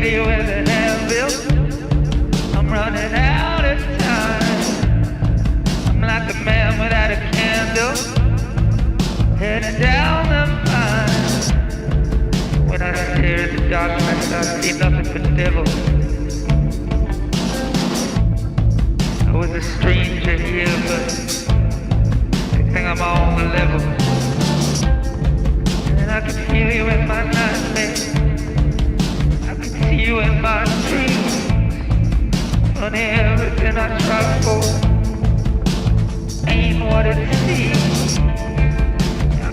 hit you with an anvil. I'm running out of time. I'm like a man without a candle, heading down the mine. When I stare at the darkness, I see nothing but devil. I was a stranger here, but I think I'm on the level. And I can feel you in my nightmares. I can see you in my dreams. Funny, everything I try for ain't what it seems. I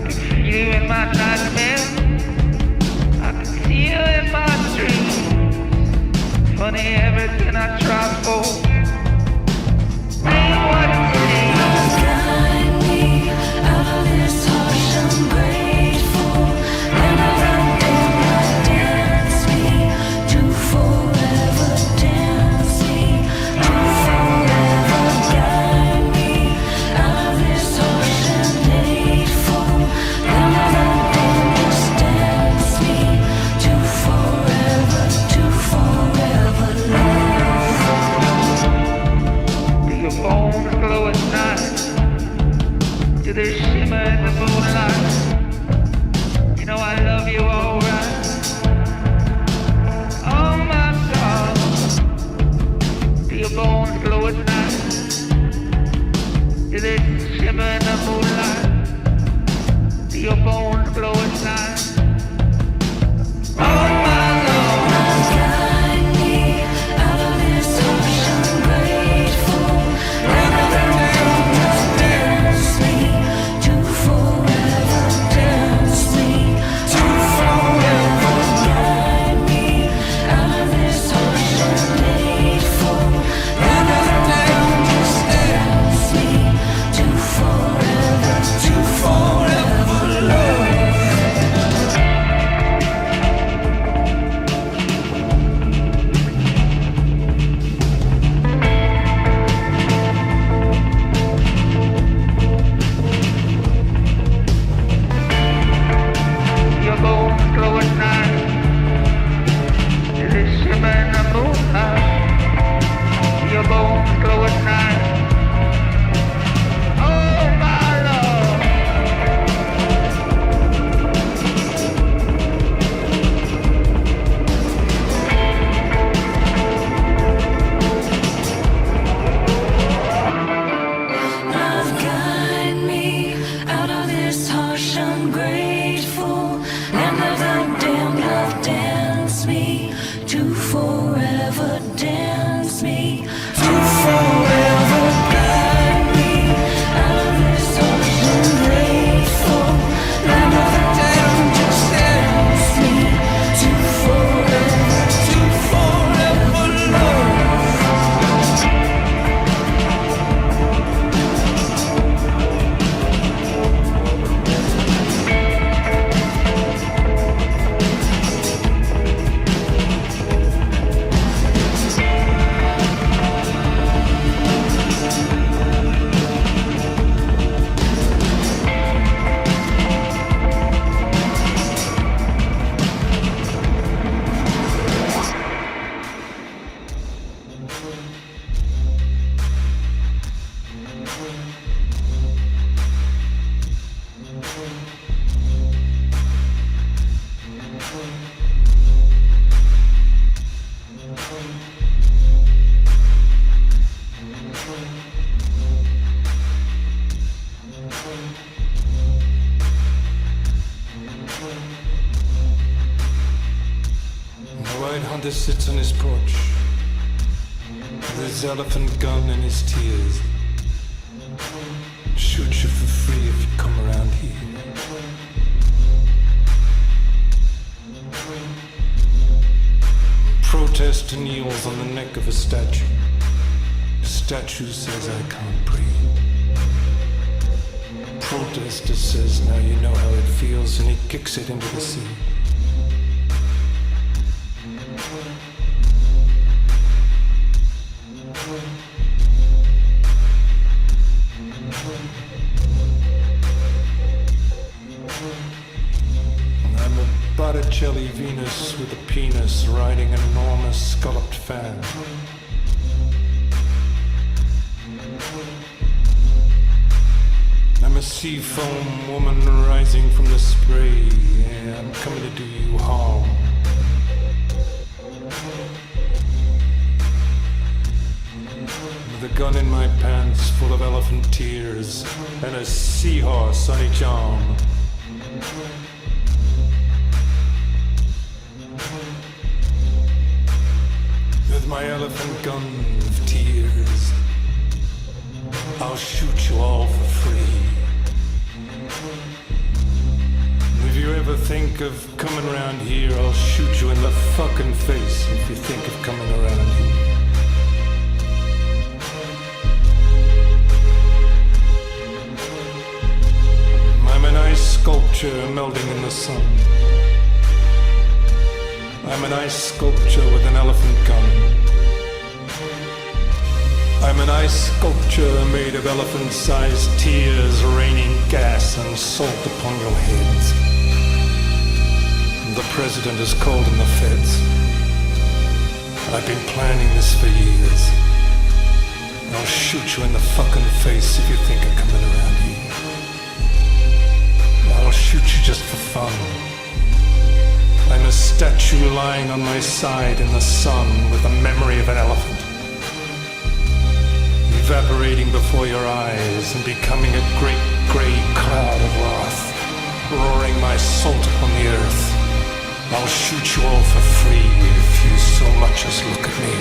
can feel you in my nightmares. I can see you in my dreams. Funny, everything I try for ain't what it seems. Guide me out of this harsh ungrateful land of undead. Dance me to forever. Dance me to forever. Guide me out of this harsh and hateful land of undead. Just dance me to forever, love. Your bones glow at night. Do they shimmer in the moonlight? You know I love you alright. Oh my darling. Do your bones glow at night? Do they shimmer in the moonlight? Do your bones glow at night? Oh my Lord. Guide me out of this harsh ungrateful land of undead. Dance me to forever. Dance me to forever. Guide me out of this harsh and hateful land of undead. Just dance me to forever, love. Your bones glow at night. Do they shimmer in the moonlight? Your bones glow at night. Oh my Lord. Love, guide me out of this harsh, ungrateful land of the damned. Love, dance me to forever. Dance me to forever. Guide me out of this harsh, ungrateful land of the damned. Just dance me to forever, love. The white hunter sits on his porch with his elephant gun and his tears. Shoot you for free if you come around here. Protester kneels on the neck of a statue. The statue says, I can't breathe. Protester says, now you know how it feels, and he kicks it into the sea. Botticelli Venus with a penis riding an enormous scalloped fan. I'm a sea foam woman rising from the spray. Yeah, I'm coming to do you harm. With a gun in my pants full of elephant tears and a seahorse on each arm. With my elephant gun of tears, I'll shoot you all for free. If you ever think of coming around here, I'll shoot you in the fucking face if you think of coming around here. I'm an ice sculpture melting in the sun. I'm an ice sculpture with an elephant gun. I'm an ice sculpture made of elephant-sized tears raining gas and salt upon your heads. The president has called in the feds. I've been planning this for years. I'll shoot you in the fucking face if you think of coming around here. I'll shoot you just for fun. I'm a statue lying on my side in the sun with the memory of an elephant, evaporating before your eyes and becoming a great grey cloud of wrath, roaring my salt upon the earth. I'll shoot you all for free if you so much as look at me.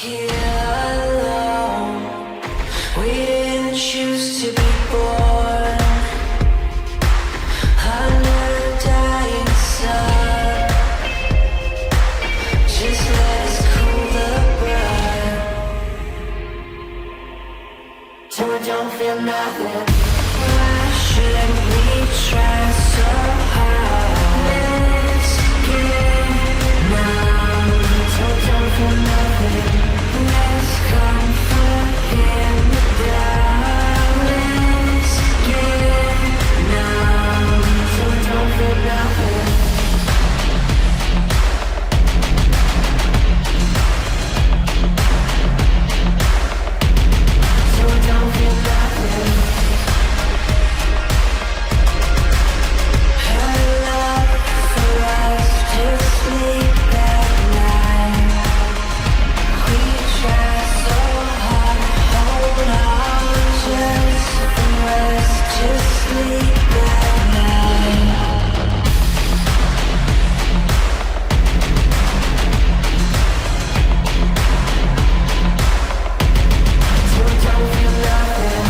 Here alone. feel nothing. Why should we try so hard? Let's get numb, so don't feel nothing. Let's comfort in the dark. Let's get numb, so don't feel nothing. So don't feel nothing. Her love for us to sleep at night. We try so hard to hold on just for us to sleep at night. So don't feel nothing.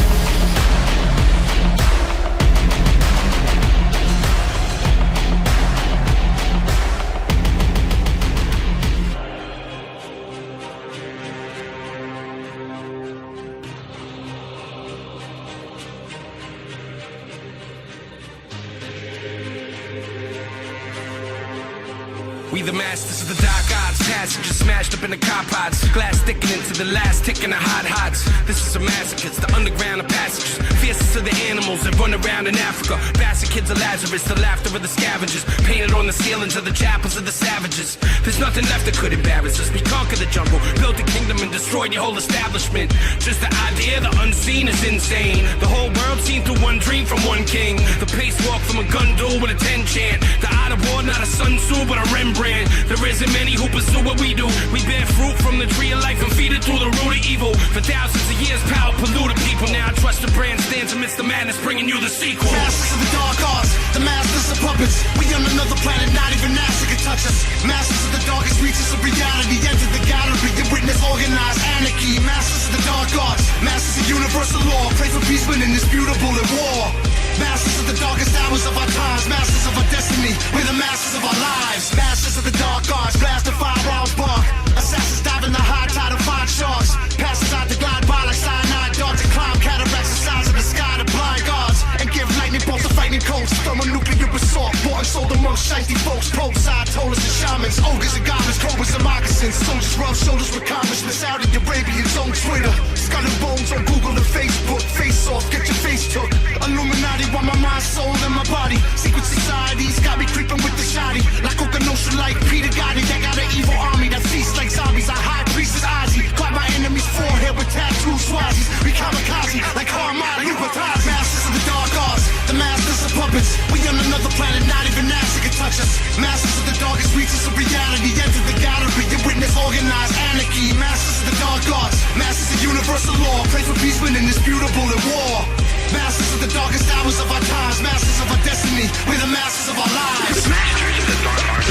We the masters of the dark arts, passengers smashed up in the car pods, glass sticking into the last tick in the hot hots. This is a massacre, it's the underground of passengers, fiercest of the animals that run around in Africa. Bastard kids of Lazarus, the laughter of the scavengers, painted on the ceilings of the chapels of the savages. There's nothing left that could embarrass us. We conquered the jungle, built a kingdom and destroyed your whole establishment. Just the idea, the unseen is insane. The whole world seen through one dream from one king. The pace walk from a gun duel with a 10 chant. The art of war, not a Sun Tzu but a Rembrandt. There isn't many who pursue what we do. We bear fruit from the tree of life and feed it through the root of evil. For thousands of years, power polluted people. Now I trust the brand stands amidst the madness, bringing you the sequel. Masters of the dark arts, the masters of puppets. We on another planet, not even NASA can touch us. Masters of the darkest reaches of reality. Enter the gallery and witness organized anarchy. Masters of the dark arts, masters of universal law. Pray for peace when indisputable at war. Masters of the darkest hours of our times. Masters of our destiny, we're the masters of our lives. Masters of the dark arts, blast the firearms bark. Assassins dive in the high tide and find sharks. Passes out to glide by like cyanide dogs. And climb cataracts the size of the sky to blind guards. And give lightning bolts to frightening coats. Thermonuclear assault, bought and sold amongst shiesty folks. Post-side tollers and shamans, ogres and goblins, cobras and moccasins. Soldiers rub shoulders with congressmen. Saudi Arabians on Twitter. Skull and bones on Google and Facebook. Face off, get your face took. Illuminati want my mind, soul, and my body. Secret societies got me creeping with the shoddy. Like Okanosha, like Peter Gotti. They got an evil army that feasts like zombies. Our high priest is Ozzy. Clap my enemy's forehead with tattoo swazzies. We kamikaze like Harmon, Lupataz. Masters of the dark arts, the masters of puppets. We on another planet, not even NASA can touch us. Masters of the darkest reaches of reality. Enter the gallery and witness organized anarchy. Masters of the dark arts, masters of universal law. Pray for peace when indisputable at war. Masters of the darkest hours of our times. Masters of our destiny, we're the masters of our lives. Masters of the dark arts.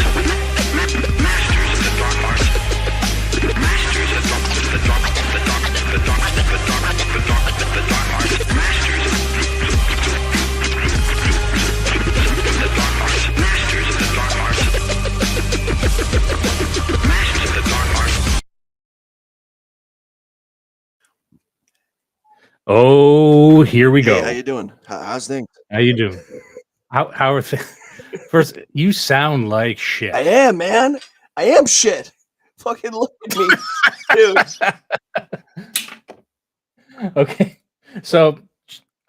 Masters of the dark arts. Masters of the dark arts. Masters of the dark arts. Oh, here we go. Hey, how you doing? How's things? How you doing? How are things? First, you sound like shit. I am, man. I am shit. Fucking look at me, dude. Okay, so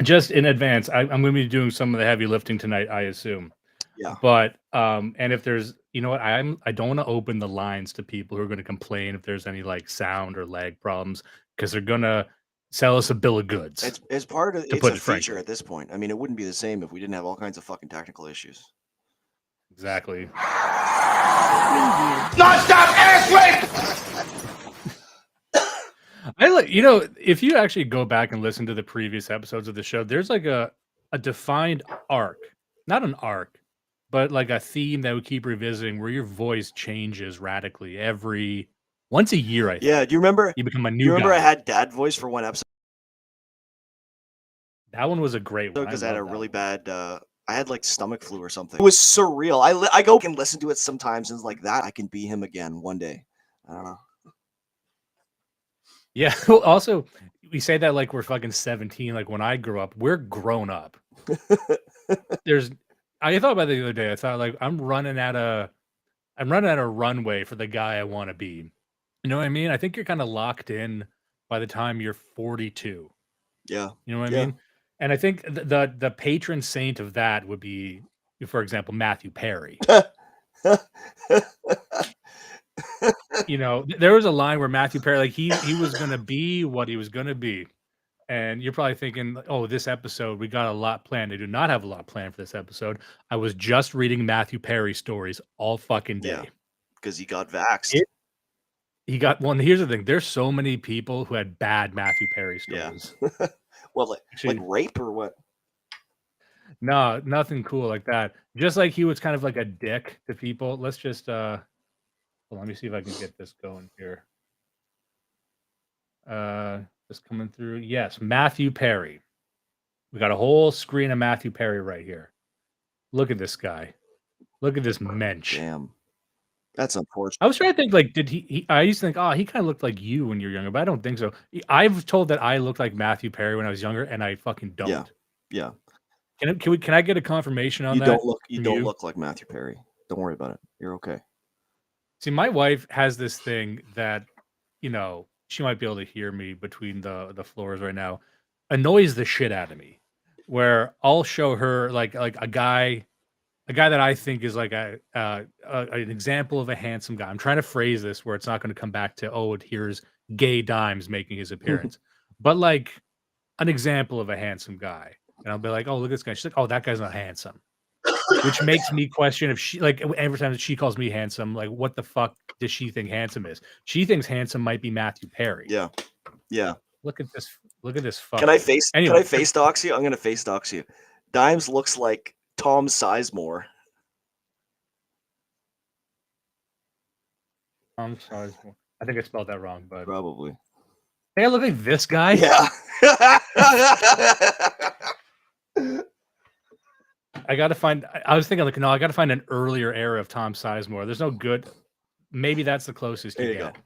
just in advance, I'm going to be doing some of the heavy lifting tonight, I assume. Yeah. But and if there's, you know what, I don't want to open the lines to people who are going to complain if there's any like sound or lag problems, because they're going to sell us a bill of goods. It's part of to it's put a it feature frankly. at this point. I mean, it wouldn't be the same if we didn't have all kinds of fucking technical issues. Exactly. Non-stop ass rape! You know, if you actually go back and listen to the previous episodes of the show, there's like a defined arc, not an arc, but like a theme that we keep revisiting where your voice changes radically once a year. I think. Yeah, do you remember? You become a new You remember guy. I had dad voice for one episode That one was a great one. because I had a love that really one. bad. I had like stomach flu or something. It was surreal. I go and listen to it sometimes and it's like that. I can be him again one day. I don't know. Yeah. Well, also, we say that like we're fucking 17. Like when I grew up, we're grown up. I thought about it the other day. I thought like I'm running at a runway for the guy I want to be. You know what I mean? I think you're kind of locked in by the time you're 42. Yeah. You know what I Yeah. mean? And I think the patron saint of that would be, for example, Matthew Perry. You know, there was a line where Matthew Perry, like he was gonna be what he was gonna be. And you're probably thinking, oh, this episode, we got a lot planned. I do not have a lot planned for this episode. I was just reading Matthew Perry stories all fucking day. Yeah. Because he got vaxxed. And here's the thing. There's so many people who had bad Matthew Perry Yeah. stories. Well, like rape or what? No, nothing cool like that. Just like he was kind of like a dick to people. Let's just well, let me see if I can get this going here. Just coming through. Yes, Matthew Perry. We got a whole screen of Matthew Perry right here. Look at this guy. Look at this mensch. Damn. That's unfortunate. I was trying to think, like, did he I used to think, oh, he kind of looked like you when you were younger, but I don't think so. I've told that I looked like Matthew Perry when I was younger, and I fucking don't. Yeah. Yeah. Can I get a confirmation on You that? don't look like Matthew Perry. Don't worry about it. You're okay. See, my wife has this thing that, you know, she might be able to hear me between the floors right now. Annoys the shit out of me. Where I'll show her like a guy that I think is like an example of a handsome guy. I'm trying to phrase this where it's not going to come back to, oh, here's Gay Dimes making his appearance, but like an example of a handsome guy. And I'll be like, oh, look at this guy. She's like, oh, that guy's not handsome. Which makes me question if she, like, every time that she calls me handsome, like, what the fuck does she think handsome is? She thinks handsome might be Matthew Perry. Yeah. Yeah. Look at this. Look at this fuck. Can I face dox you? I'm gonna face dox you. Dimes looks like Tom Sizemore. Tom Sizemore. I think I spelled that wrong, but Probably. hey, I look like this guy. Yeah. I gotta find. I was thinking like, no, I gotta find an earlier era of Tom Sizemore. There's no good. Maybe that's the closest There you you get. go.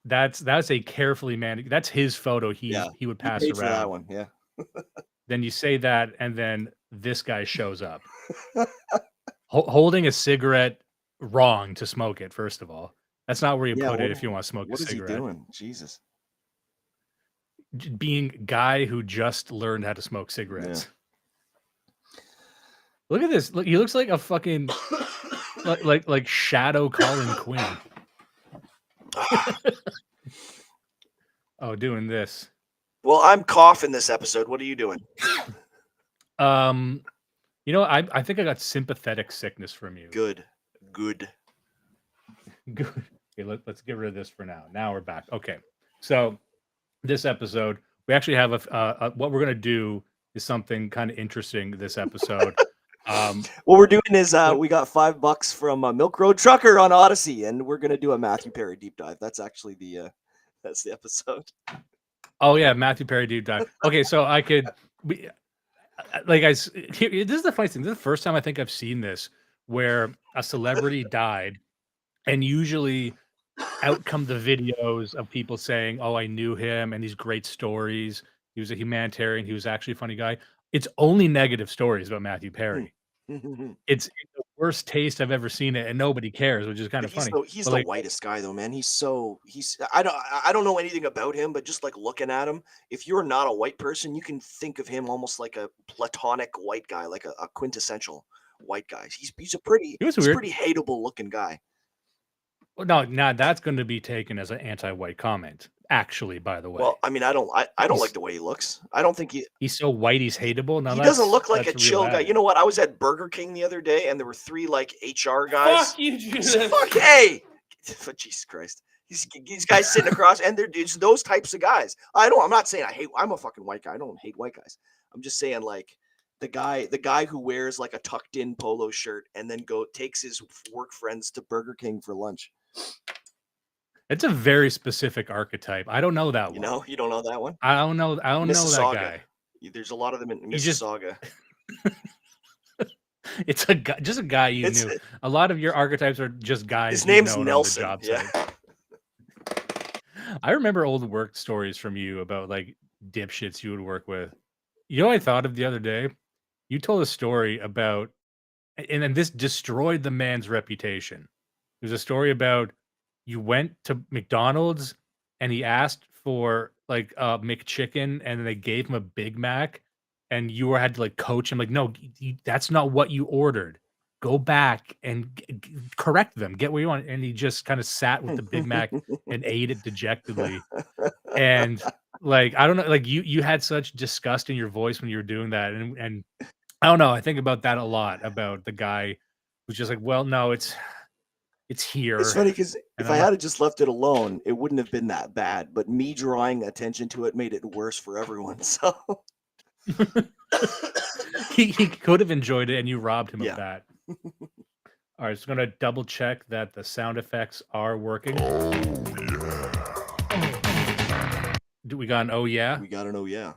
That's a carefully managed. That's his photo. He would pass Paid for that around. one. Yeah. Then you say that, and then this guy shows up, holding a cigarette wrong to smoke it. First of all, that's not where you put it if you want to smoke a What is he cigarette. doing? Jesus. Being guy who just learned how to smoke cigarettes. Look at this. Look, he looks like a fucking like Shadow Colin Quinn. Oh, doing this. Well, I'm coughing this episode. What are you doing? You know, I think I got sympathetic sickness from you. Good. Good. Okay, let's get rid of this for now. Now we're back. Okay, so this episode, we actually have what we're gonna do is something kind of interesting this episode. What we're doing is we got $5 from Milk Road Trucker on Odyssey, and we're gonna do a Matthew Perry deep dive. That's actually the episode. Oh yeah, Matthew Perry deep dive. Okay, so I could, this is the funny thing. This is the first time I think I've seen this where a celebrity died, and usually out come the videos of people saying, "Oh, I knew him, and these great stories. He was a humanitarian. He was actually a funny guy." It's only negative stories about Matthew Perry. It's the worst taste I've ever seen it, and nobody cares, which is kind of funny. He's the whitest guy though, man. I don't know anything about him, but just like looking at him, if you're not a white person, you can think of him almost like a platonic white guy, like a quintessential white guy. He's a pretty hateable looking guy. Well, no, now that's going to be taken as an anti-white comment. Actually, by the way. Well, I mean, I don't like the way he looks. I don't think he's so white. He's hateable. Now he doesn't look like a chill guy. You know what? I was at Burger King the other day, and there were 3 like HR guys. Fuck you, Judas. Fuck, hey, Jesus Christ. These guys sitting across, and it's those types of guys. I'm not saying I'm a fucking white guy. I don't hate white guys. I'm just saying like the guy who wears like a tucked in polo shirt and then takes his work friends to Burger King for lunch. It's a very specific archetype. I don't know that one. You don't know that one? I don't know that guy. There's a lot of them in Mississauga. It's just a guy you knew. A lot of your archetypes are just guys. His name's Nelson. Yeah. I remember old work stories from you about like dipshits you would work with. You know what I thought of the other day? You told a story about, and then this destroyed the man's reputation. There's a story about you went to McDonald's and he asked for like a McChicken and then they gave him a Big Mac and you had to like coach him like, no, that's not what you ordered. Go back and correct them. Get what you want. And he just kind of sat with the Big Mac and ate it dejectedly. And like I don't know, like you had such disgust in your voice when you were doing that, and I don't know. I think about that a lot about the guy who's just like, well, no, it's here. It's funny because And if I had just left it alone, it wouldn't have been that bad. But me drawing attention to it made it worse for everyone. So he could have enjoyed it, and you robbed him Yeah. of that. All right, so I'm gonna double check that the sound effects are working. Do we got an oh yeah? we got to know, yeah.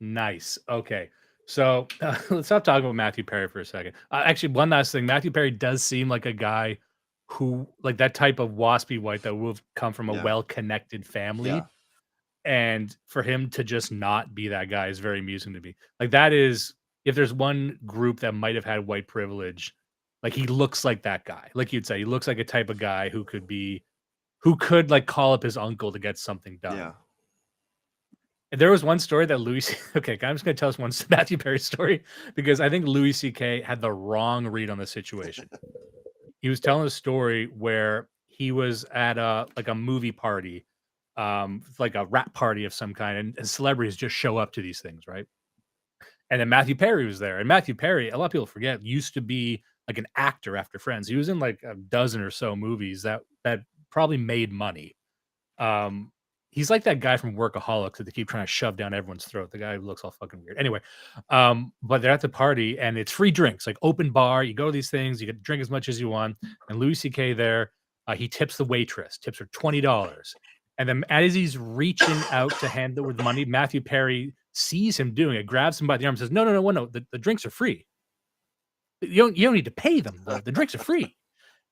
Nice. Okay. So let's stop talking about Matthew Perry for a second. Actually, one last thing. Matthew Perry does seem like a guy who, like that type of waspy white that will have come from a Yeah. well-connected family. Yeah. And for him to just not be that guy is very amusing to me. Like that is, if there's one group that might have had white privilege, like he looks like that guy. Like you'd say, he looks like a type of guy who could like call up his uncle to get something done. Yeah. And there was one story that Louis. Okay, I'm just going to tell us one Matthew Perry story because I think Louis C.K. had the wrong read on the situation. He was telling a story where he was at a movie party, like a rap party of some kind, and celebrities just show up to these things, right? And then Matthew Perry was there, and Matthew Perry, a lot of people forget, used to be like an actor after Friends. He was in like a dozen or so movies that probably made money. He's like that guy from Workaholics that they keep trying to shove down everyone's throat. The guy who looks all fucking weird. Anyway, but they're at the party and it's free drinks, like open bar. You go to these things, you get to drink as much as you want. And Louis C.K. there, he tips the waitress, tips her $20. And then as he's reaching out to hand over the money, Matthew Perry sees him doing it, grabs him by the arm and says, no, the drinks are free. You don't need to pay them. The drinks are free.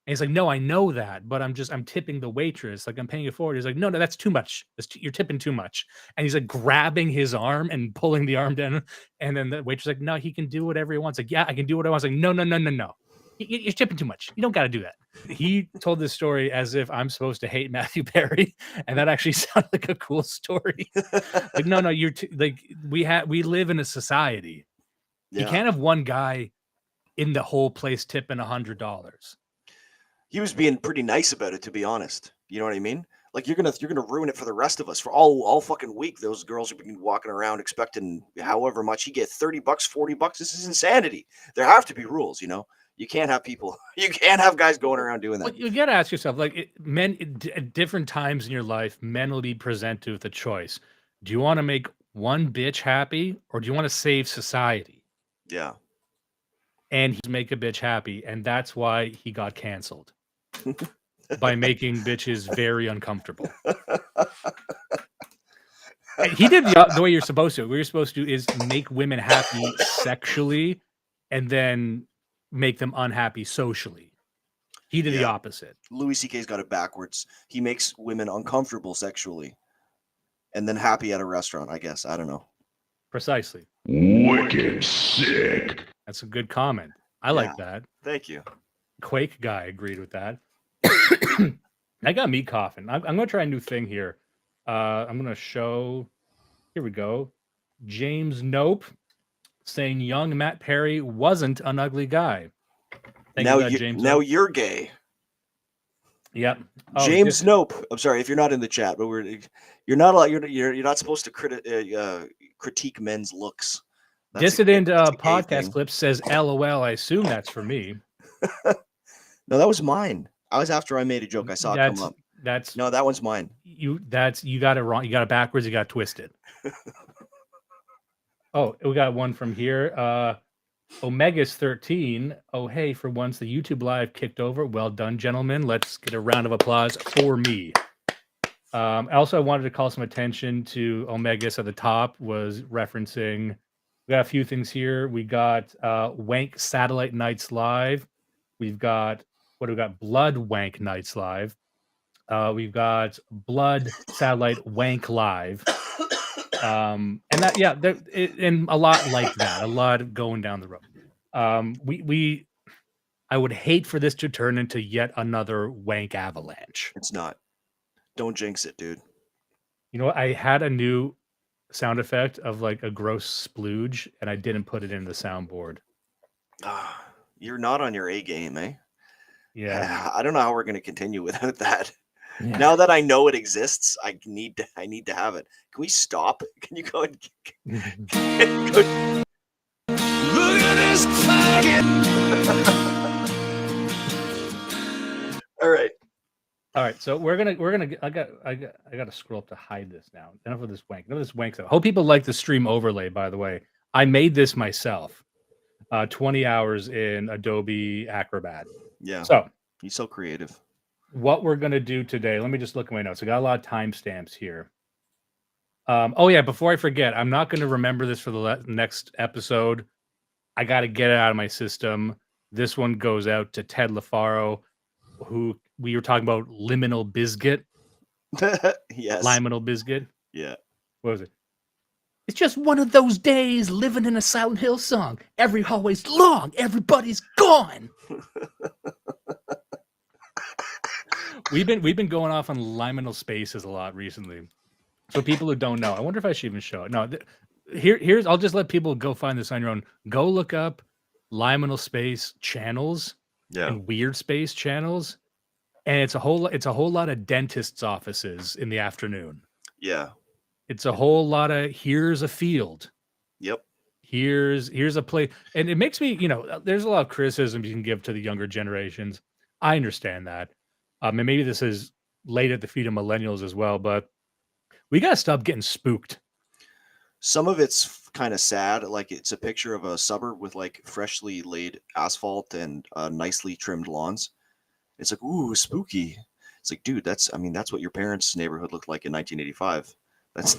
And he's like, no, I know that, but I'm tipping the waitress. Like I'm paying it forward. He's like, no, that's too much. You're tipping too much. And he's like grabbing his arm and pulling the arm down. And then the waitress is like, no, he can do whatever he wants. Like, yeah, I can do what I want. Like, no. You're tipping too much. You don't got to do that. He told this story as if I'm supposed to hate Matthew Perry. And that actually sounded like a cool story. Like, no, you're like, we live in a society. Yeah. You can't have one guy in the whole place tipping $100. He was being pretty nice about it, to be honest. You know what I mean? Like you're gonna ruin it for the rest of us for all fucking week. Those girls have been walking around expecting however much. You get $30, $40. This is insanity. There have to be rules, you know. You can't have people. You can't have guys going around doing that. Well, you gotta ask yourself, like men at different times in your life, men will be presented with a choice. Do you want to make one bitch happy, or do you want to save society? Yeah. And he's make a bitch happy, and that's why he got canceled. By making bitches very uncomfortable. And he did the way you're supposed to. What you're supposed to do is make women happy sexually and then make them unhappy socially. He did the opposite. Louis C.K.'s got it backwards. He makes women uncomfortable sexually and then happy at a restaurant, I guess. I don't know. Precisely. Wicked sick. That's a good comment. I like that. Thank you. Quake guy agreed with that. I got me coughing. I'm going to try a new thing here. I'm going to show. Here we go. James Nope saying young Matt Perry wasn't an ugly guy. Now you're gay. Yep. James Nope. I'm sorry if you're not in the chat, but you're not allowed. You're not supposed to critique men's looks. That's Dissident a gay podcast thing. clip says LOL. I assume that's for me. No, that was mine. I was after I made a joke. I saw it come up. No, that one's mine. You got it wrong. You got it backwards. You got it twisted. Oh, we got one from here. Omega's 13. Oh, hey, for once the YouTube live kicked over. Well done, gentlemen. Let's get a round of applause for me. Also, I wanted to call some attention to Omega's at the top was referencing. We got a few things here. We got Wank Satellite Nights Live. We've got Blood Wank Nights Live. We've got Blood Satellite Wank Live. And that, yeah, and a lot like that, a lot of going down the road. I would hate for this to turn into yet another wank avalanche. It's not. Don't jinx it, dude. You know what? I had a new sound effect of like a gross splooge, and I didn't put it in the soundboard. You're not on your A game, eh? Yeah. I don't know how we're going to continue without that. Yeah. Now that I know it exists, I need to have it. Can we stop? Can you go and Look at this faggot. All right. So we're gonna. I gotta scroll up to hide this now. Enough of this wank. Enough of this wank stuff. Hope people like the stream overlay. By the way, I made this myself. 20 hours in Adobe Acrobat. Yeah. So he's so creative. What we're gonna do today? Let me just look at my notes. I got a lot of timestamps here. Oh yeah. Before I forget, I'm not gonna remember this for the next episode. I got to get it out of my system. This one goes out to Ted LaFaro, who we were talking about liminal biscuit. Yes. Liminal biscuit. Yeah. What was it? It's just one of those days living in a Silent Hill song. Every hallway's long. Everybody's gone. We've been going off on liminal spaces a lot recently. So people who don't know, I wonder if I should even show it. No, here's I'll just let people go find this on your own. Go look up liminal space channels and weird space channels, and it's a whole lot of dentists' offices in the afternoon. Yeah, it's a whole lot of here's a field. Yep. Here's a place, and it makes me, there's a lot of criticism you can give to the younger generations. I understand that, and maybe this is laid at the feet of millennials as well, but we gotta stop getting spooked. Some of it's kind of sad. Like it's a picture of a suburb with like freshly laid asphalt and nicely trimmed lawns. It's like, ooh, spooky. It's like, dude, that's what your parents' neighborhood looked like in 1985. That's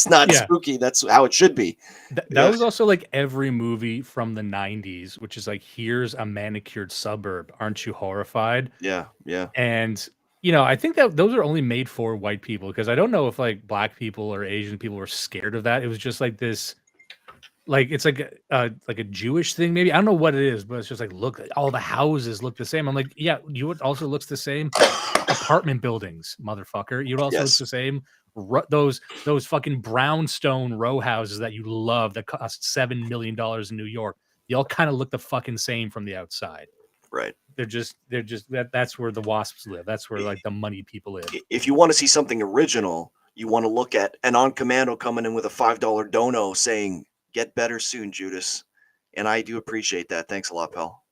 not spooky. That's how it should be. That was also like every movie from the 90s, which is like, here's a manicured suburb. Aren't you horrified? Yeah. Yeah. And I think that those are only made for white people, because I don't know if like black people or Asian people were scared of that. It was just like this, like it's like a Jewish thing, maybe. I don't know what it is, but it's just like, look, all the houses look the same. I'm like, yeah, you would also looks the same. Apartment buildings, motherfucker. You'd also look the same. Those fucking brownstone row houses that you love that cost $7 million in New York. They all kind of look the fucking same from the outside. Right. They're just that's where the wasps live. That's where like the money people live. If you want to see something original, you want to look at an On Commando coming in with a $5 dono saying, "Get better soon, Judas." And I do appreciate that. Thanks a lot, pal.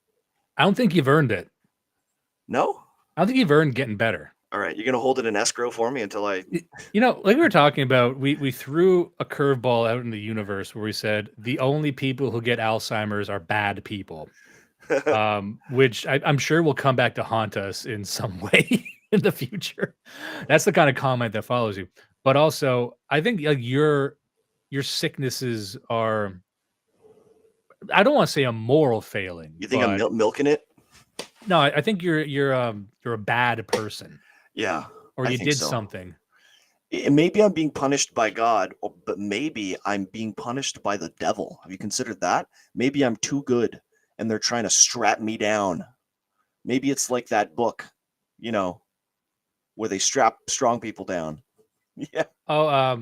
I don't think you've earned it. No? I don't think you've earned getting better. All right. You're going to hold it in escrow for me until I... like we were talking about, we threw a curveball out in the universe where we said the only people who get Alzheimer's are bad people. Which I'm sure will come back to haunt us in some way in the future. That's the kind of comment that follows you. But also, I think like your sicknesses are, I don't want to say a moral failing. You think I'm milking it? No, I think you're a bad person. Yeah. Or you did something. Maybe I'm being punished by God, but maybe I'm being punished by the devil. Have you considered that? Maybe I'm too good and they're trying to strap me down. Maybe it's like that book, where they strap strong people down. Yeah. Oh,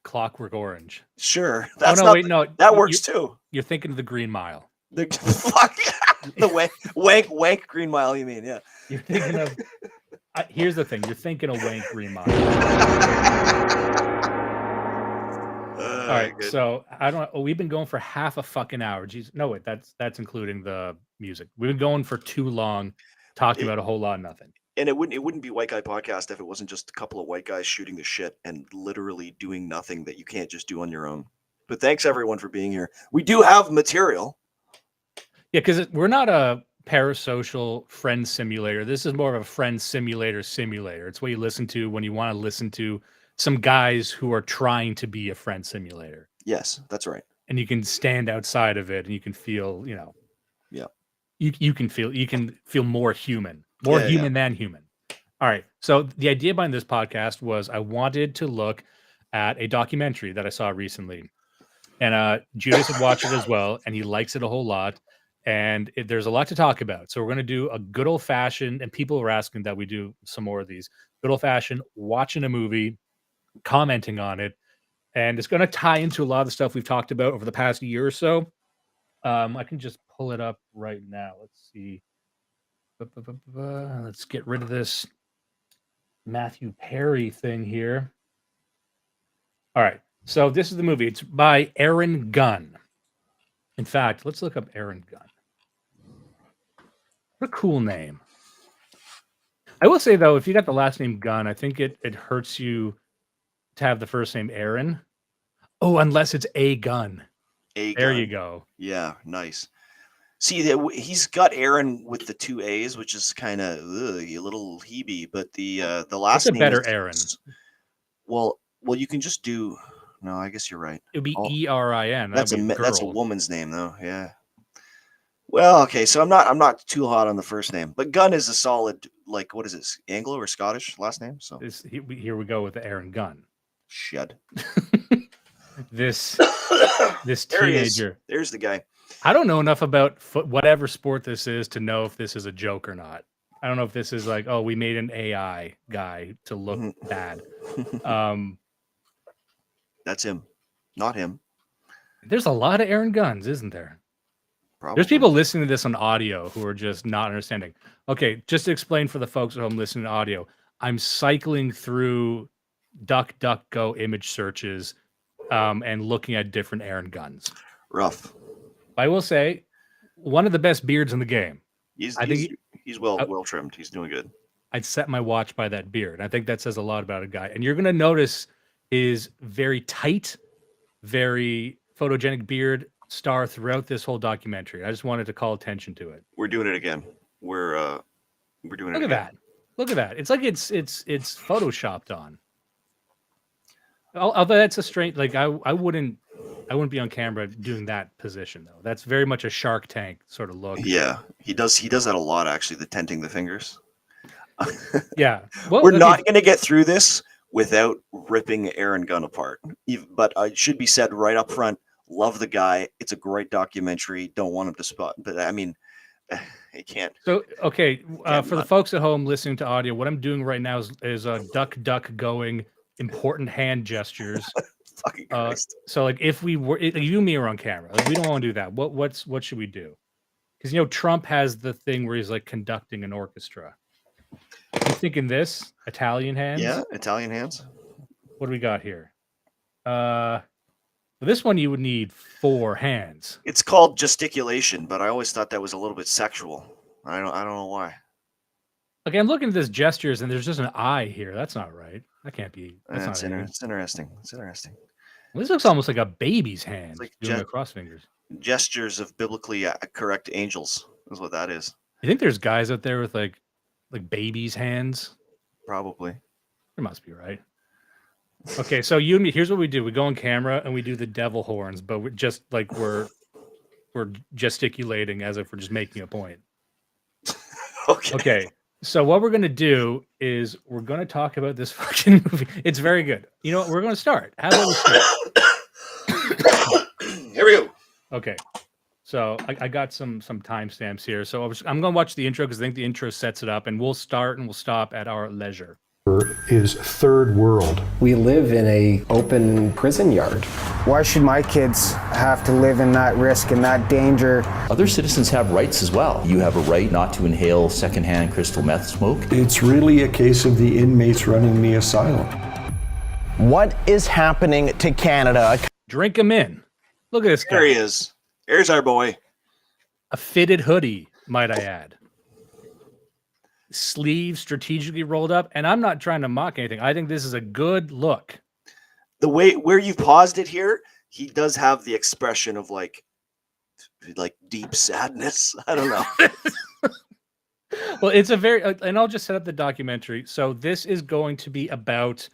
Clockwork Orange. Sure. That works too. You're thinking of the Green Mile. The wank Green Mile, you mean? Yeah. You're thinking of. Here's the thing. You're thinking of wank Green Mile. All right, good. So we've been going for half a fucking hour. Jeez, no, wait, that's including the music. We've been going for too long, talking about a whole lot of nothing. And it wouldn't be White Guy Podcast if it wasn't just a couple of white guys shooting the shit and literally doing nothing that you can't just do on your own. But thanks everyone for being here. We do have material. Yeah, because we're not a parasocial friend simulator. This is more of a friend simulator. It's what you listen to when you want to listen to some guys who are trying to be a friend simulator. Yes, that's right. And you can stand outside of it and you can feel, yeah. You can feel more human. More human than human. All right. So the idea behind this podcast was I wanted to look at a documentary that I saw recently. And Judas had watched it as well, and he likes it a whole lot. And there's a lot to talk about. So we're going to do a good old fashioned, and people were asking that we do some more of these good old fashioned watching a movie, commenting on it. And it's going to tie into a lot of the stuff we've talked about over the past year or so. I can just pull it up right now. Let's see. Let's get rid of this Matthew Perry thing here. All right. So this is the movie. It's by Aaron Gunn. In fact, let's look up Aaron Gunn. What a cool name. I will say, though, if you got the last name Gunn, I think it hurts you to have the first name Aaron. Oh, unless it's A Gunn. A There Gunn. you go. Yeah, nice. See, he's got Aaron with the 2 A's, which is kind of a little heebie, but the last What's a name better is- Aaron? Well, you can just do. No, I guess you're right. It would be Oh, Erin. That's That'd be that's a girl. woman's name, though. Yeah. Well, okay, so I'm not too hot on the first name, but Gunn is a solid, like, what is it, Anglo or Scottish last name? So Here we go with the Aaron Gunn. Shed. This There he is. teenager. There's the guy. I don't know enough about whatever sport this is to know if this is a joke or not. I don't know if this is like, oh, we made an AI guy to look bad. That's him, not him. There's a lot of Aaron Guns, isn't there? Probably. There's people listening to this on audio who are just not understanding. Okay, just to explain for the folks at home listening to audio, I'm cycling through DuckDuckGo image searches and looking at different Aaron Guns. Rough. I will say, one of the best beards in the game. He's well trimmed. He's doing good. I'd set my watch by that beard. I think that says a lot about a guy. And you're going to notice his very tight, very photogenic beard star throughout this whole documentary. I just wanted to call attention to it. We're doing it again. We're doing it. Look at that. Look at that. It's like it's photoshopped on. Although that's a strange, like I wouldn't be on camera doing that position though. That's very much a Shark Tank sort of look. Yeah, he does that a lot actually. The tenting the fingers. Yeah, well, we're not going to get through this without ripping Aaron Gunn apart. But it should be said right up front. Love the guy. It's a great documentary. Don't want him to spot. But I mean, he can't. So okay, for the folks at home listening to audio, what I'm doing right now is duck going important hand gestures. Fucking Christ. So like if you and me are on camera, like we don't want to do that. What should we do? Because Trump has the thing where he's like conducting an orchestra. I'm thinking this Italian hands. Yeah, Italian hands. What do we got here? This one you would need 4 hands. It's called gesticulation, but I always thought that was a little bit sexual. I don't know why. Okay, I'm looking at this gestures and there's just an eye here. That's not right. That can't be. It's interesting. It's interesting. Well, this looks almost like a baby's hand like doing the cross fingers. Gestures of biblically correct angels is what that is. You think there's guys out there with like babies' hands? Probably. There must be, right? Okay, so you and me, here's what we do. We go on camera and we do the devil horns, but we're just like we're gesticulating as if we're just making a point. Okay. So what we're gonna do is we're gonna talk about this fucking movie. It's very good. You know what? We're gonna start. How about we start? Here we go. Okay. So I got some timestamps here. So I'm gonna watch the intro because I think the intro sets it up, and we'll start and we'll stop at our leisure. Is third world. We live in a open prison yard. Why should my kids have to live in that risk and that danger? Other citizens have rights as well. You have a right not to inhale secondhand crystal meth smoke. It's really a case of the inmates running the asylum. What is happening to Canada? Drink him in. Look at this guy. There he is. There's our boy. A fitted hoodie, might I add. Sleeves strategically rolled up, and I'm not trying to mock anything. I think this is a good look. The way where you paused it here, he does have the expression of like deep sadness. I don't know. Well, it's a very, and I'll just set up the documentary. So this is going to be about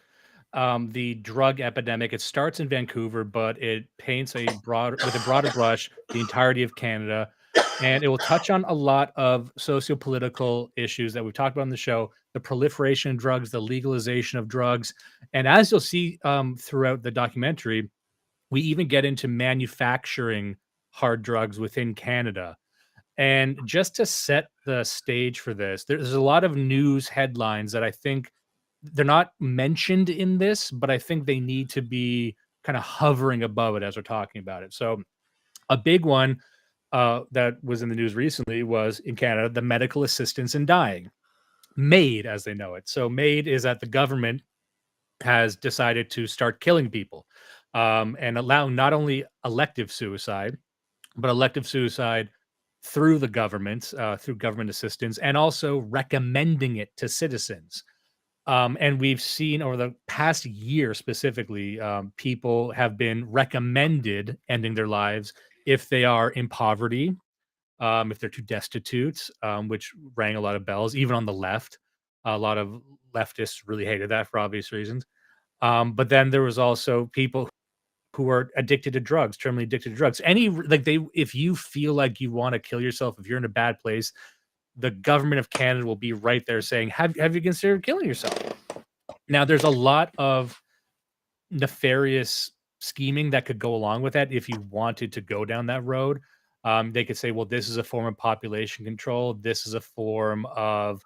the drug epidemic. It starts in Vancouver, but it paints with a broader brush the entirety of Canada. And it will touch on a lot of socio-political issues that we've talked about on the show, the proliferation of drugs, the legalization of drugs. And as you'll see throughout the documentary, we even get into manufacturing hard drugs within Canada. And just to set the stage for this, there's a lot of news headlines that I think they're not mentioned in this, but I think they need to be kind of hovering above it as we're talking about it. So, a big one that was in the news recently was in Canada, the medical assistance in dying, MAID as they know it. So, MAID is that the government has decided to start killing people and allow not only elective suicide, but elective suicide through the government, through government assistance, and also recommending it to citizens. And we've seen over the past year specifically, people have been recommended ending their lives if they are in poverty, if they're too destitute, which rang a lot of bells, even on the left. A lot of leftists really hated that for obvious reasons. But then there was also people who are addicted to drugs, terminally addicted to drugs. If you feel like you want to kill yourself, if you're in a bad place, the government of Canada will be right there saying, have you considered killing yourself? Now, there's a lot of nefarious scheming that could go along with that if you wanted to go down that road. They could say, well, this is a form of population control. This is a form of,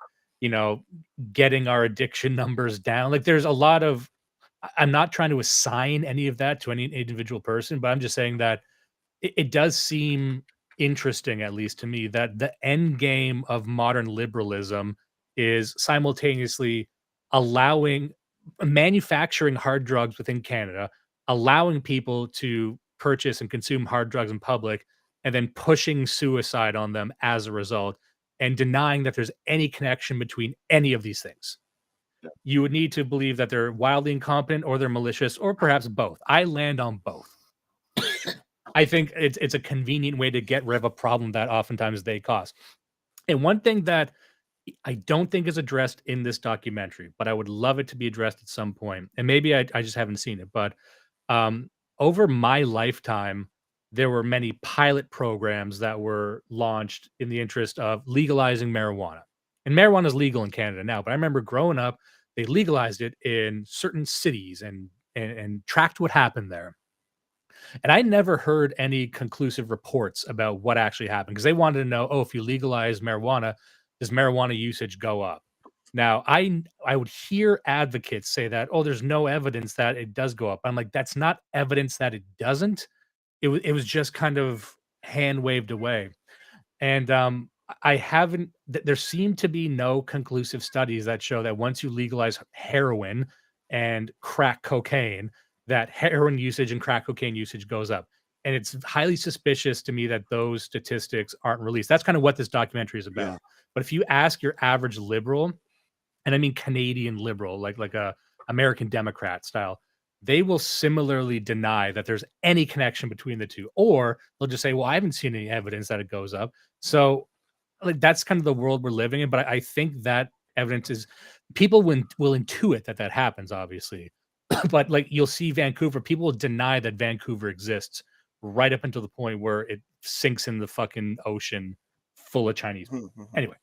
getting our addiction numbers down. Like there's a lot of, I'm not trying to assign any of that to any individual person, but I'm just saying that it does seem interesting, at least to me, that the end game of modern liberalism is simultaneously allowing manufacturing hard drugs within Canada, allowing people to purchase and consume hard drugs in public, and then pushing suicide on them as a result, and denying that there's any connection between any of these things. You would need to believe that they're wildly incompetent or they're malicious or perhaps both. I land on both. I think it's a convenient way to get rid of a problem that oftentimes they cause. And one thing that I don't think is addressed in this documentary, but I would love it to be addressed at some point, and maybe I just haven't seen it, but over my lifetime, there were many pilot programs that were launched in the interest of legalizing marijuana. And marijuana is legal in Canada now, but I remember growing up, they legalized it in certain cities and tracked what happened there. And I never heard any conclusive reports about what actually happened because they wanted to know, if you legalize marijuana, does marijuana usage go up? Now, I would hear advocates say that, there's no evidence that it does go up. I'm like, that's not evidence that it doesn't. It was just kind of hand waved away. And I haven't. There seem to be no conclusive studies that show that once you legalize heroin and crack cocaine, that heroin usage and crack cocaine usage goes up. And it's highly suspicious to me that those statistics aren't released. That's kind of what this documentary is about. Yeah. But if you ask your average liberal, and I mean Canadian liberal, like a American Democrat style, they will similarly deny that there's any connection between the two, or they'll just say, well, I haven't seen any evidence that it goes up. So that's kind of the world we're living in. But I think that evidence is people will intuit that happens, obviously. But you'll see Vancouver, people will deny that Vancouver exists right up until the point where it sinks in the fucking ocean full of Chinese people. Anyway.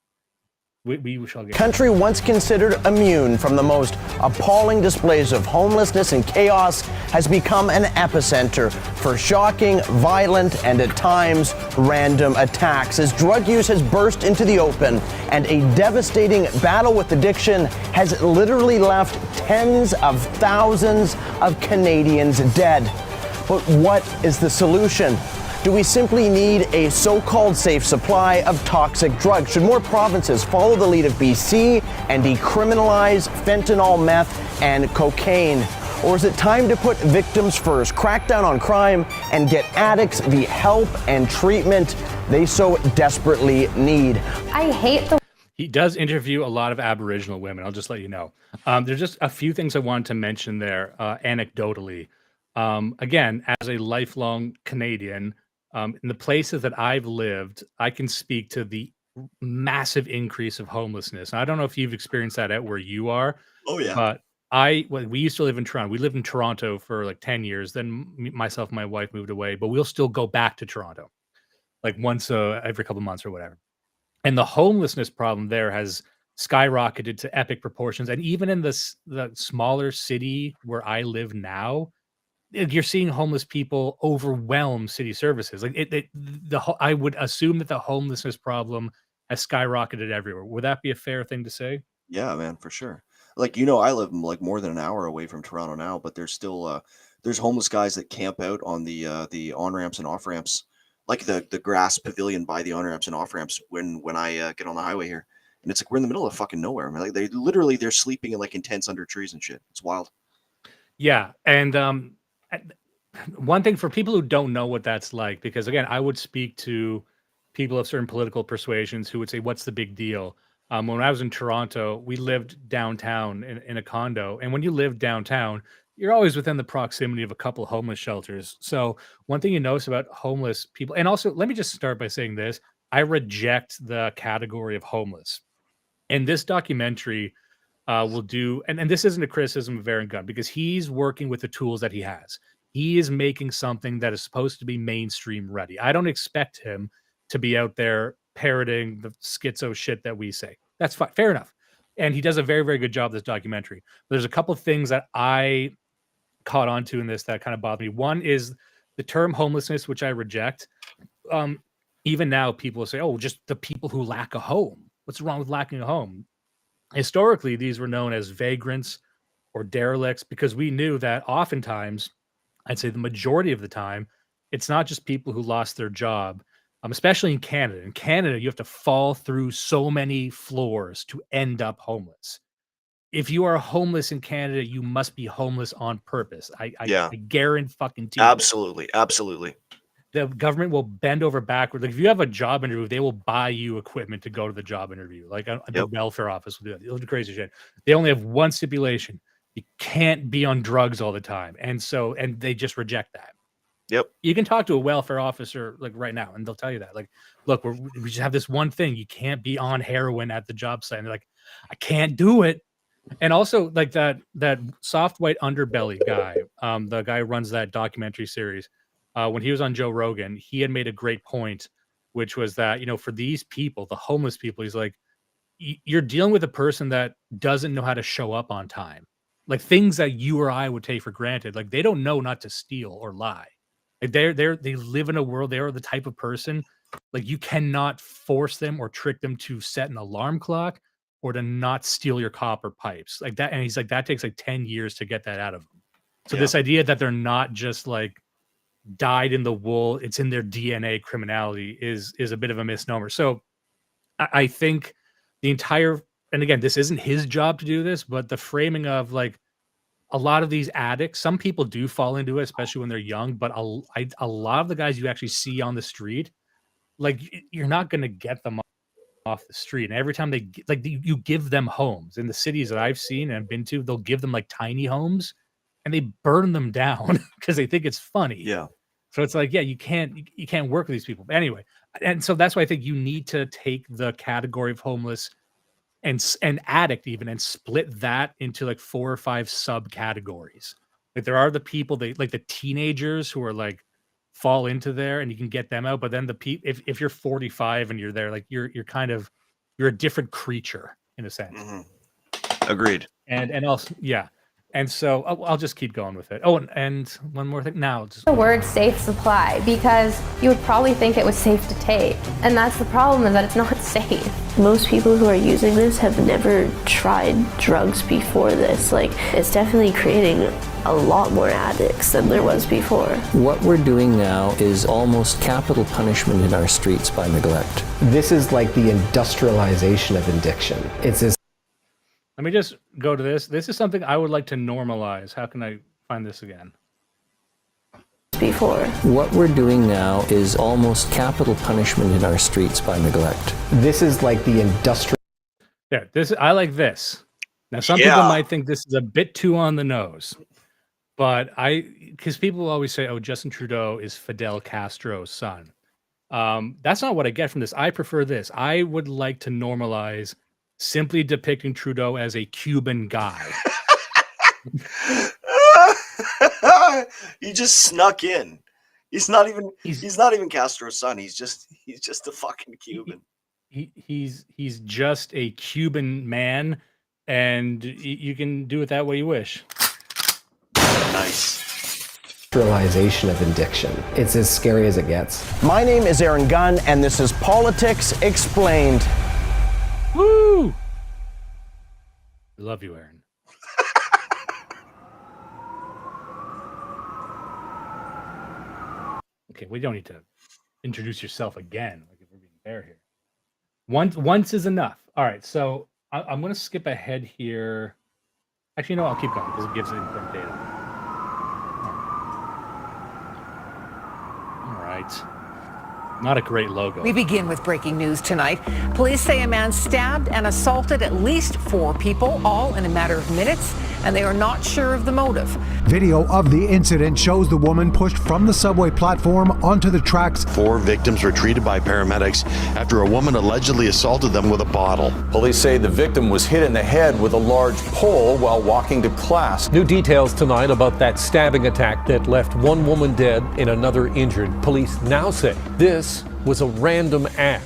We shall get country once considered immune from the most appalling displays of homelessness and chaos has become an epicenter for shocking, violent, and at times random attacks as drug use has burst into the open and a devastating battle with addiction has literally left tens of thousands of Canadians dead. But what is the solution? Do we simply need a so-called safe supply of toxic drugs? Should more provinces follow the lead of BC and decriminalize fentanyl, meth, and cocaine? Or is it time to put victims first, crack down on crime, and get addicts the help and treatment they so desperately need? I hate the... He does interview a lot of Aboriginal women, I'll just let you know. There's just a few things I wanted to mention there, anecdotally. Again, as a lifelong Canadian, in the places that I've lived, I can speak to the massive increase of homelessness. And I don't know if you've experienced that at where you are. Oh, yeah. But we used to live in Toronto. We lived in Toronto for 10 years. Then myself and my wife moved away, but we'll still go back to Toronto once every couple months or whatever. And the homelessness problem there has skyrocketed to epic proportions. And even in the smaller city where I live now, you're seeing homeless people overwhelm city services. Like I would assume that the homelessness problem has skyrocketed everywhere. Would that be a fair thing to say? Yeah, man, for sure. Like, you know, I live like more than an hour away from Toronto now, but there's still there's homeless guys that camp out on the on ramps and off ramps, like the grass pavilion by the on ramps and off ramps when I get on the highway here, and it's like we're in the middle of fucking nowhere. I mean, like they're sleeping in like in tents under trees and shit. It's wild. Yeah, and one thing for people who don't know what that's like, because again, I would speak to people of certain political persuasions who would say, "What's the big deal?" When I was in Toronto, we lived downtown in a condo, and when you live downtown, you're always within the proximity of a couple homeless shelters. So one thing you notice about homeless people, and also let me just start by saying this: I reject the category of homeless. And this documentary will do, and this isn't a criticism of Aaron Gunn because he's working with the tools that he has. He is making something that is supposed to be mainstream ready. I don't expect him to be out there parroting the schizo shit that we say. That's fine, fair enough. And he does a very, very good job with this documentary. But there's a couple of things that I caught onto in this that kind of bothered me. One is the term homelessness, which I reject. Even now, people say, "Oh, just the people who lack a home. What's wrong with lacking a home?" Historically, these were known as vagrants or derelicts because we knew that oftentimes, I'd say the majority of the time, it's not just people who lost their job, especially in Canada. In Canada, you have to fall through so many floors to end up homeless. If you are homeless in Canada, you must be homeless on purpose. Yeah, I guarantee fucking you. absolutely, absolutely. The government will bend over backwards. Like if you have a job interview, they will buy you equipment to go to the job interview. Like the welfare office will do that. They'll do crazy shit. They only have one stipulation: you can't be on drugs all the time. And they just reject that. Yep. You can talk to a welfare officer like right now, and they'll tell you that. Like, look, we just have this one thing: you can't be on heroin at the job site. And they're like, I can't do it. And also, like that soft white underbelly guy, the guy who runs that documentary series. When he was on Joe Rogan, he had made a great point, which was that, for these people, the homeless people, he's like, you're dealing with a person that doesn't know how to show up on time. Like things that you or I would take for granted. Like they don't know not to steal or lie. Like they live in a world, they are the type of person, like you cannot force them or trick them to set an alarm clock or to not steal your copper pipes like that. And he's like, that takes like 10 years to get that out of them. So this idea that they're not just like dyed in the wool, it's in their DNA criminality is a bit of a misnomer. So I think the entire, and again, this isn't his job to do this, but the framing of like a lot of these addicts, some people do fall into it, especially when they're young, but a lot of the guys you actually see on the street, like you're not going to get them off the street. And every time you give them homes in the cities that I've seen and been to, they'll give them like tiny homes and they burn them down because they think it's funny. Yeah. So it's like, yeah, you can't work with these people. But anyway, and so that's why I think you need to take the category of homeless and addict even and split that into like 4 or 5 subcategories. Like there are the people like the teenagers who are like fall into there and you can get them out. But then the people, if you're 45 and you're there, like you're a different creature in a sense. Mm-hmm. Agreed. And also, yeah. And so I'll just keep going with it. Oh, and one more thing. Now, the word safe supply, because you would probably think it was safe to take. And that's the problem, is that it's not safe. Most people who are using this have never tried drugs before this. Like, it's definitely creating a lot more addicts than there was before. What we're doing now is almost capital punishment in our streets by neglect. This is like the industrialization of addiction. It's as Let me just go to this. This is something I would like to normalize. How can I find this again? Before. What we're doing now is almost capital punishment in our streets by neglect. This is like the industrial. Yeah, I like this. Now, some people might think this is a bit too on the nose, but because people always say, oh, Justin Trudeau is Fidel Castro's son. That's not what I get from this. I prefer this. I would like to normalize simply depicting Trudeau as a Cuban guy. He just snuck in. He's not even Castro's son. He's just a fucking Cuban. he's just a Cuban man, and you can do it that way you wish. Nice. Realization of addiction. It's as scary as it gets. My name is Aaron Gunn, and this is Politics Explained. Woo! I love you, Aaron. Okay, we don't need to introduce yourself again. Like if we're being fair here. Once is enough. All right, so I'm going to skip ahead here. Actually, no, I'll keep going because it gives important data. All right. Not a great logo. We begin with breaking news tonight. Police say a man stabbed and assaulted at least 4 people, all in a matter of minutes, and they are not sure of the motive. Video of the incident shows the woman pushed from the subway platform onto the tracks. 4 victims were treated by paramedics after a woman allegedly assaulted them with a bottle. Police say the victim was hit in the head with a large pole while walking to class. New details tonight about that stabbing attack that left one woman dead and another injured. Police now say this was a random act.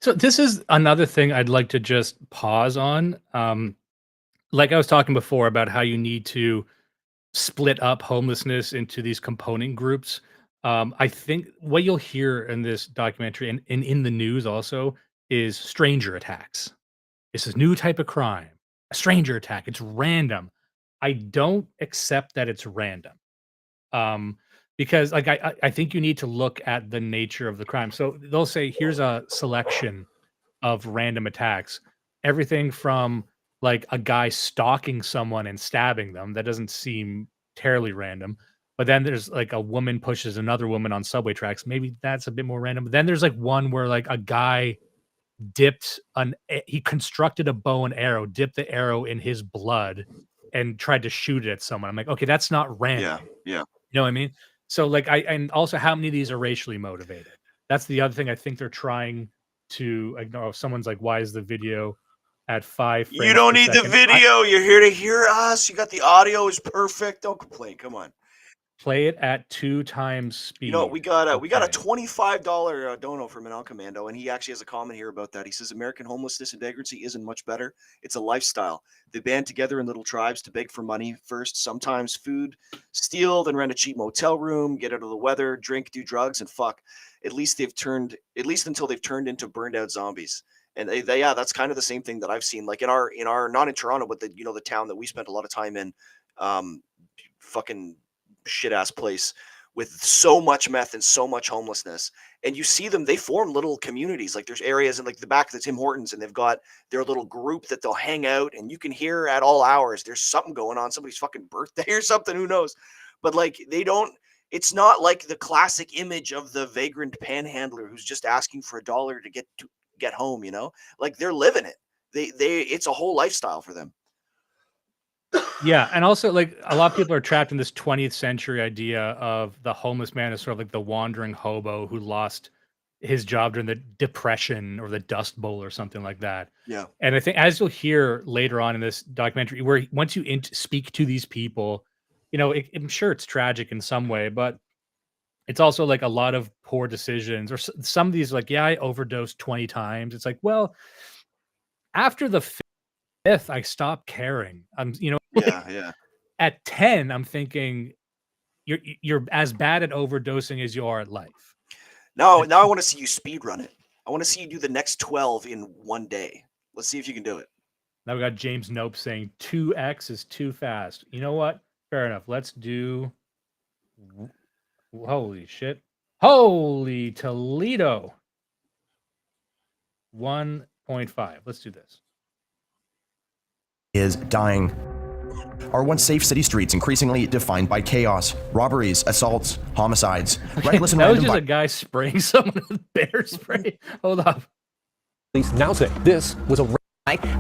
So this is another thing I'd like to just pause on. Like I was talking before about how you need to split up homelessness into these component groups. I think what you'll hear in this documentary and in the news also is stranger attacks. It's a new type of crime, a stranger attack. It's random. I don't accept that it's random. Because like I think you need to look at the nature of the crime. So they'll say, here's a selection of random attacks. Everything from like a guy stalking someone and stabbing them. That doesn't seem terribly random. But then there's like a woman pushes another woman on subway tracks. Maybe that's a bit more random. But then there's like one where like a guy he constructed a bow and arrow, dipped the arrow in his blood and tried to shoot it at someone. I'm like, okay, that's not random. Yeah. You know what I mean? So like and also how many of these are racially motivated? That's the other thing I think they're trying to ignore. If someone's like, why is the video at 5 frames You don't per need second? the video. You're here to hear us. You got the audio is perfect. Don't complain. Come on. Play it at 2 times speed. You know, we got a $25 dono from an El Commando, and he actually has a comment here about that. He says American homelessness and vagrancy isn't much better. It's a lifestyle. They band together in little tribes to beg for money first, sometimes food, steal, then rent a cheap motel room, get out of the weather, drink, do drugs, and fuck. At least until they've turned into burned out zombies. And they that's kind of the same thing that I've seen, like in our not in Toronto, but the town that we spent a lot of time in, fucking shit ass place with so much meth and so much homelessness. And you see them, they form little communities. Like there's areas in like the back of the Tim Hortons, and they've got their little group that they'll hang out, and you can hear at all hours there's something going on, somebody's fucking birthday or something, who knows. But like it's not like the classic image of the vagrant panhandler who's just asking for $1 to get home, you know? Like they're living it. It's a whole lifestyle for them. Yeah, and also like a lot of people are trapped in this 20th century idea of the homeless man as sort of like the wandering hobo who lost his job during the Depression or the Dust Bowl or something like that. Yeah. And I think as you'll hear later on in this documentary, where once you speak to these people, you know, I'm sure it's tragic in some way, but it's also like a lot of poor decisions, or some of these like, yeah, I overdosed 20 times. It's like, well, after the 5th, I stopped caring. Yeah. At 10, I'm thinking you're as bad at overdosing as you are at life. Now I want to see you speed run it. I want to see you do the next 12 in one day. Let's see if you can do it. Now we got James Nope saying 2x is too fast. You know what? Fair enough. Let's do. Holy shit. Holy Toledo. 1.5. Let's do this. Is dying. Our once safe city streets increasingly defined by chaos, robberies, assaults, homicides, reckless and that was random just a guy spraying someone with bear spray. Hold up. Police now say this was a.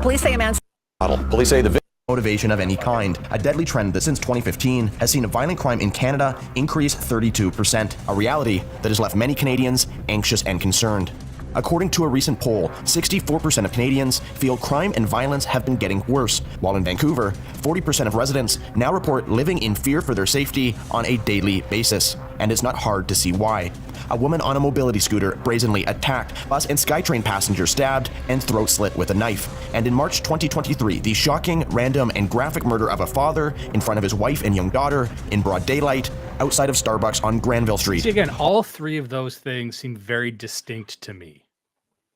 Police say a man. Police say the motivation of any kind, a deadly trend that since 2015 has seen a violent crime in Canada increase 32%, a reality that has left many Canadians anxious and concerned. According to a recent poll, 64% of Canadians feel crime and violence have been getting worse, while in Vancouver, 40% of residents now report living in fear for their safety on a daily basis. And it's not hard to see why. A woman on a mobility scooter brazenly attacked, bus and SkyTrain passengers stabbed and throat slit with a knife. And in March 2023, the shocking, random, and graphic murder of a father in front of his wife and young daughter in broad daylight outside of Starbucks on Granville Street. See, again, all three of those things seem very distinct to me.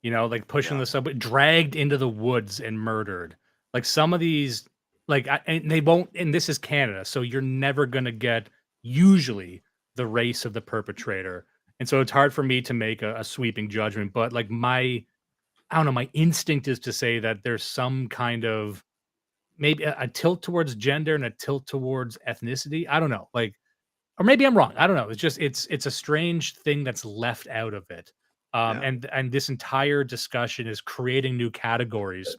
You know, like pushing the subway, dragged into the woods and murdered. Like some of these, like, and they won't, and this is Canada, so you're never going to get usually the race of the perpetrator. And so it's hard for me to make a sweeping judgment, but like I don't know, my instinct is to say that there's some kind of maybe a tilt towards gender and a tilt towards ethnicity. I don't know, like, or maybe I'm wrong. I don't know. It's just, it's a strange thing that's left out of it. And this entire discussion is creating new categories,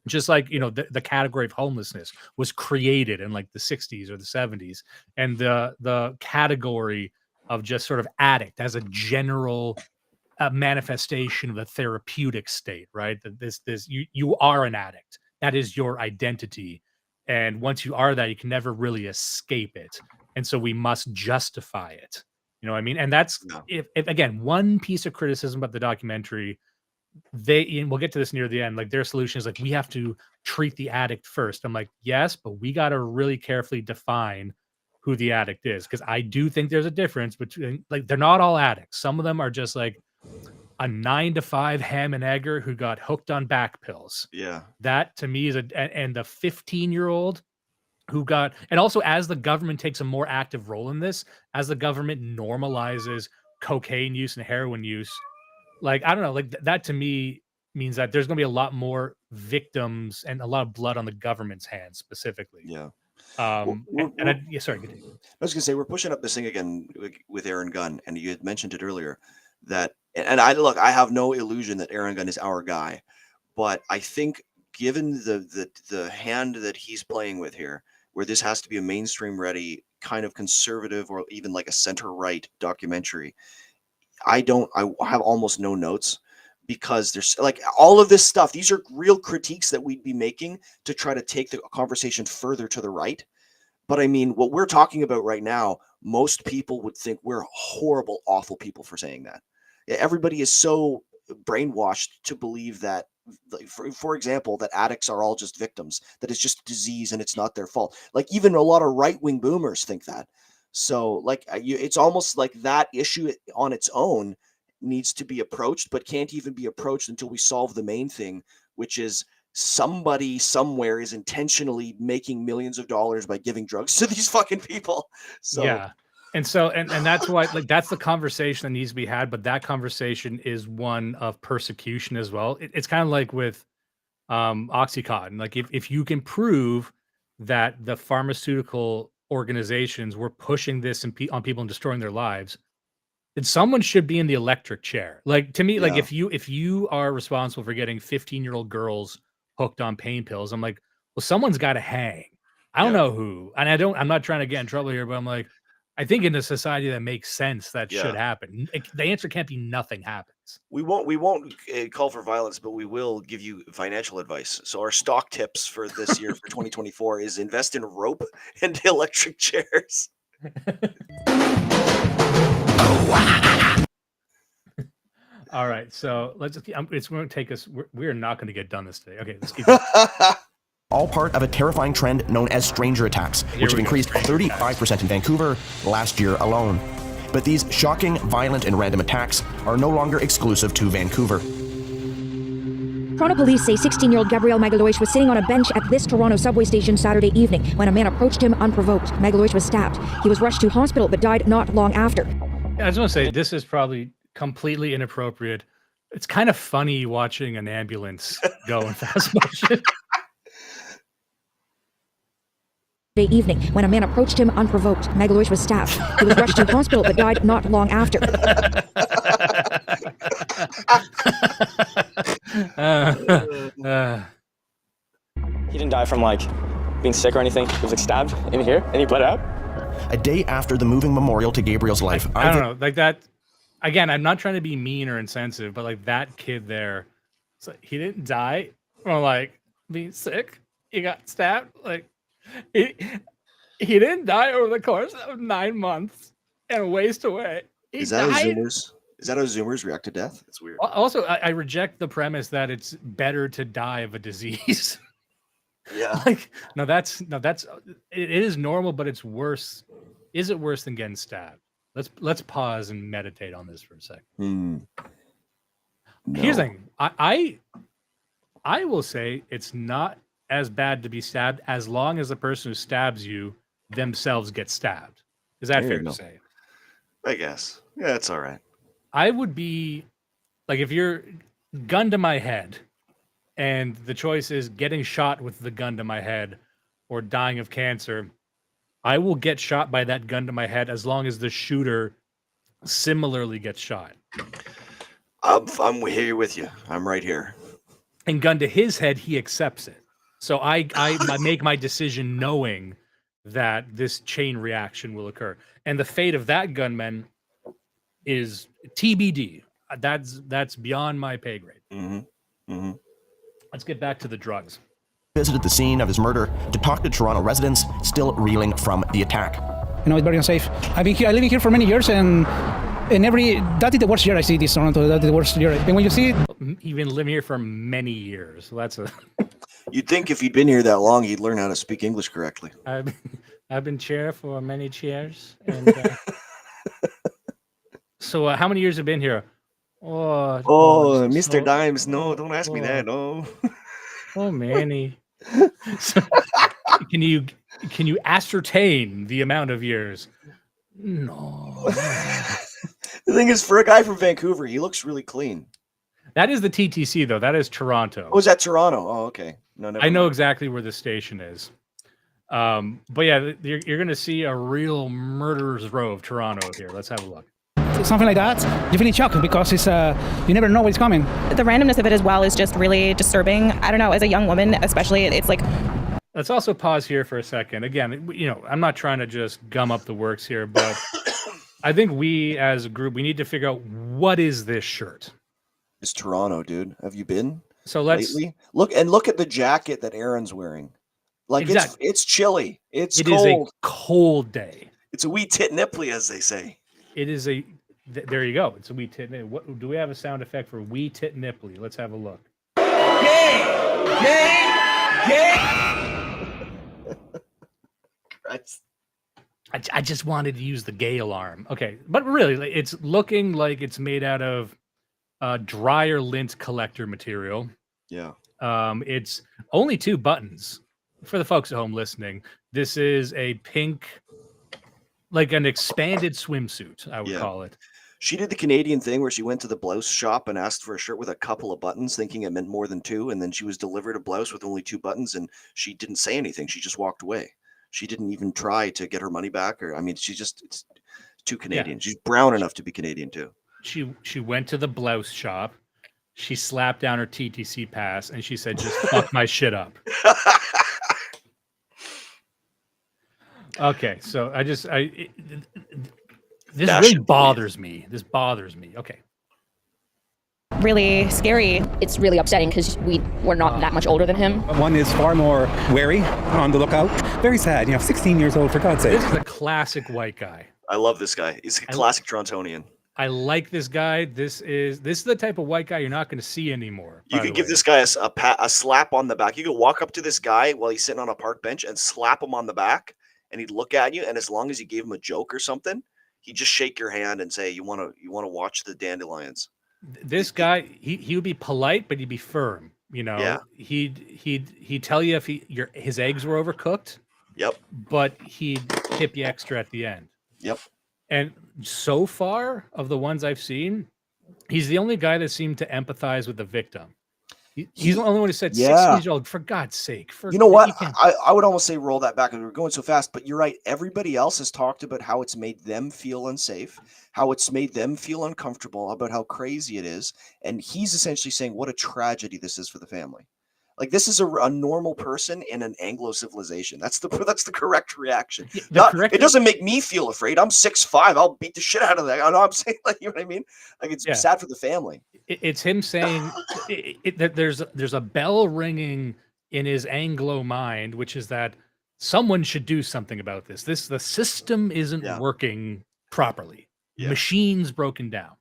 just like, you know, the category of homelessness was created in like the 60s or the 70s, and the category of just sort of addict as a general manifestation of the therapeutic state, right? That you are an addict. That is your identity, and once you are that, you can never really escape it, and so we must justify it. You know what I mean? And that's if again, one piece of criticism about the documentary, and we'll get to this near the end, like their solution is like, we have to treat the addict first. I'm like, yes, but we got to really carefully define who the addict is, because I do think there's a difference between, like, they're not all addicts. Some of them are just like a 9-to-5 ham and egger who got hooked on back pills. Yeah. That to me is and the 15-year-old who got, and also as the government takes a more active role in this, as the government normalizes cocaine use and heroin use, like, I don't know, like that to me means that there's going to be a lot more victims and a lot of blood on the government's hands specifically. Yeah. Sorry, continue. I was gonna say, we're pushing up this thing again with Aaron Gunn, and you had mentioned it earlier that, and I have no illusion that Aaron Gunn is our guy, but I think given the hand that he's playing with here, where this has to be a mainstream ready kind of conservative or even like a center right documentary, I have almost no notes, because there's like all of this stuff. These are real critiques that we'd be making to try to take the conversation further to the right. But I mean, what we're talking about right now, most people would think we're horrible, awful people for saying that. Everybody is so brainwashed to believe that, like, for example, that addicts are all just victims, that it's just disease and it's not their fault. Like even a lot of right-wing boomers think that. So like it's almost like that issue on its own needs to be approached, but can't even be approached until we solve the main thing, which is somebody somewhere is intentionally making millions of dollars by giving drugs to these fucking people. So yeah. And so, and that's why, like, that's the conversation that needs to be had. But that conversation is one of persecution as well. It's kind of like with Oxycontin. Like if you can prove that the pharmaceutical organizations were pushing this on people and destroying their lives, then someone should be in the electric chair. Like, to me, like if you are responsible for getting 15-year-old girls hooked on pain pills, I'm like, well, someone's got to hang. I don't know who, and I'm not trying to get in trouble here, but I'm like, I think in a society that makes sense, that should happen. The answer can't be nothing happens. We won't call for violence, but we will give you financial advice. So our stock tips for this year for 2024 is invest in rope and electric chairs. All right, so let's just it's going to take us. We're not going to get done this today. Okay, let's keep going. All part of a terrifying trend known as stranger attacks, which have increased 35% in Vancouver last year alone. But these shocking, violent, and random attacks are no longer exclusive to Vancouver. Toronto police say 16-year-old Gabriel Magaloich was sitting on a bench at this Toronto subway station Saturday evening when a man approached him unprovoked. Magaloich was stabbed. He was rushed to hospital but died not long after. I just want to say, this is probably completely inappropriate. It's kind of funny watching an ambulance go in fast motion. Evening when a man approached him unprovoked. Magaloich was stabbed. He was rushed to hospital but died not long after. He didn't die from like being sick or anything. He was like stabbed in here and he bled out. A day after the moving memorial to Gabriel's life, I don't know, like that. again, I'm not trying to be mean or insensitive, but like that kid there, it's like, he didn't die or like being sick. He got stabbed. Like he didn't die over the course of 9 months and waste away. He Is that died. Is that how Zoomers react to death? It's weird. Also, I reject the premise that it's better to die of a disease. Yeah. Like, it is normal, but it's worse. Is it worse than getting stabbed? Let's pause and meditate on this for a second. No. Here's the thing. I will say it's not as bad to be stabbed as long as the person who stabs you themselves gets stabbed. Is that fair to say? I guess. Yeah, it's all right. I would be like, if you're gun to my head and the choice is getting shot with the gun to my head or dying of cancer, I will get shot by that gun to my head as long as the shooter similarly gets shot. I'm here with you. I'm right here. And gun to his head, he accepts it. So I make my decision knowing that this chain reaction will occur. And the fate of that gunman is TBD. That's beyond my pay grade. Let's get back to the drugs. Visited the scene of his murder to talk to Toronto residents still reeling from the attack. You know, it's very unsafe. I've been here. I live here for many years, and that is the worst year I see this Toronto. That's the worst year. And when you see it, you've been living here for many years. So that's a. You'd think if he'd been here that long, he'd learn how to speak English correctly. I've been chair for many chairs, and so how many years have been here? Mr. Dimes, no, don't ask me that. No. Oh, many. So, can you ascertain the amount of years? No. The thing is, for a guy from Vancouver, he looks really clean. That is the TTC, though. That is Toronto. Oh, is that Toronto? Oh, okay. No, I know exactly where the station is. But yeah, you're going to see a real murderer's row of Toronto here. Let's have a look. something like that, you feel in shock because it's you never know what's coming. The randomness of it as well is just really disturbing. I don't know, as a young woman especially, it's like... Let's also pause here for a second. Again, you know, I'm not trying to just gum up the works here, but I think we as a group, we need to figure out, what is this shirt? It's Toronto, dude. Have you been? So let's lately? Look at the jacket that Aaron's wearing. Like exactly. it's chilly. It is cold. A cold day. It's a wee tit nipply, as they say. It is a. There you go. It's a wee tit nipply. What do we have a sound effect for wee tit nipply? Let's have a look. I just wanted to use the gay alarm. Okay, but really, it's looking like it's made out of dryer lint collector material. Yeah. It's only 2 buttons. For the folks at home listening, this is a pink, like an expanded swimsuit, I would call it. She did the Canadian thing where she went to the blouse shop and asked for a shirt with a couple of buttons, thinking it meant more than 2. And then she was delivered a blouse with only 2 buttons, and she didn't say anything. She just walked away. She didn't even try to get her money back. Or, I mean, it's too Canadian. Yeah. She's brown enough to be Canadian too. She went to the blouse shop. She slapped down her TTC pass and she said, "Just fuck my shit up." Okay, so this really bothers me. This bothers me. Okay. Really scary. It's really upsetting because we're not that much older than him. One is far more wary, on the lookout. Very sad, 16 years old, for God's sake. This is a classic white guy. I love this guy. He's a classic Torontonian. I like this guy. This is the type of white guy you're not going to see anymore. You could give this guy a slap on the back. You could walk up to this guy while he's sitting on a park bench and slap him on the back, and he'd look at you. And as long as you gave him a joke or something, he'd just shake your hand and say, "You want to watch the dandelions." This guy, he would be polite, but he'd be firm. Yeah. He'd tell you if his eggs were overcooked. Yep. But he'd tip you extra at the end. Yep. And so far of the ones I've seen, he's the only guy that seemed to empathize with the victim. He's the only one who said, 6 years old, for God's sake. You know what? I would almost say roll that back because we're going so fast, but you're right. Everybody else has talked about how it's made them feel unsafe, how it's made them feel uncomfortable, about how crazy it is. And he's essentially saying what a tragedy this is for the family. Like this is a normal person in an Anglo civilization. That's the correct reaction. It doesn't make me feel afraid. I'm 6'5". I'll beat the shit out of that. I know I'm saying, like, you know what I mean? Like it's sad for the family. It's him saying that there's a bell ringing in his Anglo mind, which is that someone should do something about this. The system isn't working properly. Machines broken down.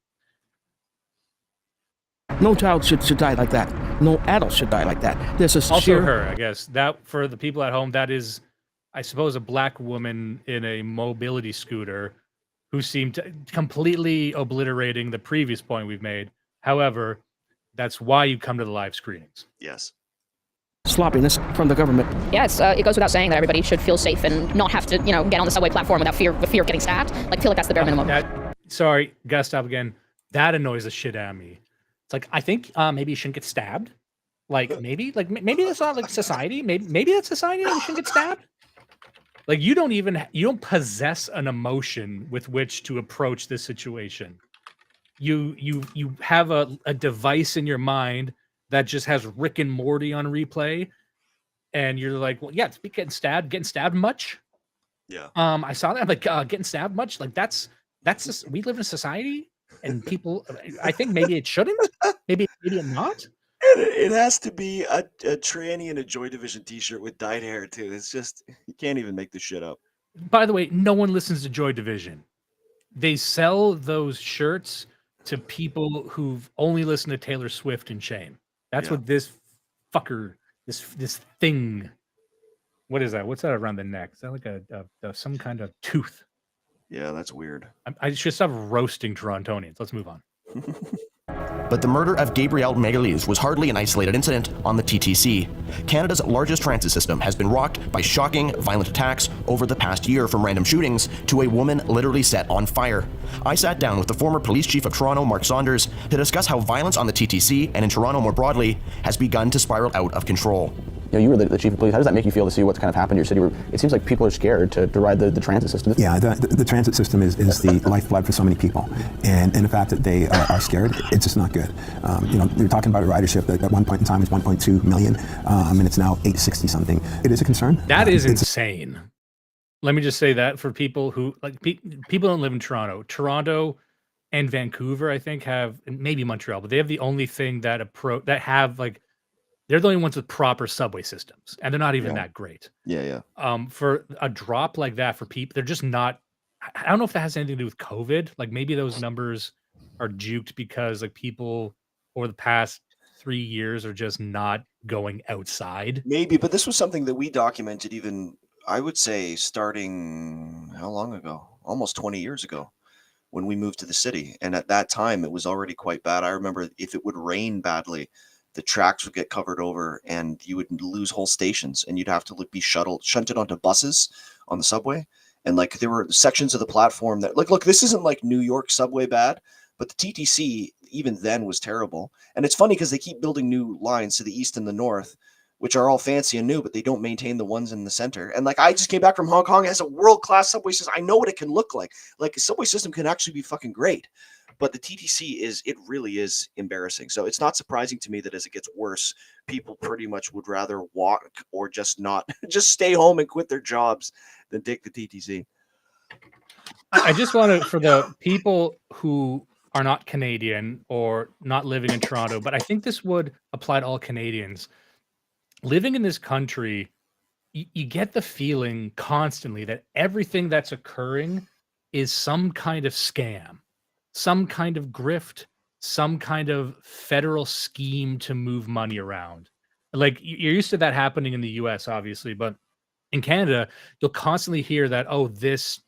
No child should die like that. No adult should die like that. This is Also her, I guess. That, for the people at home, that is, I suppose, a black woman in a mobility scooter who seemed to completely obliterating the previous point we've made. However, that's why you come to the live screenings. Yes. Sloppiness from the government. Yes, it goes without saying that everybody should feel safe and not have to, get on the subway platform without fear of getting stabbed. Like, feel like that's the bare minimum. Sorry, gotta stop again. That annoys the shit out of me. It's like, I think maybe you shouldn't get stabbed. Maybe that's not like society. Maybe that's society that you shouldn't get stabbed. Like, you don't possess an emotion with which to approach this situation. You have a device in your mind that just has Rick and Morty on replay, and you're like, well, yeah, it's getting stabbed much. Yeah. I saw that. I'm like, getting stabbed much. Like that's just, we live in a society, and people. I think maybe it shouldn't. Maybe it not. And it has to be a tranny in a Joy Division t-shirt with dyed hair too. It's just, you can't even make this shit up. By the way, no one listens to Joy Division. They sell those shirts to people who've only listened to Taylor Swift and Shane. That's what this fucker, this thing. What is that? What's that around the neck? Is that like a some kind of tooth? Yeah, that's weird. I should stop roasting Torontonians. Let's move on. But the murder of Gabrielle Magalhaes was hardly an isolated incident on the TTC. Canada's largest transit system has been rocked by shocking, violent attacks over the past year, from random shootings to a woman literally set on fire. I sat down with the former police chief of Toronto, Mark Saunders, to discuss how violence on the TTC and in Toronto more broadly has begun to spiral out of control. You were the chief of police. How does that make you feel to see what's kind of happened in your city? It seems like people are scared to ride the transit system. Yeah, the transit system is the lifeblood for so many people. And the fact that they are scared, it's just not good. You're talking about a ridership that at one point in time was 1.2 million, and it's now 860 something. It is a concern. That is insane. Let me just say that for people who, like, people don't live in Toronto. Toronto and Vancouver, I think, have, and maybe Montreal, but they have the only thing that have, like, they're the only ones with proper subway systems, and they're not even that great. Yeah. For a drop like that for people, they're just not. I don't know if that has anything to do with COVID. Like, maybe those numbers are juked because, like, people over the past 3 years are just not going outside. Maybe, but this was something that we documented even, I would say, starting how long ago? Almost 20 years ago, when we moved to the city. And at that time, it was already quite bad. I remember if it would rain badly, the tracks would get covered over and you would lose whole stations, and you'd have to be shunted onto buses on the subway. And like, there were sections of the platform that, like, look, this isn't like New York subway bad, but the TTC even then was terrible. And it's funny because they keep building new lines to the east and the north, which are all fancy and new, but they don't maintain the ones in the center. And like, I just came back from Hong Kong. It has a world-class subway system. I know what it can look like. Like, a subway system can actually be fucking great. But the TTC it really is embarrassing. So it's not surprising to me that as it gets worse, people pretty much would rather walk or just stay home and quit their jobs than take the TTC. I just want to, for the people who are not Canadian or not living in Toronto, but I think this would apply to all Canadians. Living in this country, you get the feeling constantly that everything that's occurring is some kind of scam, some kind of grift, some kind of federal scheme to move money around. Like, you're used to that happening in the US, obviously, but in Canada, you'll constantly hear that, oh, this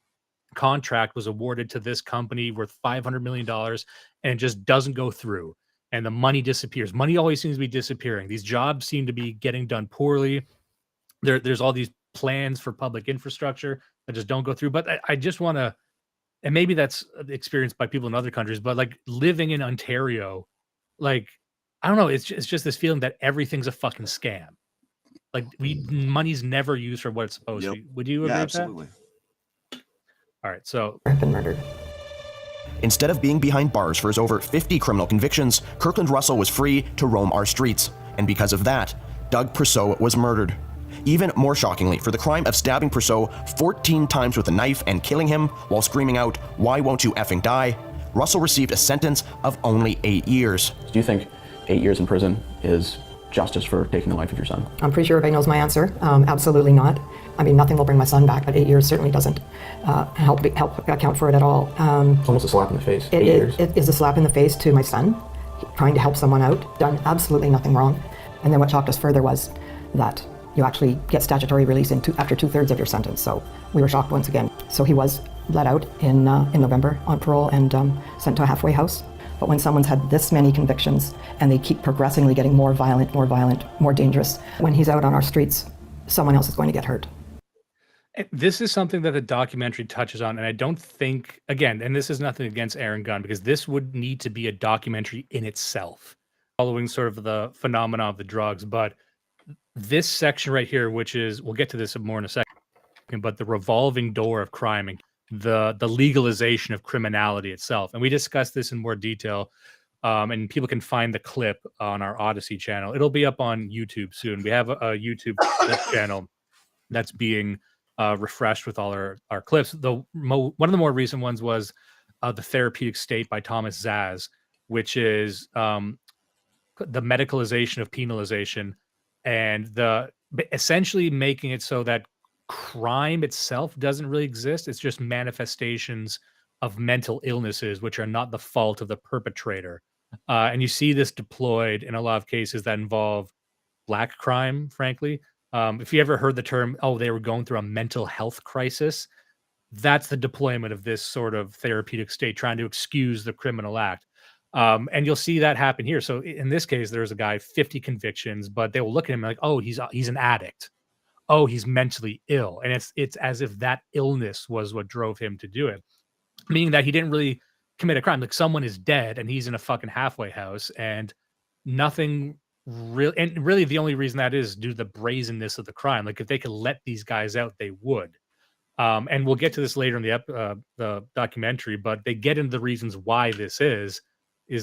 contract was awarded to this company worth $500 million and it just doesn't go through. And the money disappears. Money always seems to be disappearing. These jobs seem to be getting done poorly. There's all these plans for public infrastructure that just don't go through. But I just want to, and maybe that's experienced by people in other countries, but like living in Ontario, like, I don't know, it's just this feeling that everything's a fucking scam. Like, money's never used for what it's supposed to be. Would you agree with that? Absolutely. All right, so instead of being behind bars for his over 50 criminal convictions, Kirkland Russell was free to roam our streets. And because of that, Doug Perceau was murdered. Even more shockingly, for the crime of stabbing Perceau 14 times with a knife and killing him while screaming out, "Why won't you effing die?" Russell received a sentence of only 8 years. Do you think 8 years in prison is justice for taking the life of your son? I'm pretty sure everybody knows my answer. Absolutely not. I mean, nothing will bring my son back, but 8 years certainly doesn't help account for it at all. It's almost a slap in the face. It is a slap in the face to my son, trying to help someone out, done absolutely nothing wrong. And then what shocked us further was that you actually get statutory release after 2/3 of your sentence. So we were shocked once again. So he was let out in November on parole and sent to a halfway house. But when someone's had this many convictions and they keep progressively getting more violent, more dangerous, when he's out on our streets, someone else is going to get hurt. This is something that the documentary touches on, and I don't think, again, and this is nothing against Aaron Gunn, because this would need to be a documentary in itself, following sort of the phenomena of the drugs. But this section right here, which is, we'll get to this more in a second, but the revolving door of crime and the legalization of criminality itself. And we discussed this in more detail, and people can find the clip on our Odyssey channel. It'll be up on YouTube soon. We have a YouTube clip channel that's being refreshed with all our clips. One of the more recent ones was The Therapeutic State by Thomas Zaz, which is the medicalization of penalization and essentially making it so that crime itself doesn't really exist. It's just manifestations of mental illnesses, which are not the fault of the perpetrator. And you see this deployed in a lot of cases that involve black crime, frankly. If you ever heard the term, oh, they were going through a mental health crisis, that's the deployment of this sort of therapeutic state, trying to excuse the criminal act. And you'll see that happen here. So in this case, there's a guy, 50 convictions, but they will look at him like, oh, he's an addict. Oh, he's mentally ill. And it's as if that illness was what drove him to do it, meaning that he didn't really commit a crime. Like, someone is dead and he's in a fucking halfway house, and nothing really, and really the only reason that is due to the brazenness of the crime. Like, if they could let these guys out, they would. And we'll get to this later in the documentary, but they get into the reasons why this is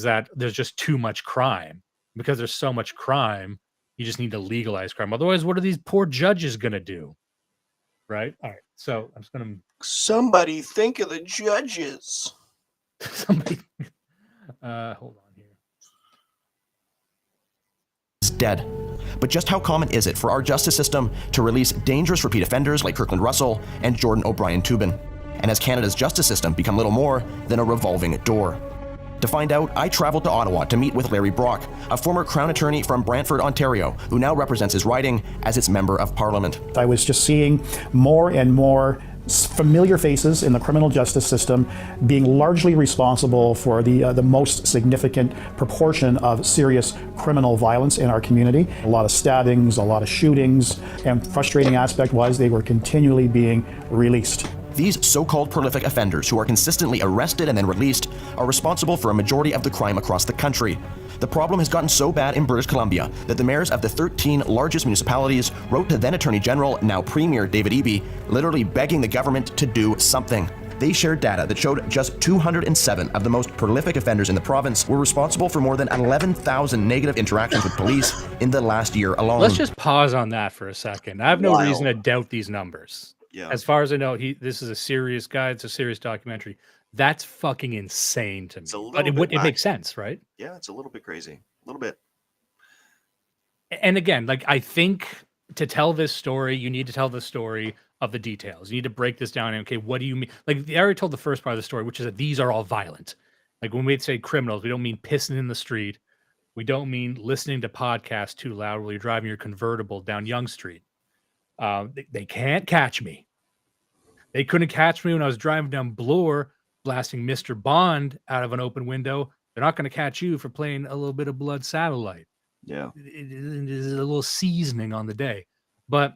that there's just too much crime. Because there's so much crime, you just need to legalize crime. Otherwise, what are these poor judges going to do? Right? All right. So I'm just going to... Somebody think of the judges. Somebody... hold on here. Is dead. But just how common is it for our justice system to release dangerous repeat offenders like Kirkland Russell and Jordan O'Brien Tubin? And has Canada's justice system become little more than a revolving door? To find out, I traveled to Ottawa to meet with Larry Brock, a former Crown attorney from Brantford, Ontario, who now represents his riding as its Member of Parliament. I was just seeing more and more familiar faces in the criminal justice system being largely responsible for the most significant proportion of serious criminal violence in our community. A lot of stabbings, a lot of shootings, and frustrating aspect was they were continually being released. These so-called prolific offenders who are consistently arrested and then released are responsible for a majority of the crime across the country. The problem has gotten so bad in British Columbia that the mayors of the 13 largest municipalities wrote to then Attorney General, now Premier David Eby, literally begging the government to do something. They shared data that showed just 207 of the most prolific offenders in the province were responsible for more than 11,000 negative interactions with police in the last year alone. Let's just pause on that for a second. I have no reason to doubt these numbers. Yeah. As far as I know, this is a serious guy. It's a serious documentary. That's fucking insane to me. But it makes sense, right? Yeah, it's a little bit crazy. A little bit. And again, like, I think to tell this story, you need to tell the story of the details. You need to break this down. And, okay, what do you mean? Like, I already told the first part of the story, which is that these are all violent. Like, when we say criminals, we don't mean pissing in the street. We don't mean listening to podcasts too loud while you're driving your convertible down Yonge Street. They can't catch me. They couldn't catch me when I was driving down Bloor blasting Mr. Bond out of an open window. They're not going to catch you for playing a little bit of Blood Satellite. Yeah. It is a little seasoning on the day. But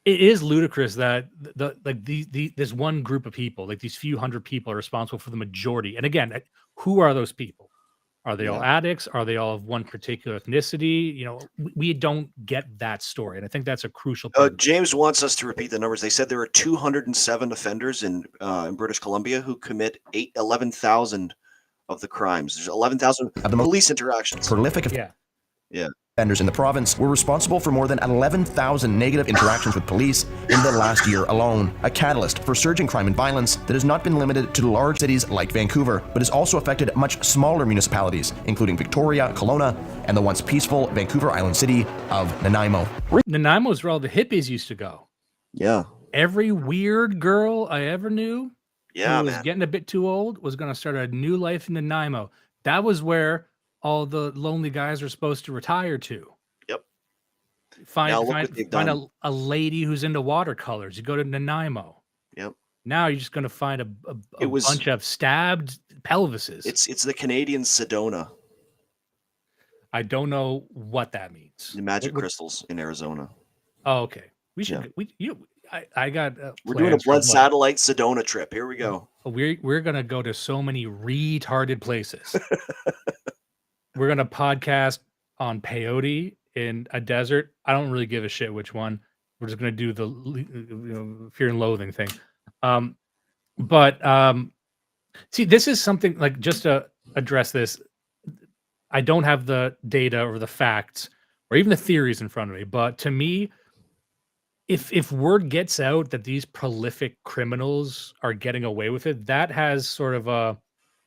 it is ludicrous that this one group of people, like these few hundred people, are responsible for the majority. And again, who are those people? Are they all addicts? Are they all of one particular ethnicity? You know, we don't get that story. And I think that's a crucial part. James wants us to repeat the numbers. They said there are 207 offenders in British Columbia who commit 11,000 of the crimes. There's 11,000 police interactions. Prolific. Yeah. Yeah. Offenders in the province were responsible for more than 11,000 negative interactions with police in the last year alone. A catalyst for surging crime and violence that has not been limited to large cities like Vancouver, but has also affected much smaller municipalities, including Victoria, Kelowna, and the once peaceful Vancouver Island city of Nanaimo. Nanaimo is where all the hippies used to go. Yeah. Every weird girl I ever knew Yeah, who was man. getting a bit too old was going to start a new life in Nanaimo. That was where all the lonely guys are supposed to retire to. Yep. Find Now look what they've find done. a lady who's into watercolors. You go to Nanaimo. Yep. Now you're just going to find a bunch of stabbed pelvises. It's the Canadian Sedona. I don't know what that means. The magic crystals in Arizona. Oh, okay. We should. I got. We're doing a plans for blood what- satellite Sedona trip. Here we go. We're gonna go to so many retarded places. We're gonna podcast on peyote in a desert. I don't really give a shit which one. We're just gonna do the fear and loathing thing. See, this is something like, just to address this. I don't have the data or the facts or even the theories in front of me, but to me, if word gets out that these prolific criminals are getting away with it, that has sort of a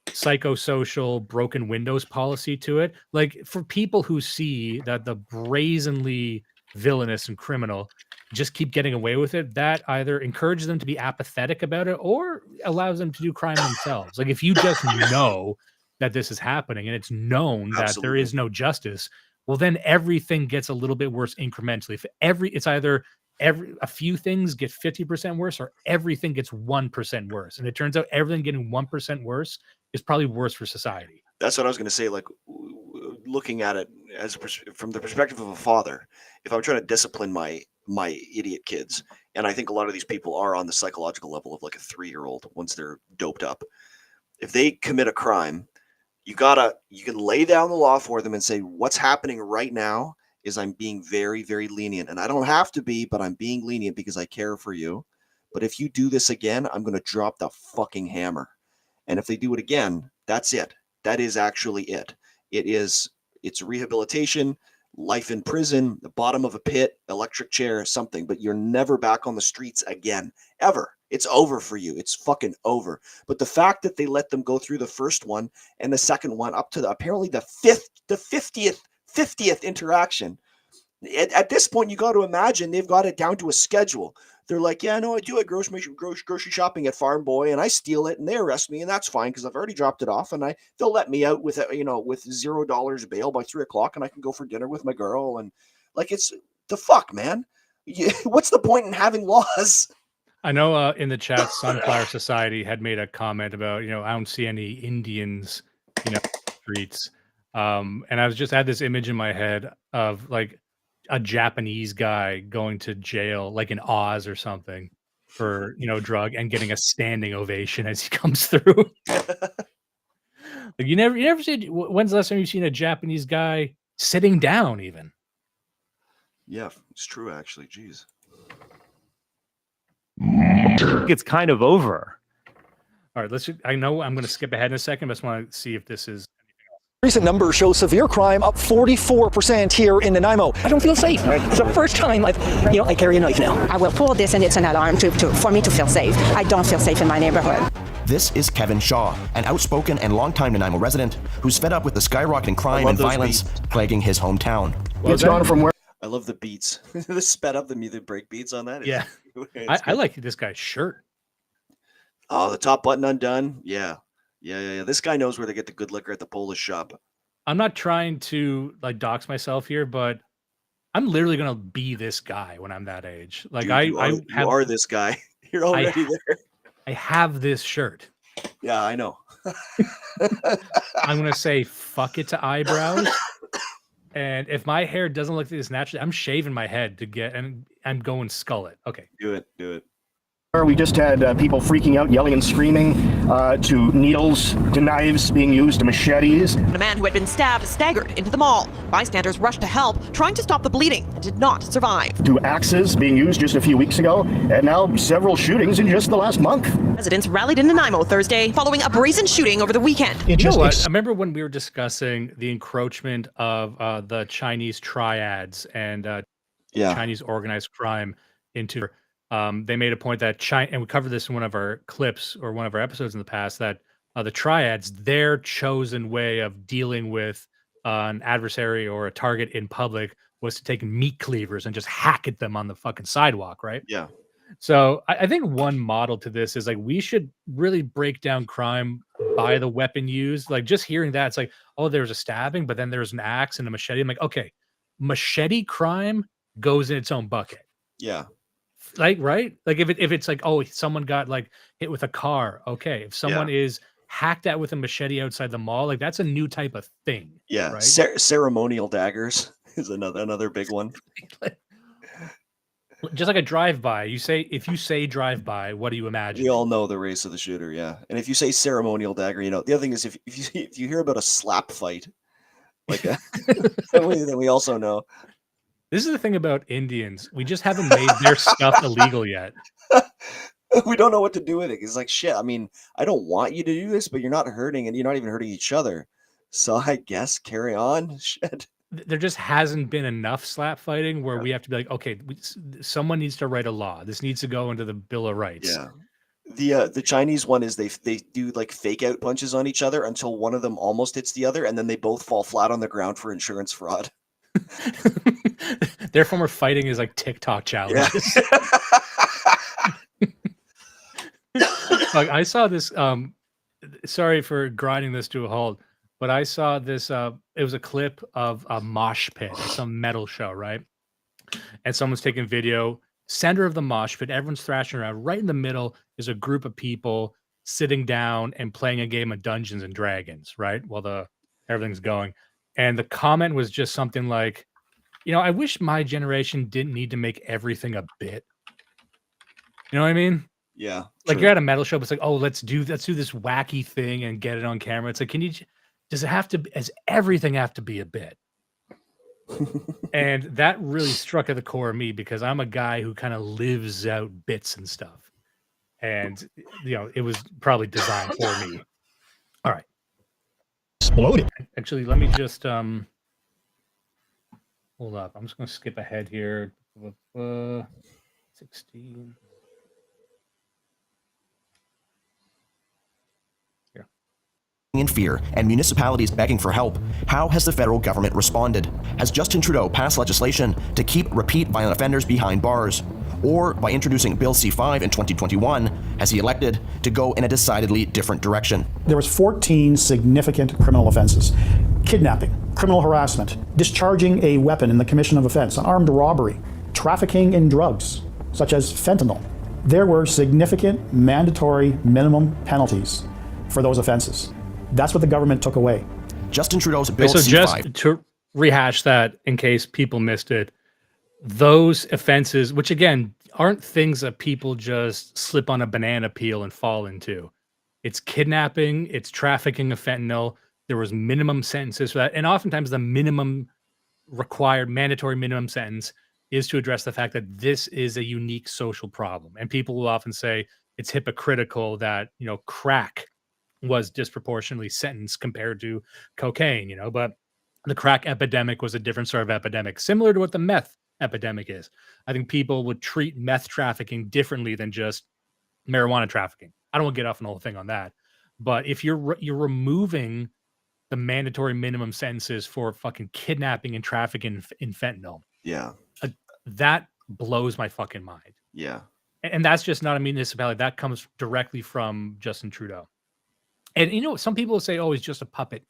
psychosocial broken windows policy to it. Like, for people who see that the brazenly villainous and criminal just keep getting away with it, that either encourages them to be apathetic about it or allows them to do crime themselves. Like, if you just know that this is happening and it's known that there is no justice, well, then everything gets a little bit worse incrementally. It's either a few things get 50% worse or everything gets 1% worse. And it turns out everything getting 1% worse is probably worse for society. That's what I was going to say. Like, looking at it from the perspective of a father, if I'm trying to discipline my idiot kids, and I think a lot of these people are on the psychological level of like a 3-year-old once they're doped up. If they commit a crime, you can lay down the law for them and say, what's happening right now is I'm being very, very lenient. And I don't have to be, but I'm being lenient because I care for you. But if you do this again, I'm going to drop the fucking hammer. And if they do it again, that's it. That is actually it. It's rehabilitation, life in prison, the bottom of a pit, electric chair, something, but you're never back on the streets again, ever. It's over for you. It's fucking over. But the fact that they let them go through the first one and the second one up to apparently the 50th interaction. At this point, you got to imagine they've got it down to a schedule. They're like, yeah, no, I do it grocery shopping at Farm Boy, and I steal it, and they arrest me, and that's fine because I've already dropped it off, and they'll let me out with with $0 bail by 3:00, and I can go for dinner with my girl, and like, it's the fuck, man. What's the point in having laws? I know in the chat, Sunflower Society had made a comment about, I don't see any Indians, streets. And I was just had this image in my head of like a Japanese guy going to jail, like in Oz or something, for, drug, and getting a standing ovation as he comes through. Like, you never see, when's the last time you've seen a Japanese guy sitting down even? Yeah, it's true, actually. Jeez. It's kind of over. All right, I know I'm going to skip ahead in a second, but I just want to see if this is. Recent numbers show severe crime up 44% here in Nanaimo. I don't feel safe. It's the first time I carry a knife now. I will pull this, and it's an alarm for me to feel safe. I don't feel safe in my neighborhood. This is Kevin Shaw, an outspoken and longtime Nanaimo resident who's fed up with the skyrocketing crime and violence plaguing his hometown. It's gone from where? I love the beats. The sped up, the break beats on that. Yeah. I like this guy's shirt. Oh, the top button undone. Yeah. This guy knows where to get the good liquor at the Polish shop. I'm not trying to like dox myself here, but I'm literally gonna be this guy when I'm that age. Like, Dude, you are this guy. You're already there. I have this shirt. Yeah, I know. I'm gonna say fuck it to eyebrows. And if my hair doesn't look like this naturally, I'm shaving my head and I'm going skullet. Okay. Do it. We just had people freaking out, yelling and screaming, to needles, to knives being used, to machetes. A man who had been stabbed staggered into the mall. Bystanders rushed to help, trying to stop the bleeding, and did not survive. To axes being used just a few weeks ago, and now several shootings in just the last month. Residents rallied in Nanaimo Thursday following a brazen shooting over the weekend. You know what? I remember when we were discussing the encroachment of the Chinese triads and Chinese organized crime into. They made a point that China, and we covered this in one of our clips or one of our episodes in the past, that the triads, their chosen way of dealing with an adversary or a target in public was to take meat cleavers and just hack at them on the fucking sidewalk, right? Yeah. So I think one model to this is like we should really break down crime by the weapon used. Like just hearing that, it's like, oh, there's a stabbing, but then there's an axe and a machete. I'm like, okay, machete crime goes in its own bucket. Yeah. Like, right? Like if it's like, oh, someone got like hit with a car. Okay. If someone is hacked at with a machete outside the mall, like that's a new type of thing. Yeah. Right? Ceremonial daggers is another big one. Just like a drive-by. If you say drive-by, what do you imagine? We all know the race of the shooter, yeah. And if you say ceremonial dagger, you know, the other thing is if you hear about a slap fight, like then we also know. This is the thing about Indians. We just haven't made their stuff illegal yet. We don't know what to do with it. It's like, shit, I mean, I don't want you to do this, but you're not hurting and you're not even hurting each other. So I guess carry on. Shit. There just hasn't been enough slap fighting where we have to be like, okay, someone needs to write a law. This needs to go into the Bill of Rights. Yeah. The Chinese one is they do like fake out punches on each other until one of them almost hits the other, and then they both fall flat on the ground for insurance fraud. Their form of fighting is like TikTok challenges. Like I saw this. Sorry for grinding this to a halt, but I saw this. It was a clip of a mosh pit, some metal show, right? And someone's taking video. Center of the mosh pit, everyone's thrashing around. Right in the middle is a group of people sitting down and playing a game of Dungeons and Dragons, right? While everything's going. And the comment was just something like, you know, I wish my generation didn't need to make everything a bit. You know what I mean? Yeah. Like you're at a metal show, but it's like, oh, let's do this wacky thing and get it on camera. It's like, does everything have to be a bit? And that really struck at the core of me because I'm a guy who kind of lives out bits and stuff. And, you know, it was probably designed for me. All right. Exploded. Actually, let me just hold up. I'm just going to skip ahead here. 16. In fear and municipalities begging for help, how has the federal government responded? Has Justin Trudeau passed legislation to keep repeat violent offenders behind bars? Or by introducing Bill C-5 in 2021, has he elected to go in a decidedly different direction? There was 14 significant criminal offenses. Kidnapping, criminal harassment, discharging a weapon in the commission of offense, armed robbery, trafficking in drugs, such as fentanyl. There were significant mandatory minimum penalties for those offenses. That's what the government took away. Justin Trudeau's Bill So C-5. just to rehash that in case people missed it, those offenses, which again aren't things that people just slip on a banana peel and fall into. It's kidnapping, it's trafficking of fentanyl. There was minimum sentences for that. And oftentimes the mandatory minimum sentence is to address the fact that this is a unique social problem. And people will often say it's hypocritical that, you know, crack was disproportionately sentenced compared to cocaine, you know, but the crack epidemic was a different sort of epidemic, similar to what the meth epidemic is. I think people would treat meth trafficking differently than just marijuana trafficking. I don't want to get off on the whole thing on that. But if you're removing the mandatory minimum sentences for fucking kidnapping and trafficking in fentanyl, that blows my fucking mind. Yeah. And that's just not a municipality. That comes directly from Justin Trudeau. And you know, some people say, oh, he's just a puppet.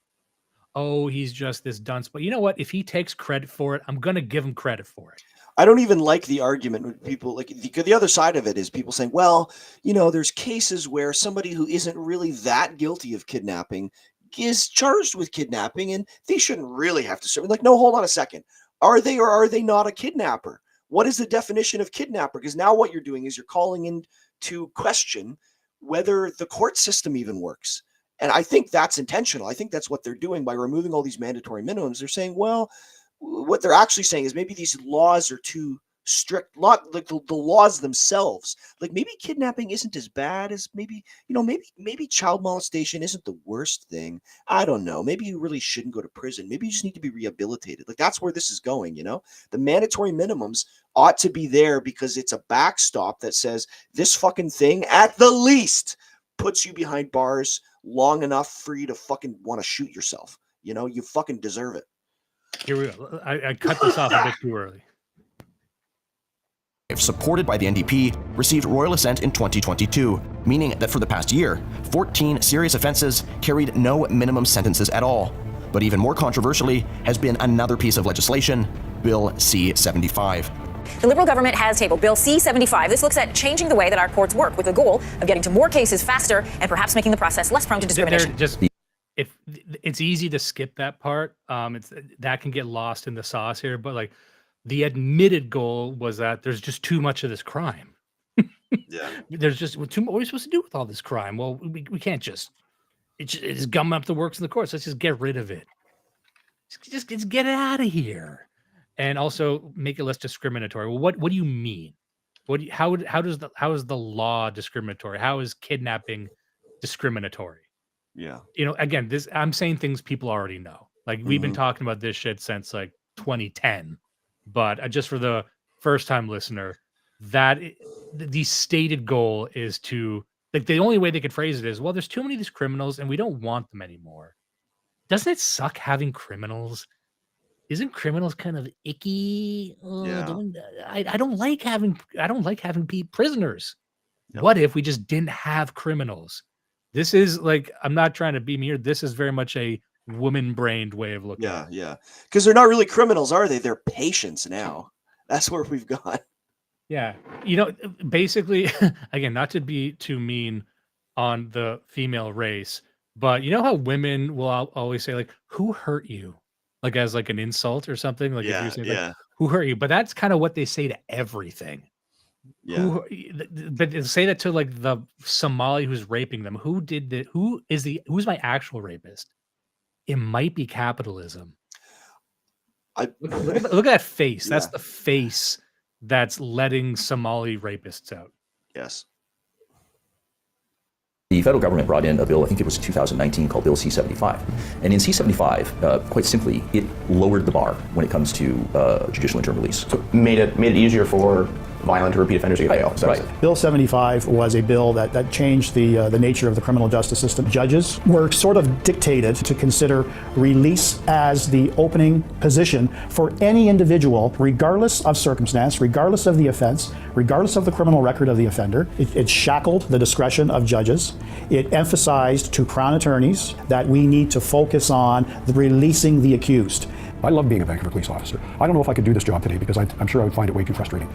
Oh, he's just this dunce. But you know what? If he takes credit for it, I'm going to give him credit for it. I don't even like the argument with people like the other side of it is people saying, well, you know, there's cases where somebody who isn't really that guilty of kidnapping is charged with kidnapping and they shouldn't really have to serve. Like, no, hold on a second. Are they or are they not a kidnapper? What is the definition of kidnapper? Because now what you're doing is you're calling in to question whether the court system even works. And I think that's intentional. I think that's what they're doing by removing all these mandatory minimums. They're saying, well, what they're actually saying is maybe these laws are too strict, like the laws themselves. Like maybe kidnapping isn't as bad as maybe child molestation isn't the worst thing. I don't know. Maybe you really shouldn't go to prison. Maybe you just need to be rehabilitated. Like that's where this is going, you know? The mandatory minimums ought to be there because it's a backstop that says this fucking thing at the least puts you behind bars long enough for you to fucking want to shoot yourself. You know, you fucking deserve it. Here we go. I cut this off a bit too early. Supported by the NDP, received royal assent in 2022, meaning that for the past year, 14 serious offenses carried no minimum sentences at all. But even more controversially has been another piece of legislation, Bill C-75. The Liberal government has tabled Bill C-75. This looks at changing the way that our courts work with the goal of getting to more cases faster and perhaps making the process less prone to discrimination. If it's easy to skip that part, that can get lost in the sauce here. But like the admitted goal was that there's just too much of this crime. Yeah, there's just too much. What are we supposed to do with all this crime? Well, we can't just it's gumming up the works in the courts. Let's just get rid of it. Just get it out of here. And also make it less discriminatory. Well, what do you mean? How is the law discriminatory? How is kidnapping discriminatory? Yeah. You know, again, I'm saying things people already know. Like we've been talking about this shit since like 2010. But just for the first time listener, that the stated goal is to like the only way they could phrase it is, well, there's too many of these criminals and we don't want them anymore. Doesn't it suck having criminals? Isn't criminals kind of icky? Yeah. I don't like having prisoners. Yep. What if we just didn't have criminals? This is like, I'm not trying to be me here. This is very much a woman-brained way of looking at it. Yeah. Because they're not really criminals, are they? They're patients now. That's where we've gone. Yeah. You know, basically, again, not to be too mean on the female race, but you know how women will always say, like, who hurt you? Like as like an insult or something. Like if you're saying, like, who hurt you? But that's kind of what they say to everything. Yeah. But they say that to like the Somali who's raping them. Who did that? Who's my actual rapist? It might be capitalism. Look at that face. That's the face that's letting Somali rapists out. Yes. The federal government brought in a bill, I think it was 2019, called Bill C-75. And in C-75, quite simply, it lowered the bar when it comes to judicial interim release. So made it easier for violent or repeat offenders to get bail. Right. Bill 75 was a bill that changed the nature of the criminal justice system. Judges were sort of dictated to consider release as the opening position for any individual, regardless of circumstance, regardless of the offense, regardless of the criminal record of the offender. It shackled the discretion of judges. It emphasized to Crown attorneys that we need to focus on releasing the accused. I love being a Vancouver police officer. I don't know if I could do this job today because I'm sure I would find it way too frustrating.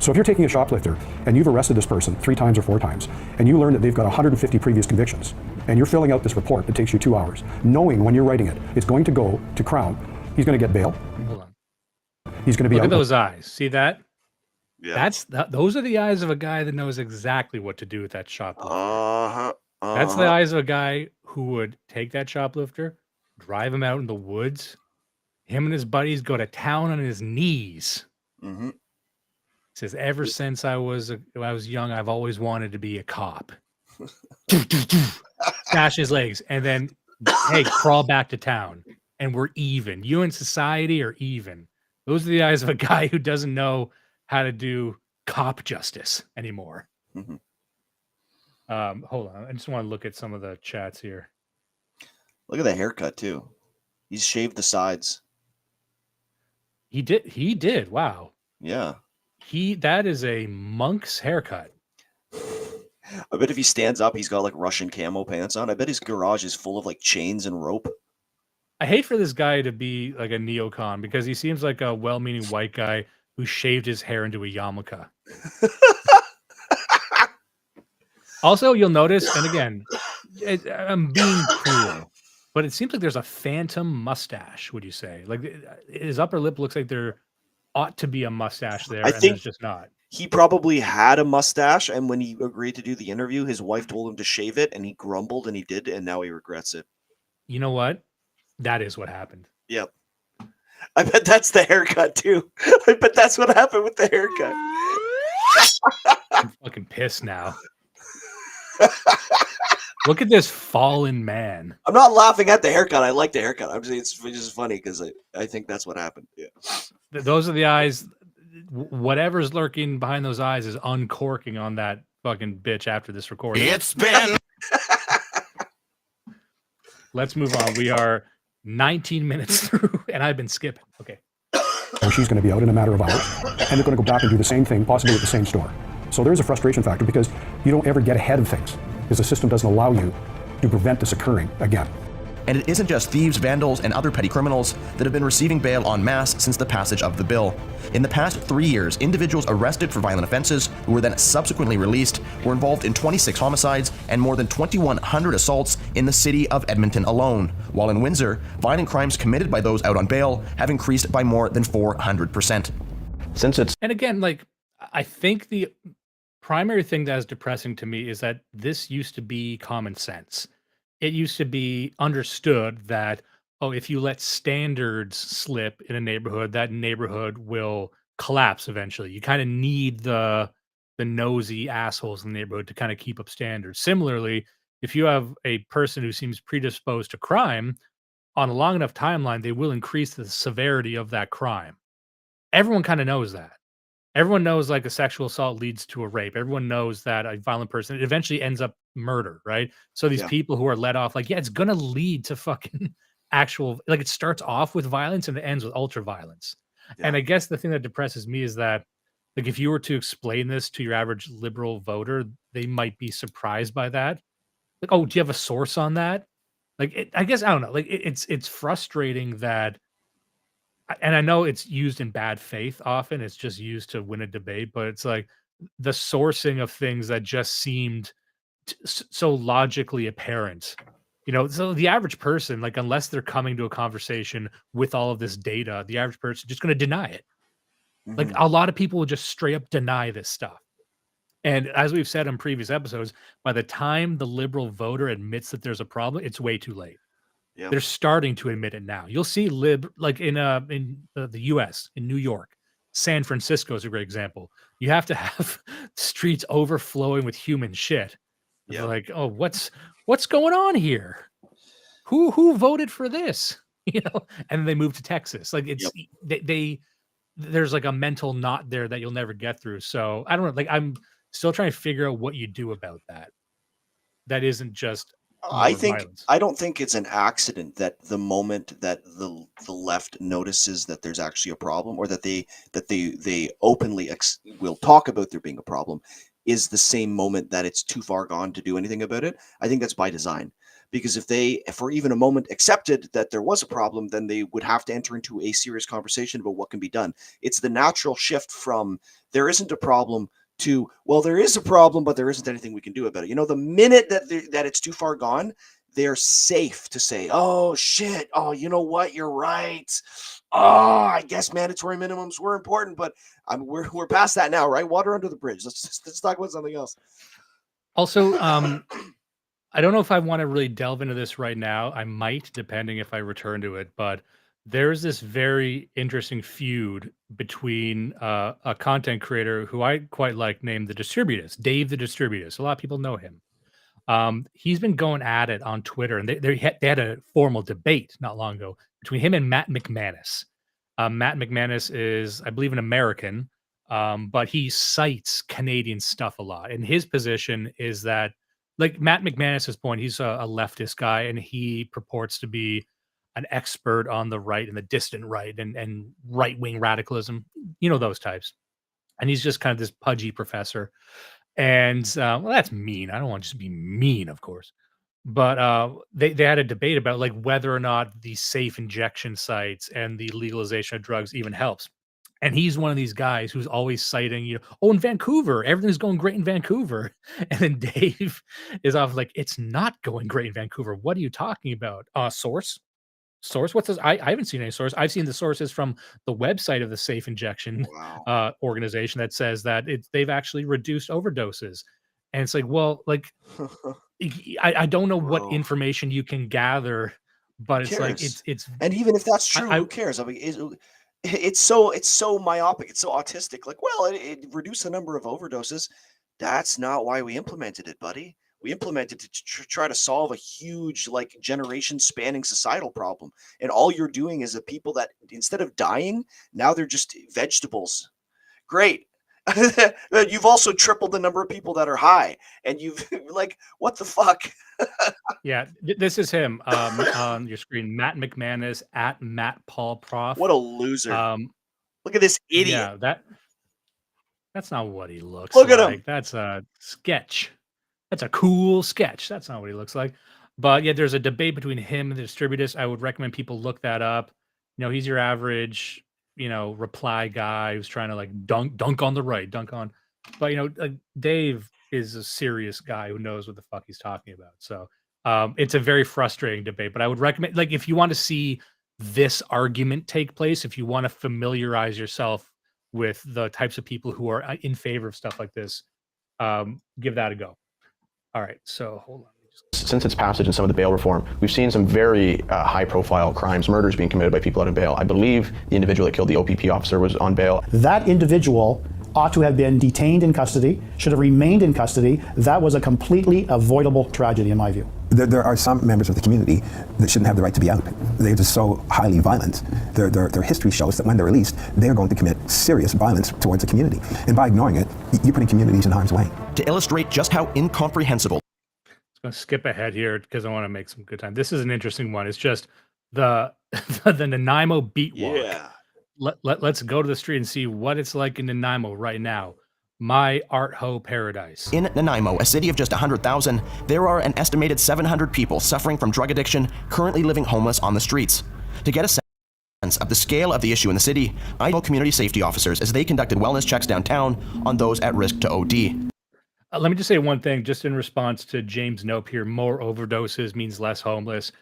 So if you're taking a shoplifter and you've arrested this person 3 times or 4 times, and you learn that they've got 150 previous convictions, and you're filling out this report that takes you 2 hours, knowing when you're writing it, it's going to go to Crown. He's going to get bail. Hold on. He's going to be Look out. at those eyes. See that? Yeah. Those are the eyes of a guy that knows exactly what to do with that shoplifter. Uh-huh. That's the eyes of a guy who would take that shoplifter, drive him out in the woods. Him and his buddies go to town on his knees. Mm-hmm. Says, ever since I was young, I've always wanted to be a cop. Smash his legs, and then hey, crawl back to town, and we're even. You and society are even. Those are the eyes of a guy who doesn't know how to do cop justice anymore. Mm-hmm. Hold on, I just want to look at some of the chats here. Look at the haircut too. He's shaved the sides. He did. Wow. Yeah. That is a monk's haircut. I bet if he stands up, he's got like Russian camo pants on. I bet his garage is full of like chains and rope. I hate for this guy to be like a neocon because he seems like a well-meaning white guy who shaved his hair into a yarmulke. Also, you'll notice, and again, I'm being cruel, but it seems like there's a phantom mustache, would you say? Like his upper lip looks like there ought to be a mustache there, and there's just not. he probably had a mustache, and when he agreed to do the interview, his wife told him to shave it, and he grumbled, and he did, and now he regrets it. You know what? That is what happened. Yep. I bet that's the haircut too. I bet that's what happened with the haircut. I'm fucking pissed now. Look at this fallen man. I'm not laughing at the haircut. I like the haircut. I'm just, it's just funny because I think that's what happened. Yeah. Those are the eyes. Whatever's lurking behind those eyes is uncorking on that fucking bitch after this recording. It's been. Let's move on. We are 19 minutes through, and I've been skipping. Okay. She's going to be out in a matter of hours, and they're going to go back and do the same thing, possibly at the same store. So there's a frustration factor because you don't ever get ahead of things, because the system doesn't allow you to prevent this occurring again. And it isn't just thieves, vandals, and other petty criminals that have been receiving bail en masse since the passage of the bill. In the past 3 years, individuals arrested for violent offenses, who were then subsequently released, were involved in 26 homicides and more than 2,100 assaults in the city of Edmonton alone. While in Windsor, violent crimes committed by those out on bail have increased by more than 400%. Since it's... And again, like, I think the primary thing that is depressing to me is that this used to be common sense. It used to be understood that, oh, if you let standards slip in a neighborhood, that neighborhood will collapse eventually. You kind of need the nosy assholes in the neighborhood to kind of keep up standards. Similarly, if you have a person who seems predisposed to crime, on a long enough timeline, they will increase the severity of that crime. Everyone kind of knows that. Everyone knows like a sexual assault leads to a rape. Everyone knows that a violent person it eventually ends up murder, right? So these people who are let off, like, yeah, it's gonna lead to fucking actual, like, it starts off with violence and it ends with ultra violence. And I guess the thing that depresses me is that, like, if you were to explain this to your average liberal voter, they might be surprised by that. Like, oh, do you have a source on that? Like, I guess I don't know. Like, it's frustrating that. And I know it's used in bad faith often. It's just used to win a debate, but it's like the sourcing of things that just seemed so logically apparent. You know, so the average person, like, unless they're coming to a conversation with all of this data, the average person is just going to deny it. Like, a lot of people will just straight up deny this stuff. And as we've said in previous episodes, by the time the liberal voter admits that there's a problem, it's way too late. They're starting to admit it now. You'll see like in the U.S., in New York, San Francisco is a great example. You have to have streets overflowing with human shit. They're like, oh, what's going on here? Who voted for this? You know, and then they move to Texas. Like, it's there's like a mental knot there that you'll never get through. So I don't know. Like, I'm still trying to figure out what you do about that. That isn't just. I don't think it's an accident that the moment that the left notices that there's actually a problem, or that they openly will talk about there being a problem, is the same moment that it's too far gone to do anything about it. I think that's by design, because if they, for even a moment, accepted that there was a problem, then they would have to enter into a serious conversation about what can be done. It's the natural shift from there isn't a problem to, well, there is a problem, but there isn't anything we can do about it. You know, the minute that it's too far gone, they're safe to say, oh, shit. Oh, you know what? You're right. Oh, I guess mandatory minimums were important, but we're past that now, right? Water under the bridge. Let's talk about something else. Also, I don't know if I want to really delve into this right now. I might, depending if I return to it, but there's this very interesting feud between a content creator who I quite like named The Distributist, Dave the Distributist. A lot of people know him. He's been going at it on Twitter, and they had a formal debate not long ago between him and Matt McManus. Matt McManus is, I believe, an American, but he cites Canadian stuff a lot. And his position is that, like Matt McManus's point, he's a leftist guy, and he purports to be an expert on the right and the distant right and right-wing radicalism, you know, those types. And he's just kind of this pudgy professor. And well, that's mean. I don't want to just be mean, of course. But they had a debate about like whether or not the safe injection sites and the legalization of drugs even helps. And he's one of these guys who's always citing, you know, oh, in Vancouver, everything's going great in Vancouver. And then Dave is off like, it's not going great in Vancouver. What are you talking about? Source? source. What's this? I haven't seen any source. I've seen the sources from the website of the Safe Injection organization that says that they've actually reduced overdoses. And it's like, well, like I don't know what information you can gather, but it's like cares? it's And even if that's true, I who cares? I mean, it's so myopic, it's so autistic. Like, well, it reduced the number of overdoses. That's not why we implemented it, buddy. We implemented it to try to solve a huge, like, generation-spanning societal problem. And all you're doing is the people that instead of dying, now they're just vegetables. Great. You've also tripled the number of people that are high, and you've like, what the fuck? Yeah, this is him on your screen, Matt McManus at Matt Paul Prof. What a loser! Look at this idiot. Yeah, that's not what he looks Look like. at him. That's a sketch. That's a cool sketch. That's not what he looks like. But yeah, there's a debate between him and the distributors. I would recommend people look that up. You know, he's your average, reply guy who's trying to like dunk on the right, dunk on. But like Dave is a serious guy who knows what the fuck he's talking about. So it's a very frustrating debate. But I would recommend, like, if you want to see this argument take place, if you want to familiarize yourself with the types of people who are in favor of stuff like this, give that a go. All right, so hold on. Since its passage and some of the bail reform, we've seen some very high-profile crimes, murders being committed by people out on bail. I believe the individual that killed the OPP officer was on bail. That individual ought to have been detained in custody, should have remained in custody. That was a completely avoidable tragedy, in my view. There are some members of the community that shouldn't have the right to be out. They're just so highly violent. Their history shows that when they're released, they're going to commit serious violence towards the community. And by ignoring it, you're putting communities in harm's way. To illustrate just how incomprehensible. I'm going to skip ahead here because I want to make some good time. This is an interesting one. It's just the Nanaimo beat walk. Yeah. Let's go to the street and see what it's like in Nanaimo right now. My art ho paradise. In Nanaimo, a city of just 100,000, there are an estimated 700 people suffering from drug addiction, currently living homeless on the streets. To get a sense of the scale of the issue in the city, I told community safety officers as they conducted wellness checks downtown on those at risk to OD. Let me just say one thing, just in response to James' note here, more overdoses means less homeless.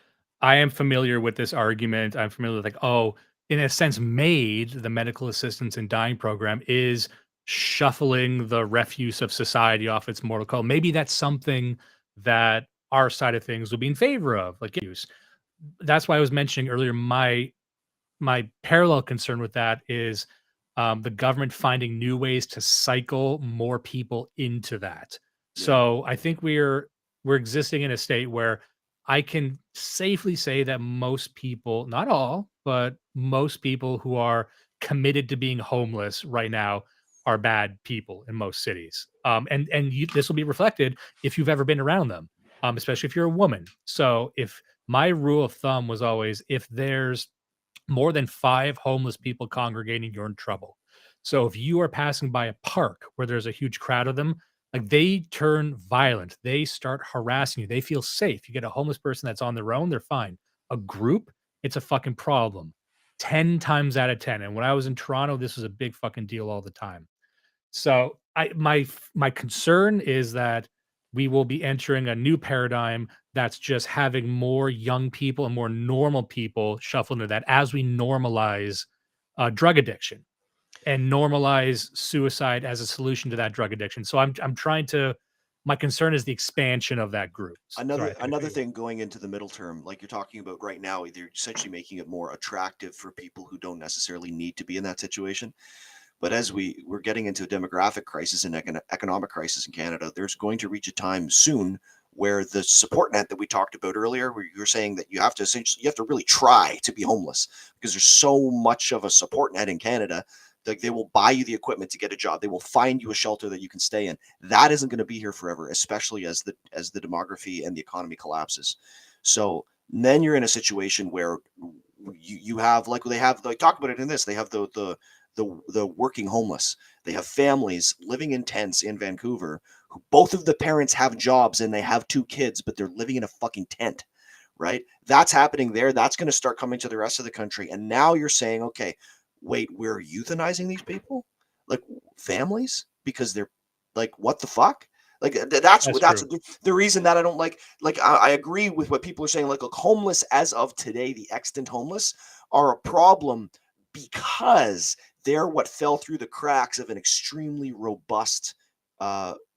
I am familiar with this argument. I'm familiar with, like, in a sense, MAID, the Medical Assistance in Dying program, is shuffling the refuse of society off its mortal coil. Maybe that's something that our side of things will be in favor of, like use. That's why I was mentioning earlier, my parallel concern with that is the government finding new ways to cycle more people into that. Yeah. So I think we're existing in a state where I can safely say that most people, not all, but most people who are committed to being homeless right now are bad people in most cities. This will be reflected if you've ever been around them, especially if you're a woman. So if my rule of thumb was always, if there's more than 5 homeless people congregating, you're in trouble. So if you are passing by a park where there's a huge crowd of them, like, they turn violent, they start harassing you, they feel safe. You get a homeless person that's on their own, they're fine. A group, it's a fucking problem. 10 times out of 10. And when I was in Toronto, this was a big fucking deal all the time. So my concern is that we will be entering a new paradigm that's just having more young people and more normal people shuffle into that as we normalize drug addiction and normalize suicide as a solution to that drug addiction. So I'm trying to, my concern is the expansion of that group. Another thing going into the middle term, like you're talking about right now, they're essentially making it more attractive for people who don't necessarily need to be in that situation. But as we're getting into a demographic crisis and economic crisis in Canada, there's going to reach a time soon where the support net that we talked about earlier, where you're saying that you have to really try to be homeless because there's so much of a support net in Canada. Like, they will buy you the equipment to get a job. They will find you a shelter that you can stay in. That isn't going to be here forever, especially as the demography and the economy collapses. So then you're in a situation where you have, like they talk about it in this, they have the working homeless. They have families living in tents in Vancouver who both of the parents have jobs and they have 2 kids, but they're living in a fucking tent, right? That's happening there. That's going to start coming to the rest of the country. And now you're saying, okay, wait, we're euthanizing these people, like families, because they're like, what the fuck? Like that's true. the reason that I don't like I agree with what people are saying. Like homeless as of today, the extant homeless are a problem because they're what fell through the cracks of an extremely robust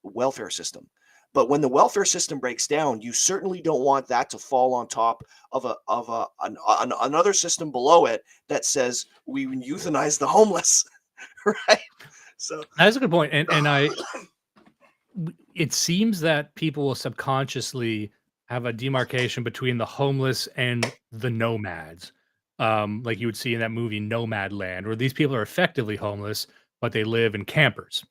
welfare system. But when the welfare system breaks down, you certainly don't want that to fall on top of another system below it that says we euthanize the homeless, right? So That's a good point. And it seems that people will subconsciously have a demarcation between the homeless and the nomads. Like you would see in that movie Nomadland, where these people are effectively homeless, but they live in campers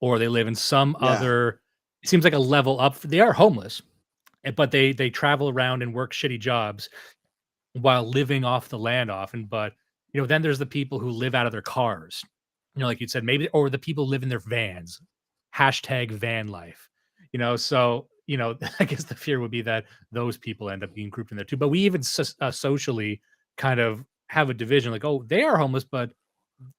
or they live in some Yeah. other, it seems like a level up. They are homeless, but they travel around and work shitty jobs while living off the land often. But then there's the people who live out of their cars. Like you said, maybe, or the people live in their vans. Hashtag van life. So I guess the fear would be that those people end up being grouped in there too. But we even socially kind of have a division, like, oh, they are homeless, but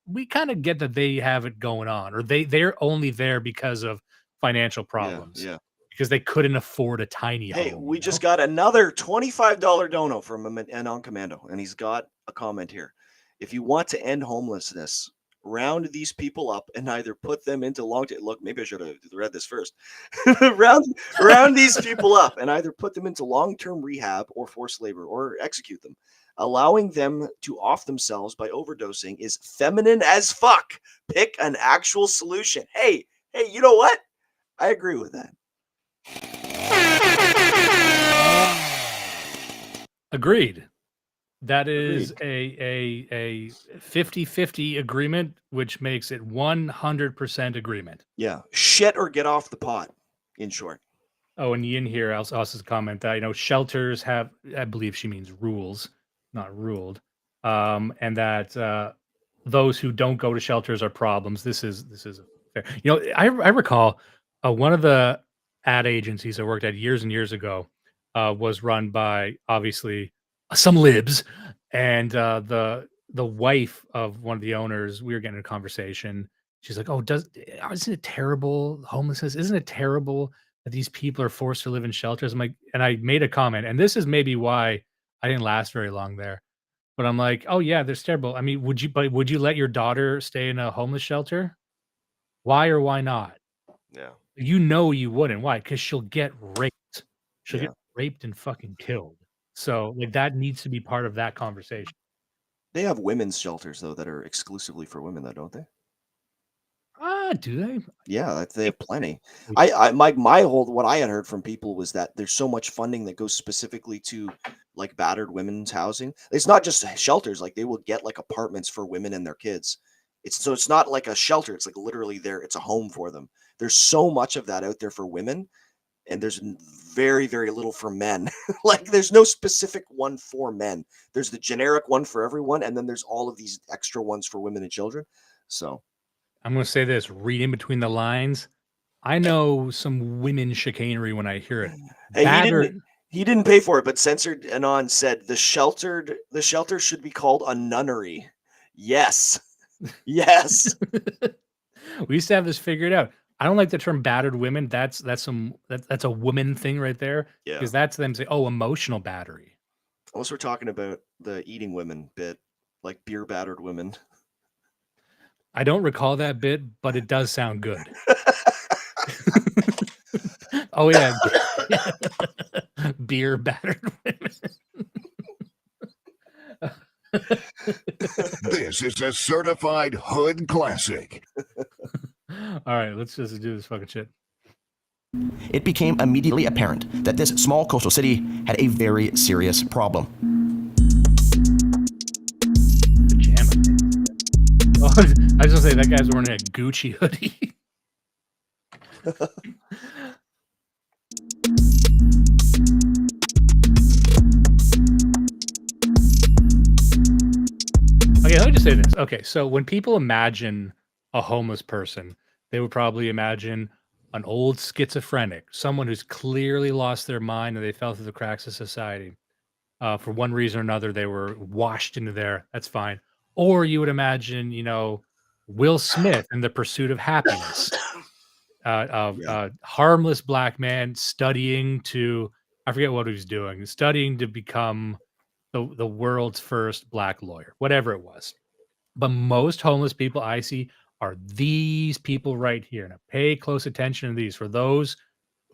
we kind of get that they have it going on, or they're only there because of financial problems. Yeah. Because they couldn't afford a tiny Hey, home. we just got another $25 dono from Anon Commando, and he's got a comment here. If you want to end homelessness, round these people up and either put them into look, maybe I should have read this first. round these people up and either put them into long-term rehab or forced labor or execute them. Allowing them to off themselves by overdosing is feminine as fuck. Pick an actual solution. Hey, you know what? I agree with that. Agreed. That is a 50-50 agreement, which makes it 100% agreement. Yeah. Shit or get off the pot, in short. Oh, and Yin here also comment that, shelters have, I believe she means rules, not ruled. And that those who don't go to shelters are problems. This is fair. I recall one of the ad agencies I worked at years and years ago was run by obviously some libs, and the wife of one of the owners, we were getting a conversation. She's like, "Oh, isn't it terrible, homelessness? Isn't it terrible that these people are forced to live in shelters?" I'm like, and I made a comment, and this is maybe why I didn't last very long there. But I'm like, "Oh yeah, that's terrible. I mean, would you let your daughter stay in a homeless shelter? Why or why not?" Yeah. You wouldn't. Why? Because she'll get raped. She'll Yeah. get raped and fucking killed. So that needs to be part of that conversation. They have women's shelters though that are exclusively for women, though, don't they? Do they? Yeah, they have plenty. My whole what I had heard from people was that there's so much funding that goes specifically to like battered women's housing. It's not just shelters; like they will get like apartments for women and their kids. It's not like a shelter; it's like literally it's a home for them. There's so much of that out there for women, and there's very, very little for men. Like there's no specific one for men. There's the generic one for everyone, and then there's all of these extra ones for women and children. So I'm going to say this, read in between the lines. I know some women chicanery when I hear it. Hey, he didn't pay for it, but Censored Anon said the shelter should be called a nunnery. Yes. Yes. We used to have this figured out. I don't like the term battered women. That's a woman thing right there. Yeah. Because that's them say, oh, emotional battery. Unless we're talking about the eating women bit, like beer battered women. I don't recall that bit, but it does sound good. Oh yeah. Beer battered women. This is a certified hood classic. All right, let's just do this fucking shit. It became immediately apparent that this small coastal city had a very serious problem. Oh, I was gonna say that guy's wearing a Gucci hoodie. Okay, let me just say this. Okay, so when people imagine a homeless person, they would probably imagine an old schizophrenic, someone who's clearly lost their mind and they fell through the cracks of society. For one reason or another, they were washed into there. That's fine. Or you would imagine, Will Smith in The Pursuit of Happiness. harmless black man studying to, I forget what he was doing, studying to become the world's first black lawyer, whatever it was. But most homeless people I see are these people right here. Now pay close attention to these. For those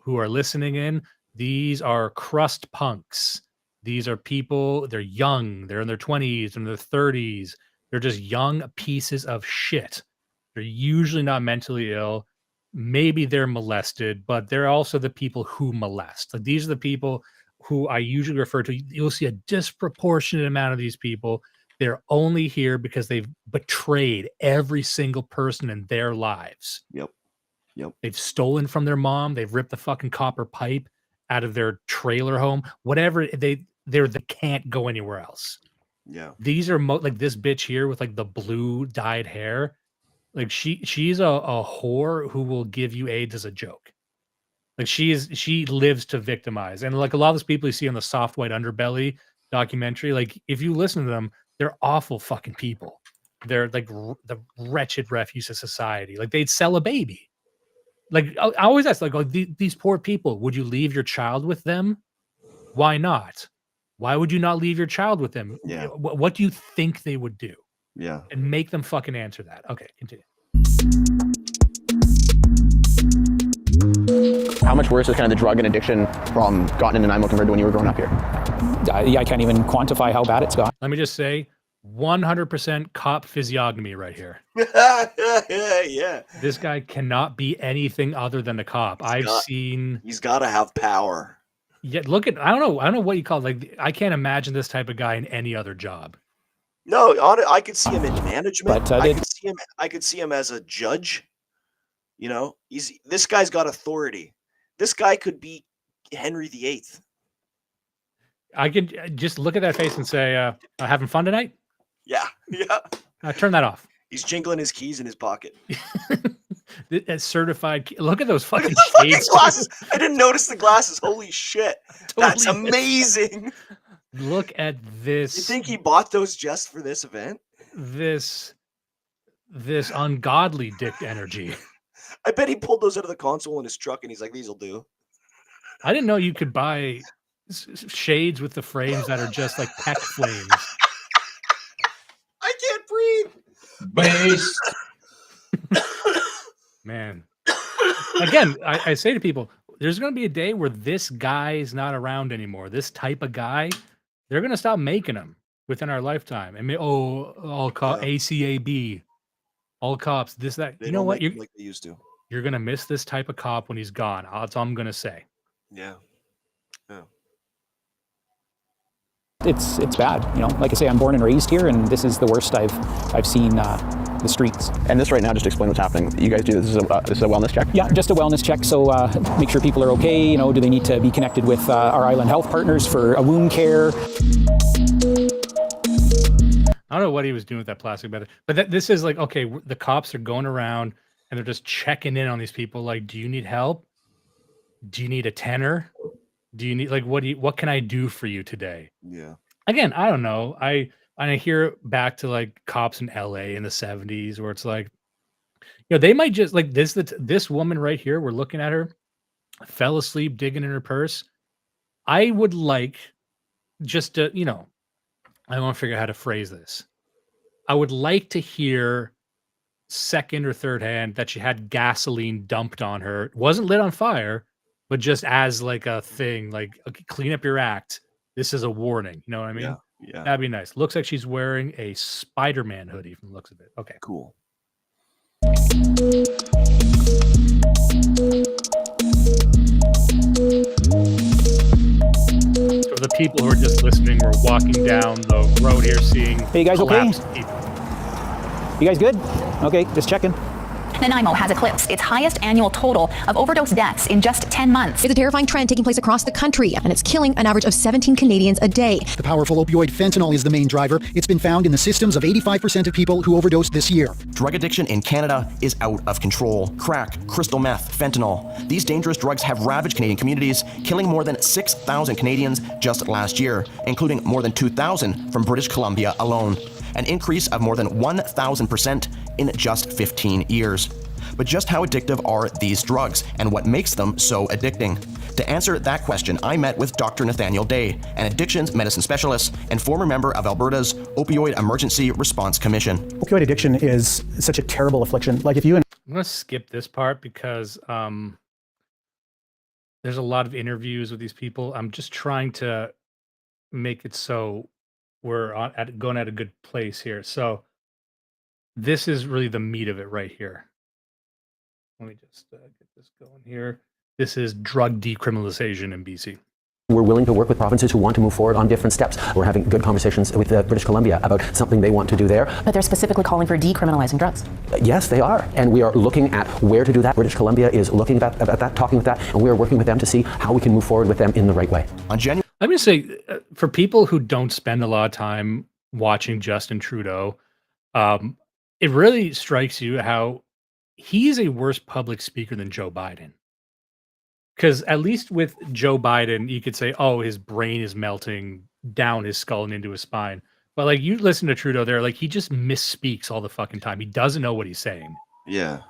who are listening in, these are crust punks. These are people, they're young, they're in their 20s and their 30s. They're just young pieces of shit. They're usually not mentally ill. Maybe they're molested, but they're also the people who molest. Like, these are the people who I usually refer to. You'll see a disproportionate amount of these people. They're only here because they've betrayed every single person in their lives. Yep. They've stolen from their mom. They've ripped the fucking copper pipe out of their trailer home. Whatever, they can't go anywhere else. Yeah. These are like this bitch here with like the blue dyed hair. Like she's a whore who will give you AIDS as a joke. Like she lives to victimize. And like a lot of those people you see on the Soft White Underbelly documentary, like if you listen to them, they're awful fucking people. They're like the wretched refuse of society. Like they'd sell a baby. Like I always ask, like, oh, these poor people, would you leave your child with them? Why not? Why would you not leave your child with them? Yeah. What do you think they would do? Yeah. And make them fucking answer that. Okay, continue. How much worse is kind of the drug and addiction from gotten into Nanaimo compared to when you were growing up here? I can't even quantify how bad it's got. Let me just say, 100% cop physiognomy right here. Yeah. This guy cannot be anything other than a cop. He's got to have power. Yeah, look at, I don't know what you call it. Like, I can't imagine this type of guy in any other job. No, I could see him in management. But, I could see him as a judge. You know, this guy's got authority. This guy could be Henry VIII. I could just look at that face and say, having fun tonight? Yeah. Turn that off. He's jingling his keys in his pocket. Certified. Look at those fucking shades. Glasses. I didn't notice the glasses. Holy shit. That's amazing. Look at this. You think he bought those just for this event? This ungodly dick energy. I bet he pulled those out of the console in his truck and he's like, these will do. I didn't know you could buy shades with the frames that are just like peck flames. I can't breathe. Base. Man. Again, I say to people, there's going to be a day where this guy is not around anymore. This type of guy, they're going to stop making them within our lifetime. And all cop ACAB, all cops, this, that. They you know don't what? make them like they used to. You're going to miss this type of cop when he's gone. That's all I'm going to say. Yeah. It's bad. You know, like I say, I'm born and raised here, and this is the worst I've seen the streets. And this right now, just explain what's happening. You guys do this is a wellness check? Yeah, just a wellness check. So make sure people are okay. You know, do they need to be connected with our island health partners for a wound care? I don't know what he was doing with that plastic bag, but this is like, okay, the cops are going around and they're just checking in on these people. Like, do you need help? Do you need a tenner? Do you need, like, what can I do for you today? Yeah. Again, I don't know. I hear back to like cops in LA in the 70s where it's like, you know, they might just like this woman right here, we're looking at her, fell asleep digging in her purse. I would like just to, you know, I want to figure out how to phrase this. I would like to hear second or third hand that she had gasoline dumped on her. It wasn't lit on fire, but just as like a thing, like, okay, clean up your act. This is a warning. You know what I mean? Yeah. That'd be nice. Looks like she's wearing a Spider-Man hoodie from the looks of it. Okay. Cool. For the people who are just listening, we're walking down the road here seeing Hey, you guys okay? people. You guys good? Okay, just checking. Nanaimo has eclipsed its highest annual total of overdose deaths in just 10 months. It's a terrifying trend taking place across the country, and it's killing an average of 17 Canadians a day. The powerful opioid fentanyl is the main driver. It's been found in the systems of 85% of people who overdose this year. Drug addiction in Canada is out of control. Crack, crystal meth, fentanyl. These dangerous drugs have ravaged Canadian communities, killing more than 6,000 Canadians just last year, including more than 2,000 from British Columbia alone. An increase of more than 1,000% in just 15 years. But just how addictive are these drugs, and what makes them so addicting? To answer that question, I met with Dr. Nathaniel Day, an addictions medicine specialist and former member of Alberta's Opioid Emergency Response Commission. Opioid addiction is such a terrible affliction. Like if you I'm going to skip this part because there's a lot of interviews with these people. I'm just trying to make it so we're going at a good place here. So this is really the meat of it right here. Let me just get this going here. This is drug decriminalization in BC. We're willing to work with provinces who want to move forward on different steps. We're having good conversations with British Columbia about something they want to do there. But they're specifically calling for decriminalizing drugs. Yes, they are. And we are looking at where to do that. British Columbia is looking at that, talking with that, and we are working with them to see how we can move forward with them in the right way. On January, Let me say, for people who don't spend a lot of time watching Justin Trudeau, it really strikes you how he's a worse public speaker than Joe Biden. Because at least with Joe Biden, you could say, oh, his brain is melting down his skull and into his spine. But like you listen to Trudeau there, like he just misspeaks all the fucking time. He doesn't know what he's saying. Yeah.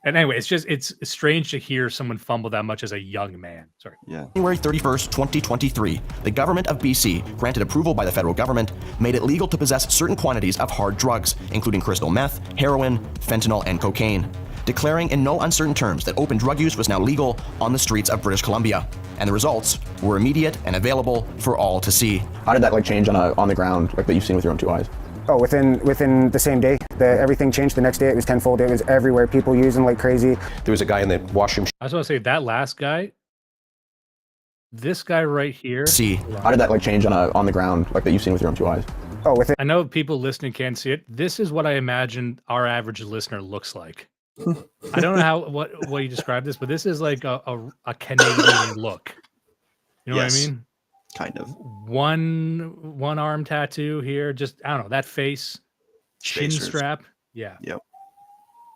And anyway, it's strange to hear someone fumble that much as a young man. Sorry. Yeah. January 31st, 2023, the government of BC, granted approval by the federal government, made it legal to possess certain quantities of hard drugs, including crystal meth, heroin, fentanyl, and cocaine, declaring in no uncertain terms that open drug use was now legal on the streets of British Columbia. And the results were immediate and available for all to see. How did that like change on the ground, like that you've seen with your own two eyes? Oh, within the same day, everything changed. The next day, it was tenfold. It was everywhere. People using like crazy. There was a guy in the washroom. I just want to say that last guy, this guy right here. See, how did that like change on the ground, like that you've seen with your own two eyes? Oh, I know people listening can't see it. This is what I imagine our average listener looks like. I don't know what you describe this, but this is like a Canadian look. You know what I mean? Kind of. One arm tattoo here, just I don't know, that face, chin Spacers. strap. Yeah. Yep.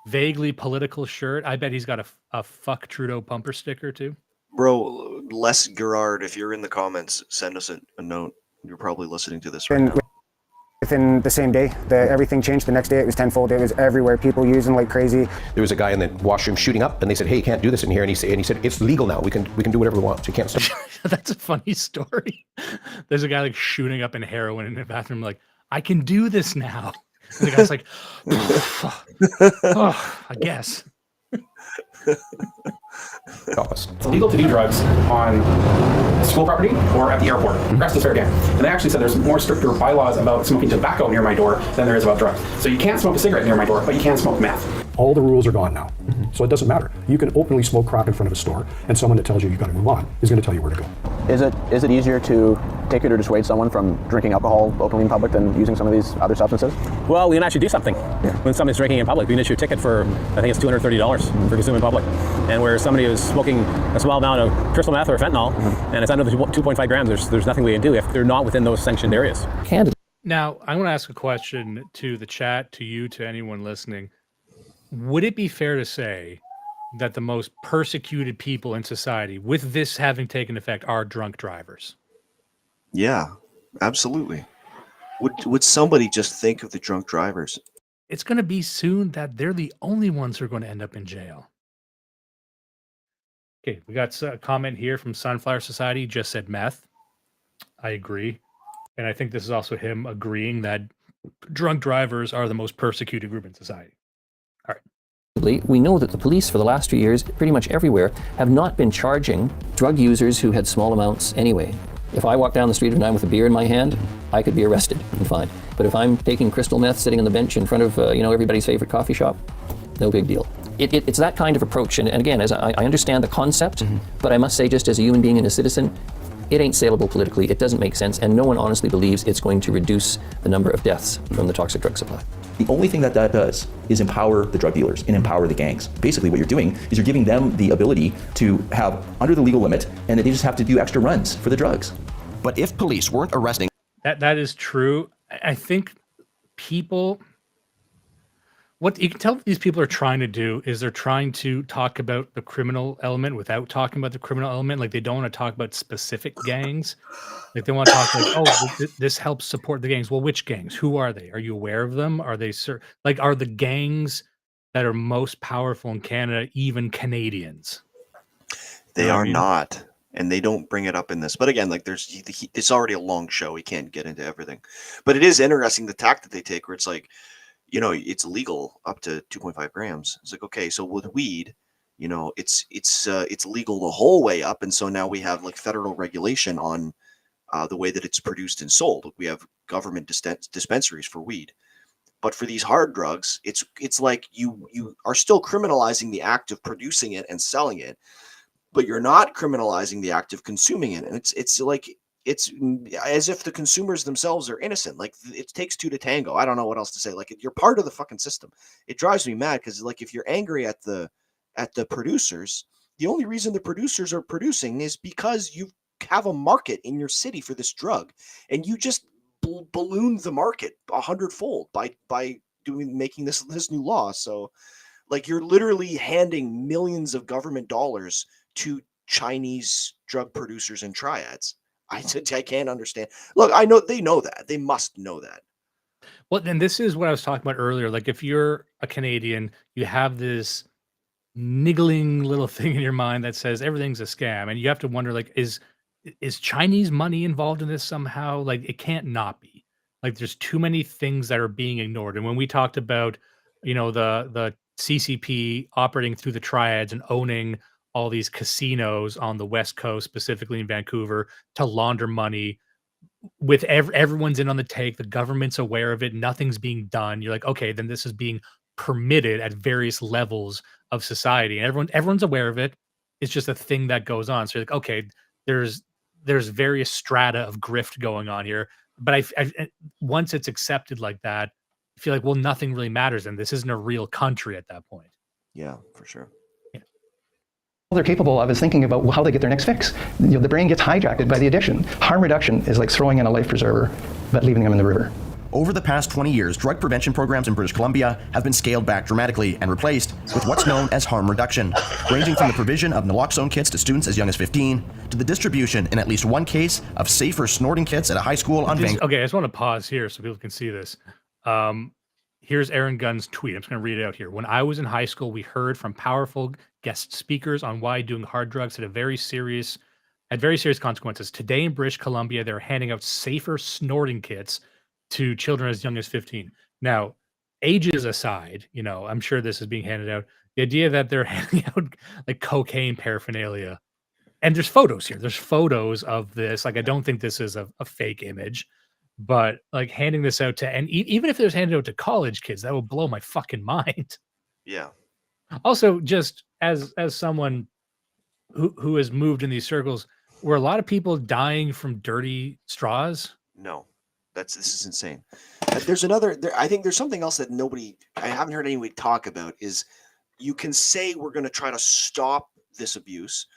Vaguely political shirt. I bet he's got a fuck Trudeau bumper sticker too. Bro, Les Gerard, if you're in the comments, send us a note. You're probably listening to this right now. Within the same day, everything changed. The next day, it was tenfold. It was everywhere. People using like crazy. There was a guy in the washroom shooting up, and they said, "Hey, you can't do this in here." And he said, "It's legal now. We can do whatever we want. So you can't stop." That's a funny story. There's a guy like shooting up in heroin in the bathroom, like, I can do this now. And the guy's like, oh, I guess. It's illegal to do drugs on school property or at the airport. Rest is fair game. And they actually said there's more stricter bylaws about smoking tobacco near my door than there is about drugs. So you can't smoke a cigarette near my door, but you can smoke meth. All the rules are gone now. So it doesn't matter. You can openly smoke crack in front of a store, and someone that tells you got to move on is going to tell you where to go. Is it easier to take it or dissuade someone from drinking alcohol openly in public than using some of these other substances? Well, we can actually do something. When somebody's drinking in public, we can issue a ticket for, I think it's $230 for consuming in public. And where somebody is smoking a small amount of crystal meth or fentanyl, and it's under the 2.5 grams, there's nothing we can do if they're not within those sanctioned areas. Now, I want to ask a question to the chat, to you, to anyone listening. Would it be fair to say that the most persecuted people in society, with this having taken effect, are drunk drivers? Yeah, absolutely. Would somebody just think of the drunk drivers? It's going to be soon that they're the only ones who are going to end up in jail. Okay, we got a comment here from Sunflower Society, just said meth. I agree. And I think this is also him agreeing that drunk drivers are the most persecuted group in society. All right. We know that the police for the last 2 years, pretty much everywhere, have not been charging drug users who had small amounts anyway. If I walk down the street tonight with a beer in my hand, I could be arrested and fined. But if I'm taking crystal meth sitting on the bench in front of everybody's favorite coffee shop, no big deal. It's that kind of approach. And again, as I understand the concept, but I must say, just as a human being and a citizen, it ain't saleable politically. It doesn't make sense. And no one honestly believes it's going to reduce the number of deaths from the toxic drug supply. The only thing that does is empower the drug dealers and empower the gangs. Basically what you're doing is you're giving them the ability to have under the legal limit, and that they just have to do extra runs for the drugs. But if police weren't arresting... That is true. I think people... What you can tell these people are trying to do is they're trying to talk about the criminal element without talking about the criminal element. Like they don't want to talk about specific gangs. Like they want to talk like, oh, this helps support the gangs. Well, which gangs? Who are they? Are you aware of them? Are they are the gangs that are most powerful in Canada even Canadians? They are not, and they don't bring it up in this. But again, like it's already a long show. We can't get into everything, but it is interesting the tack that they take, where it's like, it's legal up to 2.5 grams. It's like, okay, so with weed, it's legal the whole way up, and so now we have like federal regulation on the way that it's produced and sold. We have government dispensaries for weed. But for these hard drugs, it's like you are still criminalizing the act of producing it and selling it, but you're not criminalizing the act of consuming it. And it's like it's as if the consumers themselves are innocent. Like, it takes two to tango. I don't know what else to say. Like, you're part of the fucking system. It drives me mad because, like, if you're angry at the producers, the only reason the producers are producing is because you have a market in your city for this drug, and you just ballooned the market 100-fold by making this new law. So, like, you're literally handing millions of government dollars to Chinese drug producers and triads. I can't understand. Look, I know they know that. They must know that. Well, then this is what I was talking about earlier. Like, if you're a Canadian, you have this niggling little thing in your mind that says everything's a scam, and you have to wonder, like, is Chinese money involved in this somehow? Like, it can't not be. Like, there's too many things that are being ignored. And when we talked about, the CCP operating through the triads and owning all these casinos on the West Coast, specifically in Vancouver, to launder money, with everyone's in on the take, the government's aware of it, nothing's being done. You're like, okay, then this is being permitted at various levels of society, and everyone's aware of it. It's just a thing that goes on. So you're like, okay, there's various strata of grift going on here. But I once it's accepted like that, I feel like, well, nothing really matters, and this isn't a real country at that point. Yeah, for sure. All they're capable of is thinking about how they get their next fix. The brain gets hijacked by the addiction. Harm reduction is like throwing in a life preserver, but leaving them in the river. Over the past 20 years, drug prevention programs in British Columbia have been scaled back dramatically and replaced with what's known as harm reduction, ranging from the provision of naloxone kits to students as young as 15, to the distribution, in at least one case, of safer snorting kits at a high school on Vancouver. Okay, I just want to pause here so people can see this. Here's Aaron Gunn's tweet. I'm just going to read it out here. When I was in high school, we heard from powerful guest speakers on why doing hard drugs had very serious consequences. Today in British Columbia, they're handing out safer snorting kits to children as young as 15. Now, ages aside, I'm sure this is being handed out. The idea that they're handing out like cocaine paraphernalia, and there's photos here. There's photos of this. Like, I don't think this is a fake image, but like handing this out to, and even if it was handed out to college kids, that would blow my fucking mind. Yeah. Also, just as someone who has moved in these circles, were a lot of people dying from dirty straws? No. This is insane. There's I think there's something else that I haven't heard anybody talk about, is you can say we're going to try to stop this abuse,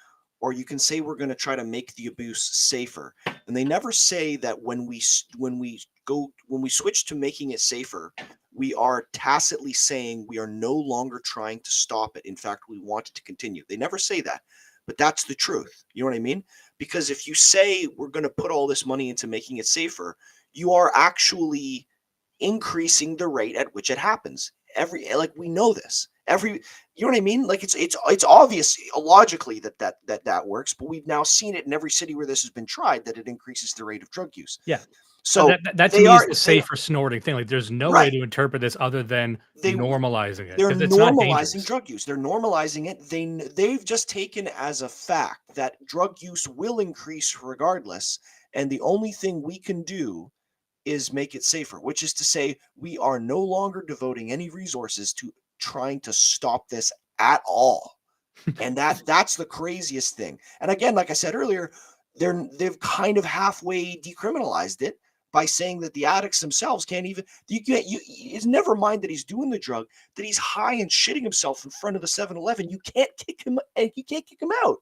or you can say we're going to try to make the abuse safer. And they never say that when we switch to making it safer, we are tacitly saying we are no longer trying to stop it. In fact, we want it to continue. They never say that, but that's the truth. You know what I mean? Because if you say we're going to put all this money into making it safer, you are actually increasing the rate at which it happens. We know this. You know what I mean? Like, it's obvious logically that works, but we've now seen it in every city where this has been tried, that it increases the rate of drug use. Yeah. So that to me is the safer snorting thing. Like, there's no way to interpret this other than normalizing it. They're It's not normalizing dangerous. drug use. They're normalizing it. They've just taken as a fact that drug use will increase regardless, and the only thing we can do is make it safer, which is to say we are no longer devoting any resources to trying to stop this at all. And that's the craziest thing. And again, like I said earlier, they've kind of halfway decriminalized it by saying that the addicts themselves can't even, it's never mind that he's doing the drug, that he's high and shitting himself in front of the 7-Eleven. You can't kick him out.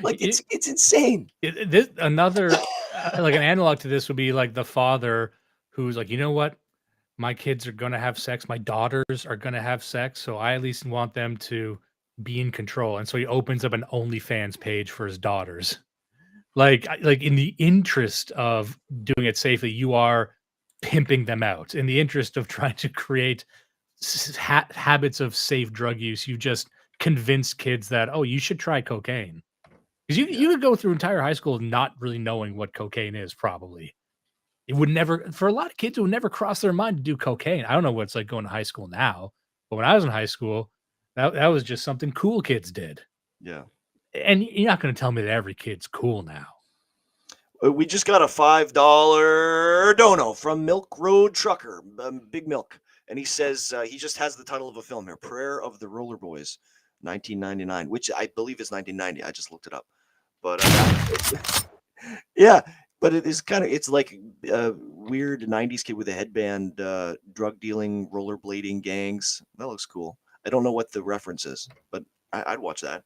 Like, it's insane. Another like an analog to this would be like the father who's like, you know what? My kids are going to have sex. My daughters are going to have sex. So I at least want them to be in control. And so he opens up an OnlyFans page for his daughters. Like in the interest of doing it safely, you are pimping them out. In the interest of trying to create habits of safe drug use. You just convince kids that, oh, you should try cocaine. Because you could go through entire high school not really knowing what cocaine is, probably. It would never, for a lot of kids, it would never cross their mind to do cocaine. I don't know what it's like going to high school now, but when I was in high school, that was just something cool kids did. Yeah. And you're not going to tell me that every kid's cool now. We just got a $5 dono from Milk Road Trucker, Big Milk. And he says he just has the title of a film here, Prayer of the Roller Boys, 1999, which I believe is 1990. I just looked it up. But yeah, but it is kind of, it's like a weird 90s kid with a headband, drug dealing, rollerblading gangs. That looks cool. I don't know what the reference is, but I'd watch that.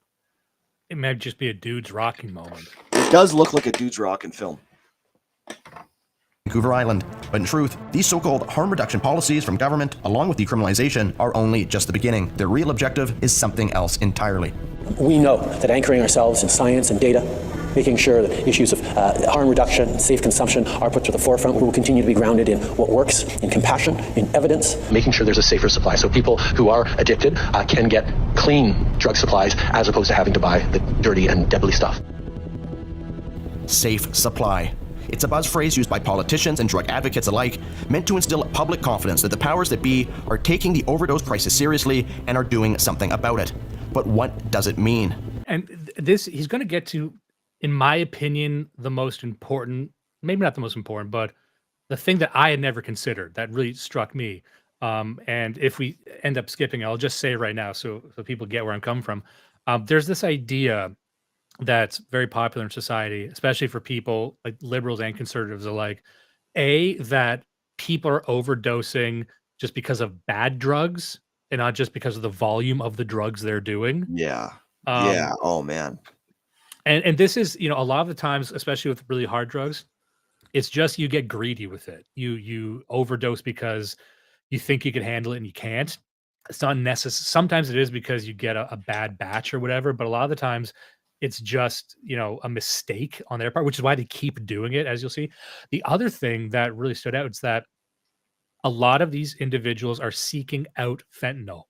It might just be a dude's rocking moment. It does look like a dude's rocking film. Vancouver Island. But in truth, these so-called harm reduction policies from government, along with decriminalization, are only just the beginning. Their real objective is something else entirely. We know that anchoring ourselves in science and data, making sure that issues of harm reduction, safe consumption are put to the forefront. We will continue to be grounded in what works, in compassion, in evidence. Making sure there's a safer supply so people who are addicted can get clean drug supplies as opposed to having to buy the dirty and deadly stuff. Safe supply. It's a buzz phrase used by politicians and drug advocates alike, meant to instill public confidence that the powers that be are taking the overdose crisis seriously and are doing something about it. But what does it mean? And this, he's going to get to, in my opinion, the most important, maybe not the most important, but the thing that I had never considered that really struck me. And if we end up skipping, I'll just say right now so people get where I'm coming from. There's this idea that's very popular in society, especially for people like liberals and conservatives alike. That people are overdosing just because of bad drugs and not just because of the volume of the drugs they're doing. Yeah. Yeah. Oh man. And this is, a lot of the times, especially with really hard drugs, it's just you get greedy with it. You overdose because you think you can handle it and you can't. It's not necessary. Sometimes it is because you get a bad batch or whatever, but a lot of the times it's just, a mistake on their part, which is why they keep doing it, as you'll see. The other thing that really stood out is that a lot of these individuals are seeking out fentanyl.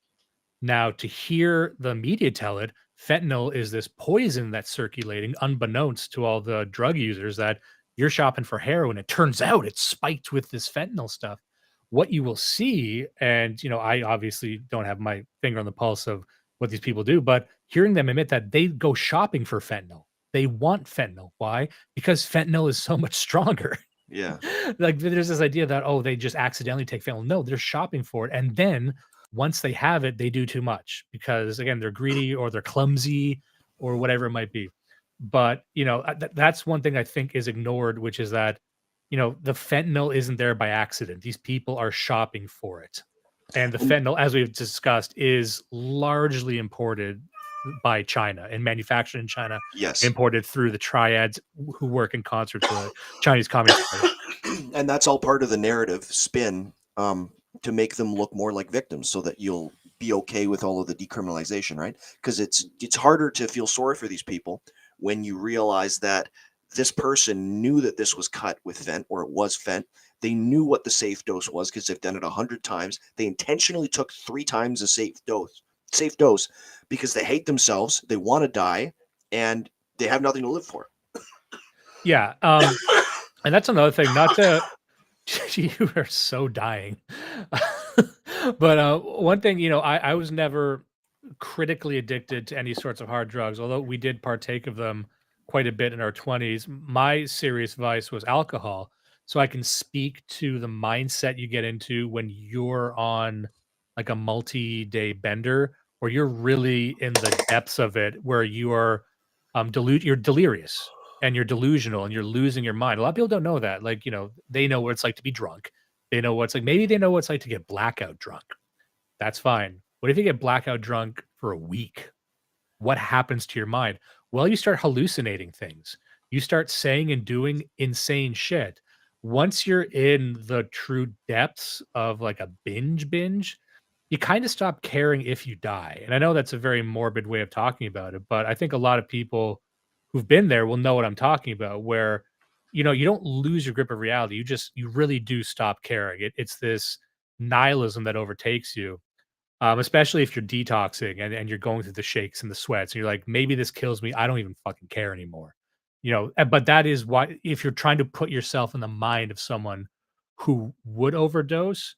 Now, to hear the media tell it, fentanyl is this poison that's circulating unbeknownst to all the drug users that you're shopping for heroin. It turns out it's spiked with this fentanyl stuff. What you will see, and I obviously don't have my finger on the pulse of what these people do, but hearing them admit that they go shopping for fentanyl. They want fentanyl. Why? Because fentanyl is so much stronger. Yeah. Like there's this idea that, oh, they just accidentally take fentanyl. No, they're shopping for it. And then once they have it, they do too much because again, they're greedy or they're clumsy or whatever it might be. But, that's one thing I think is ignored, which is that, the fentanyl isn't there by accident. These people are shopping for it. And the fentanyl, as we've discussed, is largely imported by China and manufactured in China. Yes. Imported through the triads who work in concert with the Chinese Communist Party. And that's all part of the narrative spin to make them look more like victims so that you'll be okay with all of the decriminalization, right? Because it's harder to feel sorry for these people when you realize that this person knew that this was cut with fent or it was fent. They knew what the safe dose was because they've done it 100 times. They intentionally took 3 times the safe dose because they hate themselves. They want to die and they have nothing to live for. Yeah. And that's another thing, not to, you are so dying. But one thing, I was never critically addicted to any sorts of hard drugs, although we did partake of them quite a bit in our 20s. My serious vice was alcohol. So I can speak to the mindset you get into when you're on like a multi-day bender, or you're really in the depths of it, where you are you're delirious and you're delusional and you're losing your mind. A lot of people don't know that. Like, they know what it's like to be drunk. They know what's like, maybe they know what it's like to get blackout drunk. That's fine. What if you get blackout drunk for a week? What happens to your mind? Well, you start hallucinating things. You start saying and doing insane shit. Once you're in the true depths of like a binge, you kind of stop caring if you die. And I know that's a very morbid way of talking about it, but I think a lot of people who've been there will know what I'm talking about, where, you don't lose your grip of reality. You really do stop caring. It's this nihilism that overtakes you. especially if you're detoxing and you're going through the shakes and the sweats, and you're like, maybe this kills me. I don't even fucking care anymore. But that is why, if you're trying to put yourself in the mind of someone who would overdose,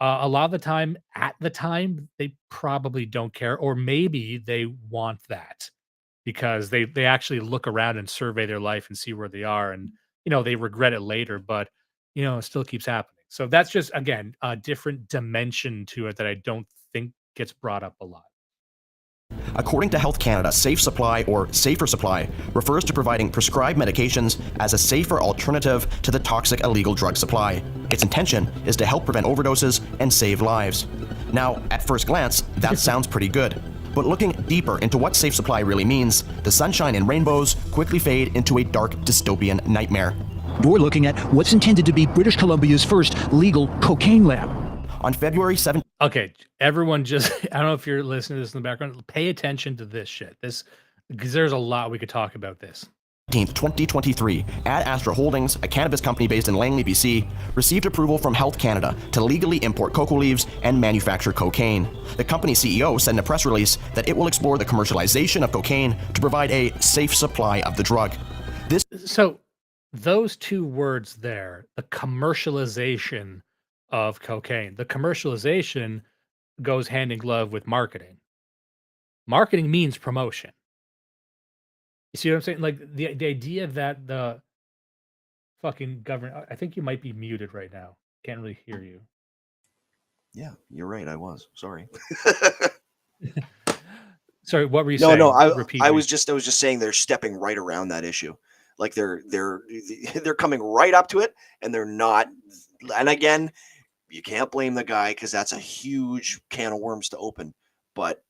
a lot of the time, at the time, they probably don't care, or maybe they want that because they actually look around and survey their life and see where they are, and they regret it later, but it still keeps happening. So that's just, again, a different dimension to it that I don't think gets brought up a lot. According to Health Canada, Safe Supply, or Safer Supply, refers to providing prescribed medications as a safer alternative to the toxic illegal drug supply. Its intention is to help prevent overdoses and save lives. Now, at first glance, that sounds pretty good. But looking deeper into what Safe Supply really means, the sunshine and rainbows quickly fade into a dark dystopian nightmare. We're looking at what's intended to be British Columbia's first legal cocaine lab. On February 7th. Okay, everyone just, I don't know if you're listening to this in the background, pay attention to this shit. Because there's a lot we could talk about this. 2023, Ad Astra Holdings, a cannabis company based in Langley, BC, received approval from Health Canada to legally import cocoa leaves and manufacture cocaine. The company's CEO said in a press release that it will explore the commercialization of cocaine to provide a safe supply of the drug. So those two words there, the commercialization of cocaine, the commercialization goes hand in glove with marketing. Marketing means promotion. You see what I'm saying? Like the idea that the fucking government, I think you might be muted right now. Can't really hear you. Yeah, you're right. I was. Sorry. Sorry, what were you saying? No, Repeat I me. was just saying they're stepping right around that issue. Like they're coming right up to it, and they're not. And again, you can't blame the guy because that's a huge can of worms to open. But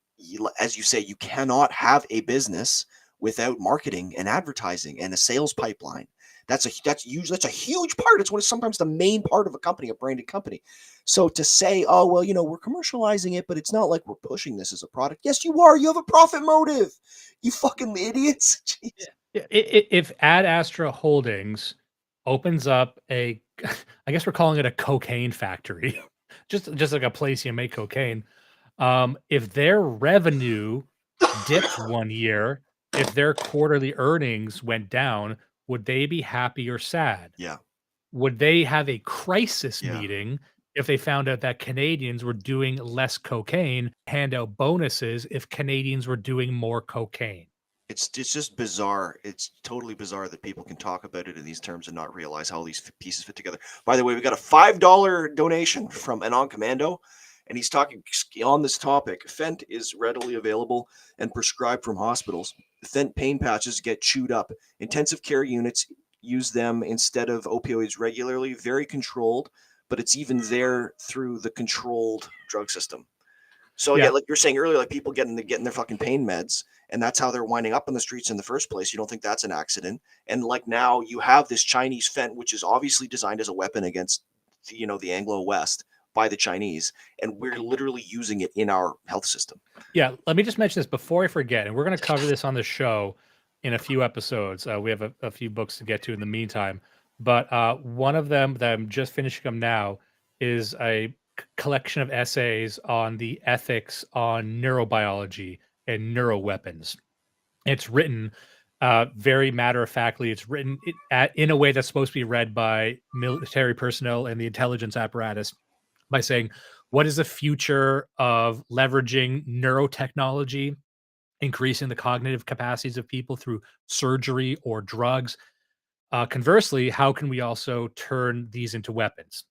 as you say, you cannot have a business without marketing and advertising and a sales pipeline. That's a huge part. It's sometimes the main part of a company, a branded company. So to say, oh well, we're commercializing it, but it's not like we're pushing this as a product. Yes, you are. You have a profit motive. You fucking idiots. Jeez. If Ad Astra Holdings opens up I guess we're calling it a cocaine factory, just like a place you make cocaine. If their revenue dipped one year, if their quarterly earnings went down, would they be happy or sad? Yeah. Would they have a crisis meeting if they found out that Canadians were doing less cocaine, hand out bonuses if Canadians were doing more cocaine? It's just bizarre. It's totally bizarre that people can talk about it in these terms and not realize how these pieces fit together. By the way, we got a $5 donation from Anon Commando, and he's talking on this topic. Fent is readily available and prescribed from hospitals. Fent pain patches get chewed up. Intensive care units use them instead of opioids regularly. Very controlled, but it's even there through the controlled drug system. So yeah, like you're saying earlier, like people getting their fucking pain meds, and that's how they're winding up on the streets in the first place. You don't think that's an accident? And like now you have this Chinese fent, which is obviously designed as a weapon against the Anglo West by the Chinese, and we're literally using it in our health system. Yeah, let me just mention this before I forget, and we're going to cover this on the show in a few episodes. We have a few books to get to in the meantime, but one of them that I'm just finishing them now is a collection of essays on the ethics on neurobiology and neuroweapons. It's written very matter-of-factly. It's written in a way that's supposed to be read by military personnel and the intelligence apparatus, by saying, what is the future of leveraging neurotechnology, increasing the cognitive capacities of people through surgery or drugs? Conversely, how can we also turn these into weapons?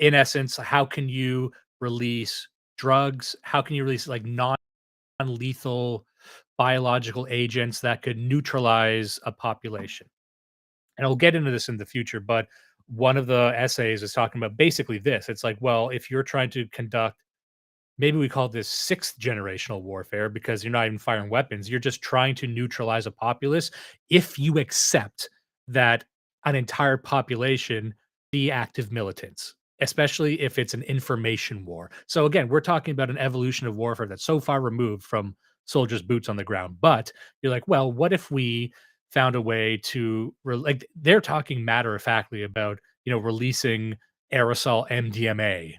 In essence, how can you release drugs? How can you release like non-lethal biological agents that could neutralize a population? And I'll get into this in the future, but one of the essays is talking about basically this. It's like, well, if you're trying to conduct, maybe we call this sixth generational warfare because you're not even firing weapons. You're just trying to neutralize a populace. If you accept that an entire population be active militants, especially if it's an information war. So again, we're talking about an evolution of warfare that's so far removed from soldiers' boots on the ground. But you're like, well, what if we found a way to like they're talking matter of factly about releasing aerosol MDMA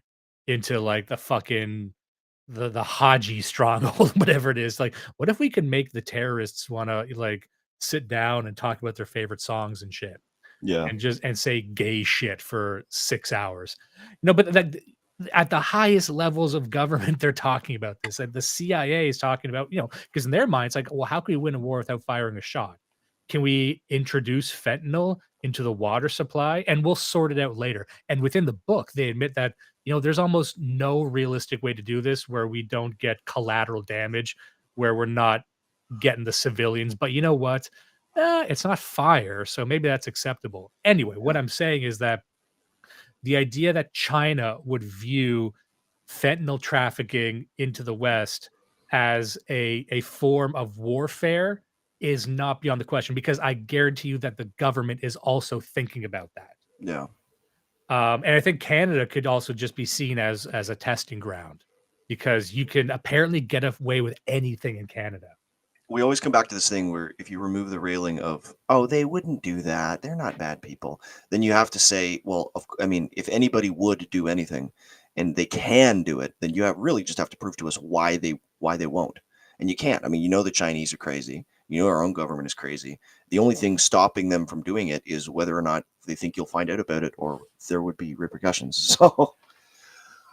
into like the fucking the Haji stronghold, whatever it is. Like, what if we could make the terrorists want to like sit down and talk about their favorite songs and shit, Yeah. and say gay shit for 6 hours? No, but that at the highest levels of government, they're talking about this. And the CIA is talking about, because in their minds, like, well, how can we win a war without firing a shot? Can we introduce fentanyl into the water supply? And we'll sort it out later. And within the book, they admit that, there's almost no realistic way to do this where we don't get collateral damage, where we're not getting the civilians. But you know what? It's not fire. So maybe that's acceptable. Anyway, what I'm saying is that the idea that China would view fentanyl trafficking into the West as a form of warfare is not beyond the question, because I guarantee you that the government is also thinking about that. Yeah. And I think Canada could also just be seen as a testing ground, because you can apparently get away with anything in Canada. We always come back to this thing where if you remove the railing of, oh, they wouldn't do that, they're not bad people, then you have to say, well, if anybody would do anything and they can do it, then you really just have to prove to us why they won't. And you can't. The Chinese are crazy. Our own government is crazy. The only thing stopping them from doing it is whether or not they think you'll find out about it or there would be repercussions. So,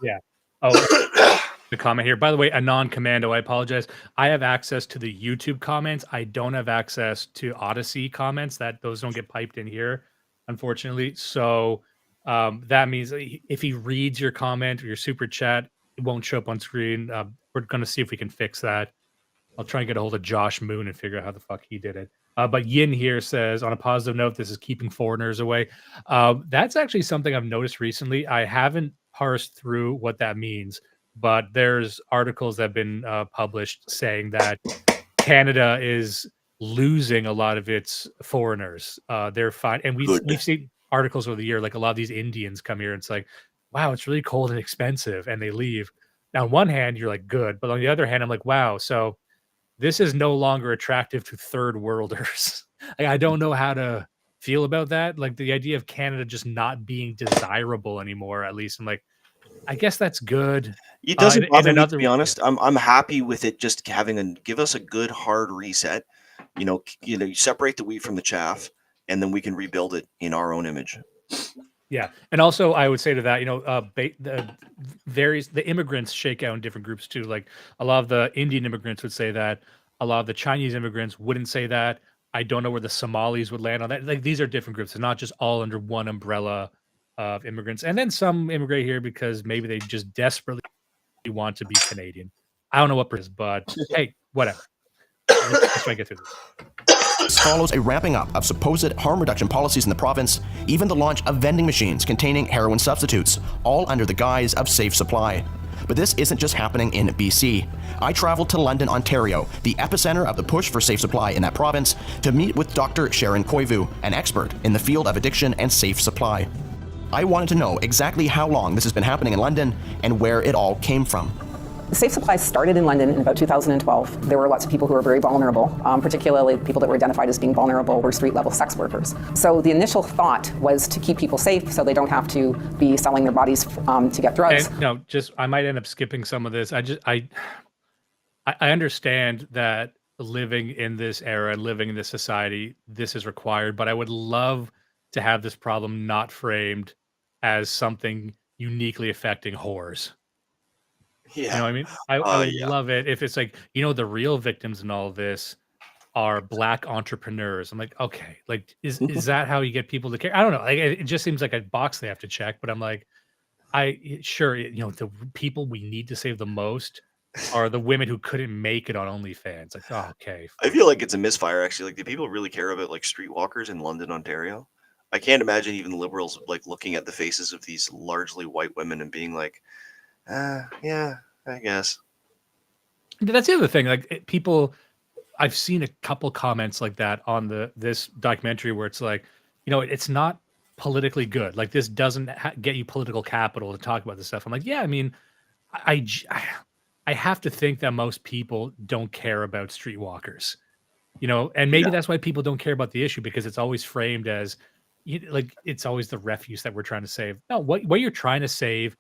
yeah. Oh, the comment here. By the way, a non-commando, I apologize. I have access to the YouTube comments. I don't have access to Odyssey comments. Those don't get piped in here, unfortunately. So that means if he reads your comment or your super chat, it won't show up on screen. We're going to see if we can fix that. I'll try and get a hold of Josh Moon and figure out how the fuck he did it. But Yin here says, on a positive note, this is keeping foreigners away. That's actually something I've noticed recently. I haven't parsed through what that means, but there's articles that have been published saying that Canada is losing a lot of its foreigners. They're fine. And we've seen articles over the year, like a lot of these Indians come here and it's like, wow, it's really cold and expensive, and they leave. Now, on one hand, you're like, good. But on the other hand, I'm like, wow, so this is no longer attractive to third worlders. I don't know how to feel about that. Like the idea of Canada just not being desirable anymore, at least. I'm like, I guess that's good. It doesn't bother me, to be honest. I'm happy with it just give us a good hard reset. You separate the wheat from the chaff, and then we can rebuild it in our own image. Yeah, and also I would say to that, the immigrants shake out in different groups too. Like a lot of the Indian immigrants would say that. A lot of the Chinese immigrants wouldn't say that. I don't know where the Somalis would land on that. Like these are different groups. It's not just all under one umbrella of immigrants. And then some immigrate here because maybe they just desperately want to be Canadian. I don't know what it is, but hey, whatever. Let's try to get through this. This follows a ramping up of supposed harm reduction policies in the province, even the launch of vending machines containing heroin substitutes, all under the guise of safe supply. But this isn't just happening in BC. I traveled to London, Ontario, the epicenter of the push for safe supply in that province, to meet with Dr. Sharon Koivu, an expert in the field of addiction and safe supply. I wanted to know exactly how long this has been happening in London and where it all came from. Safe Supply started in London in about 2012. There were lots of people who were very vulnerable, particularly people that were identified as being vulnerable were street-level sex workers. So the initial thought was to keep people safe so they don't have to be selling their bodies to get drugs. And, I might end up skipping some of this. I understand that living in this era, living in this society, this is required, but I would love to have this problem not framed as something uniquely affecting whores. Yeah. You know what I mean? I would love it if it's like, the real victims in all of this are Black entrepreneurs. I'm like, okay, like, is that how you get people to care? I don't know. Like, it just seems like a box they have to check, but I'm like, the people we need to save the most are the women who couldn't make it on OnlyFans. Like, oh, okay. I feel like it's a misfire, actually. Like, do people really care about like streetwalkers in London, Ontario? I can't imagine even liberals like looking at the faces of these largely white women and being like, yeah, I guess. That's the other thing. Like people, I've seen a couple comments like that on this documentary where it's like, it's not politically good. Like this doesn't get you political capital to talk about this stuff. I'm like, yeah, I mean, I have to think that most people don't care about streetwalkers, and maybe that's why people don't care about the issue, because it's always framed as like it's always the refuse that we're trying to save. No, what you're trying to save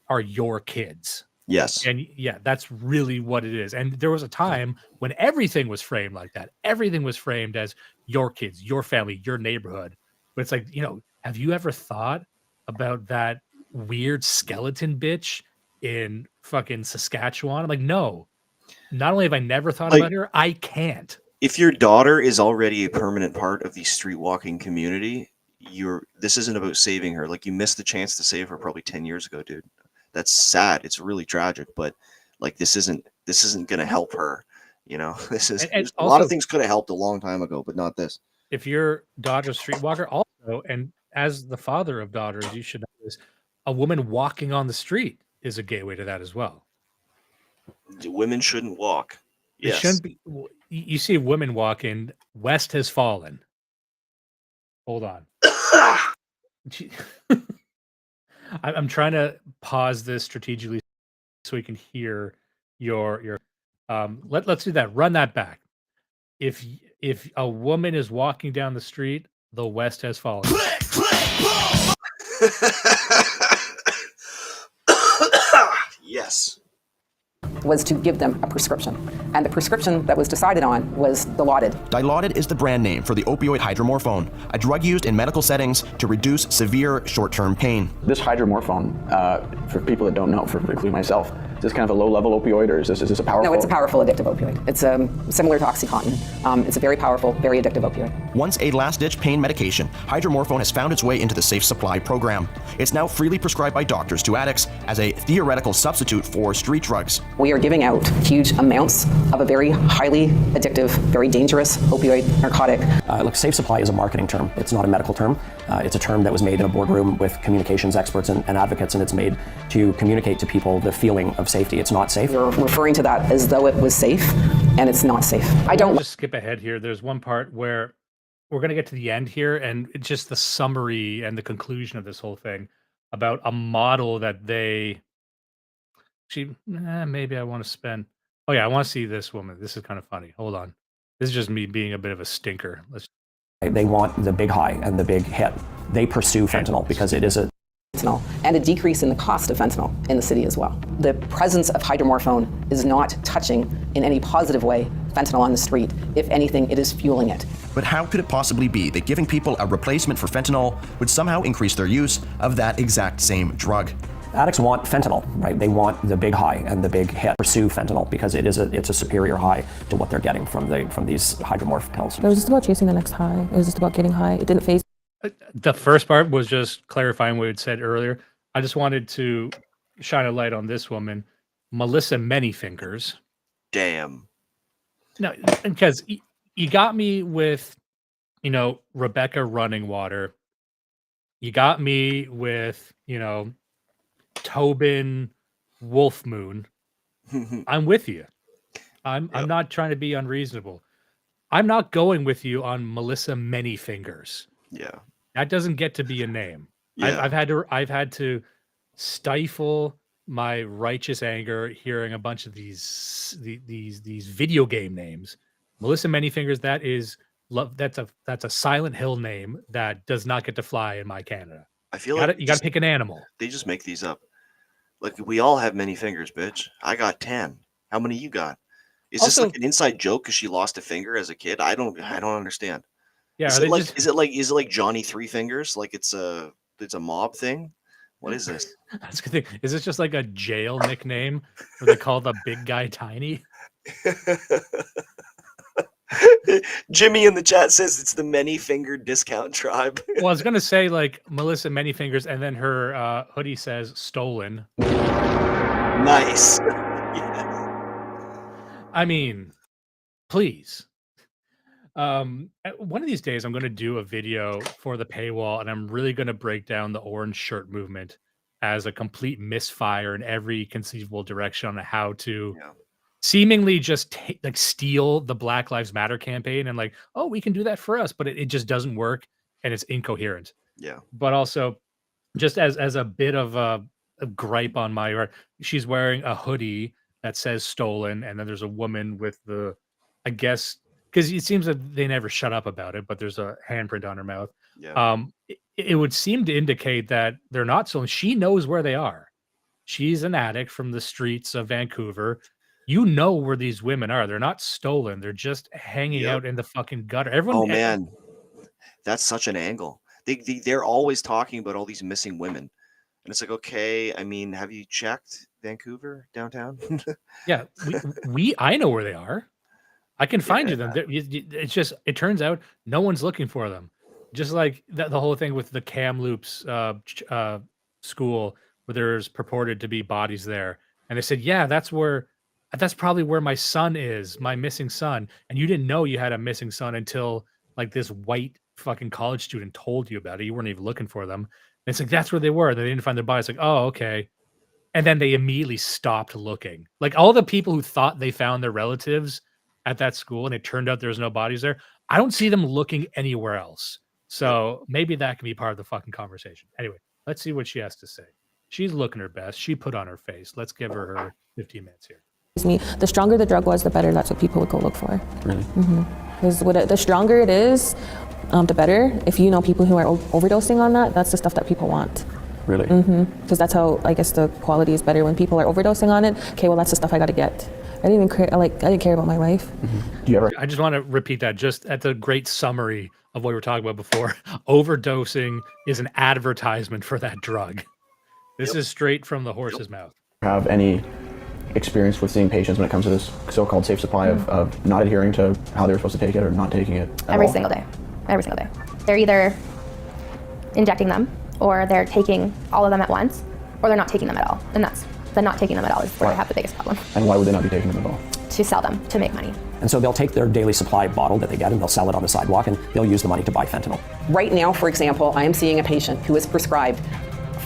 are your kids. Yes. And yeah, that's really what it is. And there was a time when everything was framed like that. Everything was framed as your kids, your family, your neighborhood. But it's like, have you ever thought about that weird skeleton bitch in fucking Saskatchewan? I'm like, no. Not only have I never thought about her, I can't. If your daughter is already a permanent part of the street walking community, this isn't about saving her. Like, you missed the chance to save her probably 10 years ago, dude. That's sad. It's really tragic, but like, this isn't going to help her. This is And a lot of also, things could have helped a long time ago, but not this. if your daughter's a streetwalker, also, and as the father of daughters, you should know this, a woman walking on the street is a gateway to that as well. Women shouldn't walk. It shouldn't be. You see women walking, West has fallen. Hold on. I'm trying to pause this strategically so we can hear your let's do that. Run that back. If a woman is walking down the street, the West has fallen. Yes. Was to give them a prescription. And the prescription that was decided on was Dilaudid. Dilaudid is the brand name for the opioid hydromorphone, a drug used in medical settings to reduce severe short-term pain. This hydromorphone, for people that don't know, including myself, is this kind of a low-level opioid, or is this a powerful? No, it's a powerful addictive opioid. It's similar to OxyContin. It's a very powerful, very addictive opioid. Once a last-ditch pain medication, hydromorphone has found its way into the Safe Supply program. It's now freely prescribed by doctors to addicts as a theoretical substitute for street drugs. We are giving out huge amounts of a very highly addictive, very dangerous opioid narcotic. Look, Safe Supply is a marketing term. It's not a medical term. It's a term that was made in a boardroom with communications experts and advocates, and it's made to communicate to people the feeling of safety. It's not safe. You're referring to that as though it was safe, and it's not safe. I don't just skip ahead here. There's one part where we're going to get to the end here, and it's just the summary and the conclusion of this whole thing about a model that they maybe I want to spend. Oh yeah, I want to see this woman. This is kind of funny. Hold on. This is just me being a bit of a stinker. They want the big high and the big hit. They pursue fentanyl because it is a fentanyl and a decrease in the cost of fentanyl in the city as well. The presence of hydromorphone is not touching in any positive way fentanyl on the street. If anything, it is fueling it. But how could it possibly be that giving people a replacement for fentanyl would somehow increase their use of that exact same drug? Addicts want fentanyl, right? They want the big high and the big hit. Pursue fentanyl because it's a superior high to what they're getting from these hydromorph pills. It was just about chasing the next high. It was just about getting high. It didn't phase. The first part was just clarifying what you had said earlier. I just wanted to shine a light on this woman, Melissa Manyfingers. Damn. No, because you got me with, Rebecca Running Water. You got me with, Tobin Wolf Moon. I'm with you. I'm not trying to be unreasonable. I'm not going with you on Melissa Manyfingers. Yeah. That doesn't get to be a name. Yeah. I've had to stifle my righteous anger hearing a bunch of these video game names. Melissa Manyfingers, that's a Silent Hill name that does not get to fly in my Canada. I feel you got to pick an animal. They just make these up. Like, we all have many fingers, bitch. I got 10. How many you got? Is this like an inside joke because she lost a finger as a kid? I don't understand. Yeah, is it like Johnny Three Fingers? Like it's a mob thing? What is this? That's a good thing. Is this just like a jail nickname where they call the big guy Tiny? Jimmy in the chat says it's the Many-Fingered Discount Tribe. Well, I was gonna say like Melissa Manyfingers, and then her hoodie says stolen. Nice. Yes. I mean, please. One of these days, I'm going to do a video for the paywall, and I'm really going to break down the orange shirt movement as a complete misfire in every conceivable direction on how to seemingly just steal the Black Lives Matter campaign and we can do that for us, but it just doesn't work and it's incoherent. Yeah. But also, just as a bit of a gripe on my part, she's wearing a hoodie that says stolen, and then there's a woman with I guess. Because it seems that they never shut up about it, but there's a handprint on her mouth. Yeah. It would seem to indicate that they're not stolen. She knows where they are. She's an addict from the streets of Vancouver. You know where these women are. They're not stolen. They're just hanging out in the fucking gutter. Everyone. Oh man, that's such an angle. They're always talking about all these missing women, and it's like, okay, I mean, have you checked Vancouver downtown? Yeah, I know where they are. I can find you them. It's just, it turns out no one's looking for them. Just like the whole thing with the Kamloops school, where there's purported to be bodies there, and they said, yeah, that's probably where my son is, my missing son, and you didn't know you had a missing son until like this white fucking college student told you about it. You weren't even looking for them. And it's like, that's where they were. They didn't find their bodies. Like, oh, okay. And then they immediately stopped looking. Like all the people who thought they found their relatives at that school and it turned out there's no bodies there, I don't see them looking anywhere else. So maybe that can be part of the fucking conversation. Anyway, let's see what she has to say. She's looking her best. She put on her face. Let's give her 15 minutes here. The stronger the drug was, the better. That's what people would go look for. Really? Because the stronger it is, the better. If you know people who are overdosing on that, that's the stuff that people want. Really? Because that's how, I guess, the quality is better when people are overdosing on it. Okay, well, that's the stuff I got to get. I didn't even care. I didn't care about my life. Do you ever? I just want to repeat that. Just at the great summary of what we were talking about before. Overdosing is an advertisement for that drug. This is straight from the horse's mouth. Have any experience with seeing patients when it comes to this so-called safe supply of not adhering to how they were supposed to take it or not taking it at Every all? single day. Every single day. They're either injecting them, or they're taking all of them at once, or they're not taking them at all. And that's the not taking them at all is where I have the biggest problem. And why would they not be taking them at all? To sell them, to make money. And so they'll take their daily supply bottle that they get and they'll sell it on the sidewalk and they'll use the money to buy fentanyl. Right now, for example, I am seeing a patient who is prescribed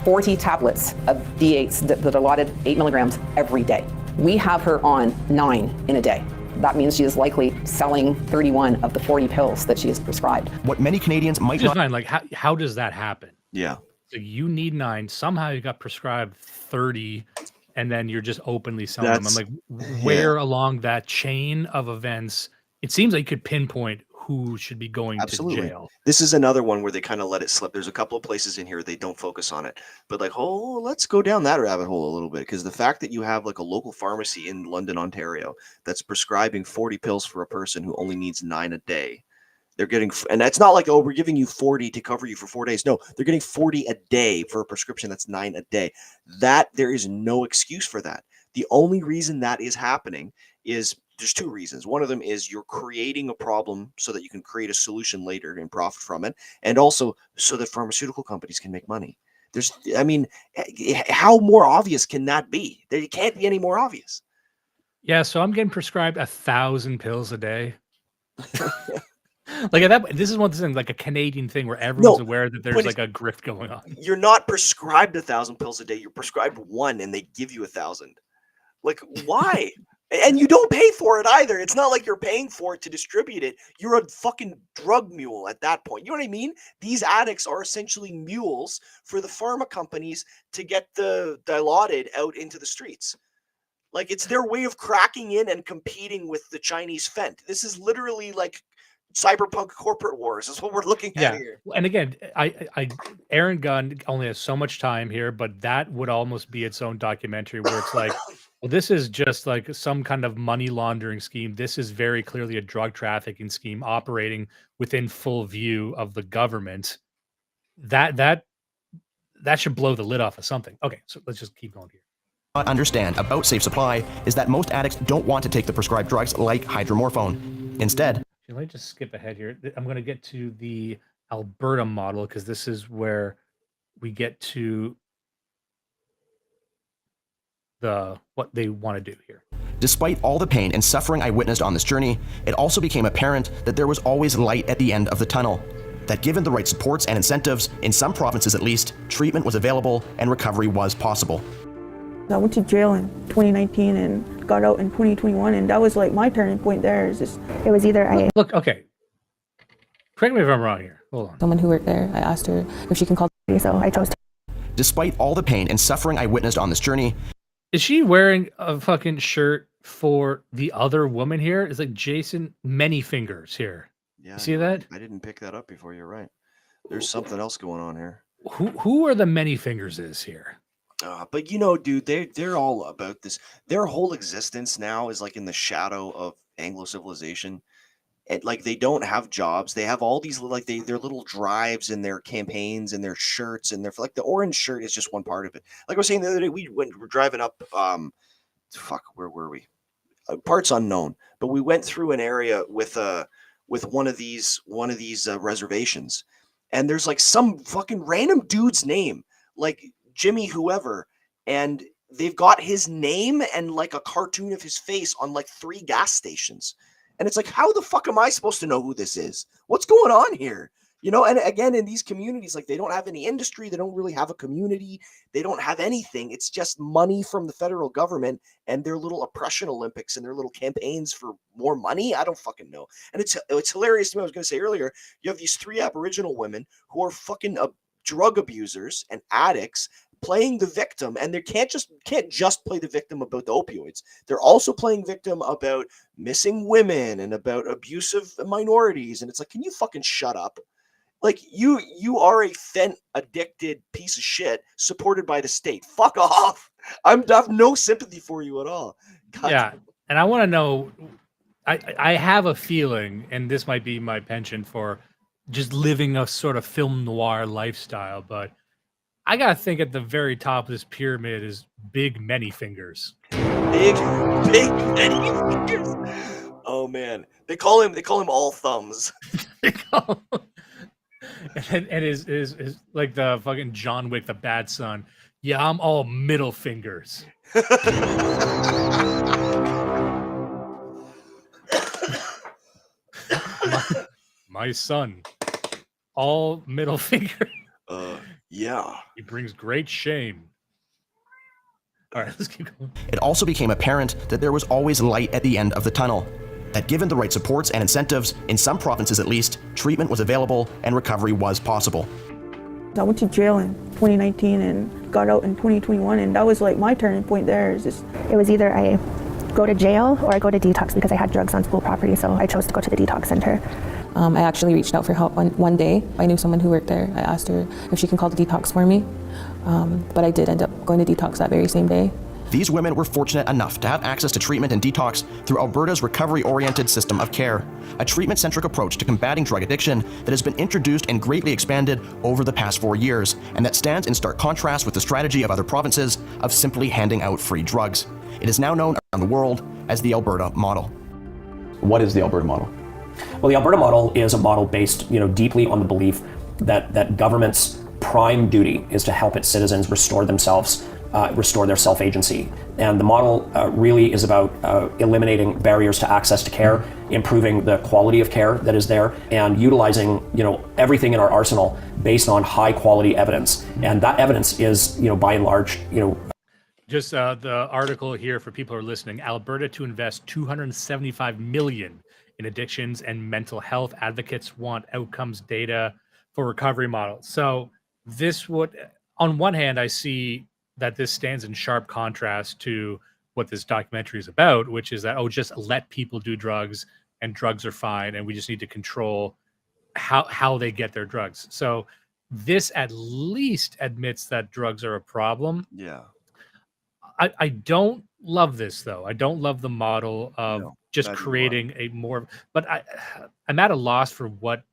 40 tablets of D8s that are allotted 8 milligrams every day. We have her on 9 in a day. That means she is likely selling 31 of the 40 pills that she is prescribed. What many Canadians might Just fine. Like, how does that happen? Yeah. So you need 9. Somehow you got prescribed 30, and then you're just openly selling them. I'm like, where along that chain of events? It seems like you could pinpoint who should be going to jail. This is another one where they kind of let it slip. There's a couple of places in here they don't focus on it, but like, oh, let's go down that rabbit hole a little bit, because the fact that you have like a local pharmacy in London, Ontario, that's prescribing 40 pills for a person who only needs 9 a day. They're getting, and that's not like, oh, we're giving you 40 to cover you for 4 days. No, they're getting 40 a day for a prescription that's 9 a day. That there is no excuse for that. The only reason that is happening is there's 2 reasons. One of them is you're creating a problem so that you can create a solution later and profit from it, and also so that pharmaceutical companies can make money. I mean, how more obvious can that be? It can't be any more obvious. Yeah, so I'm getting prescribed 1,000 pills a day. Like this is one of the things, like a Canadian thing where everyone's aware that there's like a grift going on. You're not prescribed 1,000 pills a day. You're prescribed 1, and they give you 1,000. Like, why? And you don't pay for it either. It's not like you're paying for it to distribute it. You're a fucking drug mule at that point. You know what I mean? These addicts are essentially mules for the pharma companies to get the dilaudid out into the streets. Like, it's their way of cracking in and competing with the Chinese fent. This is literally like cyberpunk corporate wars. That's what we're looking at here. And again, Aaron Gunn only has so much time here, but that would almost be its own documentary where it's like, well, this is just like some kind of money laundering scheme. This is very clearly a drug trafficking scheme operating within full view of the government. That should blow the lid off of something. Okay, so let's just keep going here. Understand about safe supply is that most addicts don't want to take the prescribed drugs like hydromorphone. Instead, let me just skip ahead here. I'm going to get to the Alberta model because this is where we get to what they want to do here. Despite all the pain and suffering I witnessed on this journey, it also became apparent that there was always light at the end of the tunnel. That given the right supports and incentives, in some provinces at least, treatment was available and recovery was possible. I went to jail in 2019 and got out in 2021, and that was like my turning point there. It was either I... Look, okay. Correct me if I'm wrong here. Hold on. Someone who worked there, I asked her if she can call, so I chose to. Despite all the pain and suffering I witnessed on this journey... Is she wearing a fucking shirt for the other woman here? It's like Jason Many Fingers here. Yeah, you see that? I didn't pick that up before. You're right. There's something else going on here. Who are the Many Fingers is here? But you know, dude, they're all about this. Their whole existence now is like in the shadow of Anglo civilization. And like they don't have jobs. They have all these like their little drives and their campaigns and their shirts and their like the orange shirt is just one part of it. Like I was saying the other day, we're driving up. Where were we? Parts unknown, but we went through an area with one of these reservations, and there's like some fucking random dude's name, like Jimmy whoever, and they've got his name and like a cartoon of his face on like 3 gas stations. And it's like, how the fuck am I supposed to know who this is? What's going on here? You know, and again, in these communities, like they don't have any industry, they don't really have a community, they don't have anything. It's just money from the federal government and their little oppression Olympics and their little campaigns for more money. I don't fucking know. And it's hilarious to me. I was going to say earlier, you have these 3 Aboriginal women who are fucking drug abusers and addicts playing the victim, and they can't just play the victim about the opioids. They're also playing victim about missing women and about abusive minorities. And it's like, can you fucking shut up? Like you are a fent addicted piece of shit supported by the state. Fuck off. I have no sympathy for you at all. God. Yeah, and I want to know. I have a feeling, and this might be my penchant for just living a sort of film noir lifestyle, but I gotta think at the very top of this pyramid is Big Many Fingers. Big Many Fingers. Oh man, they call him All Thumbs. And is like the fucking John Wick, the bad son. Yeah, I'm all middle fingers. my son, all middle finger. Yeah. He brings great shame. All right, let's keep going. It also became apparent that there was always light at the end of the tunnel. That given the right supports and incentives, in some provinces at least, treatment was available and recovery was possible. I went to jail in 2019 and got out in 2021, and that was like my turning point there. It was either I go to jail or I go to detox because I had drugs on school property, so I chose to go to the detox center. I actually reached out for help one day. I knew someone who worked there. I asked her if she can call the detox for me, but I did end up going to detox that very same day. These women were fortunate enough to have access to treatment and detox through Alberta's recovery-oriented system of care, a treatment-centric approach to combating drug addiction that has been introduced and greatly expanded over the past 4 years, and that stands in stark contrast with the strategy of other provinces of simply handing out free drugs. It is now known around the world as the Alberta model. What is the Alberta model? Well, the Alberta model is a model based, deeply on the belief that government's prime duty is to help its citizens restore themselves, restore their self-agency. And the model really is about eliminating barriers to access to care, improving the quality of care that is there, and utilizing, everything in our arsenal based on high quality evidence. And that evidence is, by and large, Just the article here for people who are listening, Alberta to invest $275 million in addictions and mental health. Advocates want outcomes data for recovery models. So this would, on one hand, I see that this stands in sharp contrast to what this documentary is about, which is that, just let people do drugs and drugs are fine. And we just need to control how they get their drugs. So this at least admits that drugs are a problem. Yeah. I don't love this though. I don't love the model of just creating a more, but I'm at a loss for what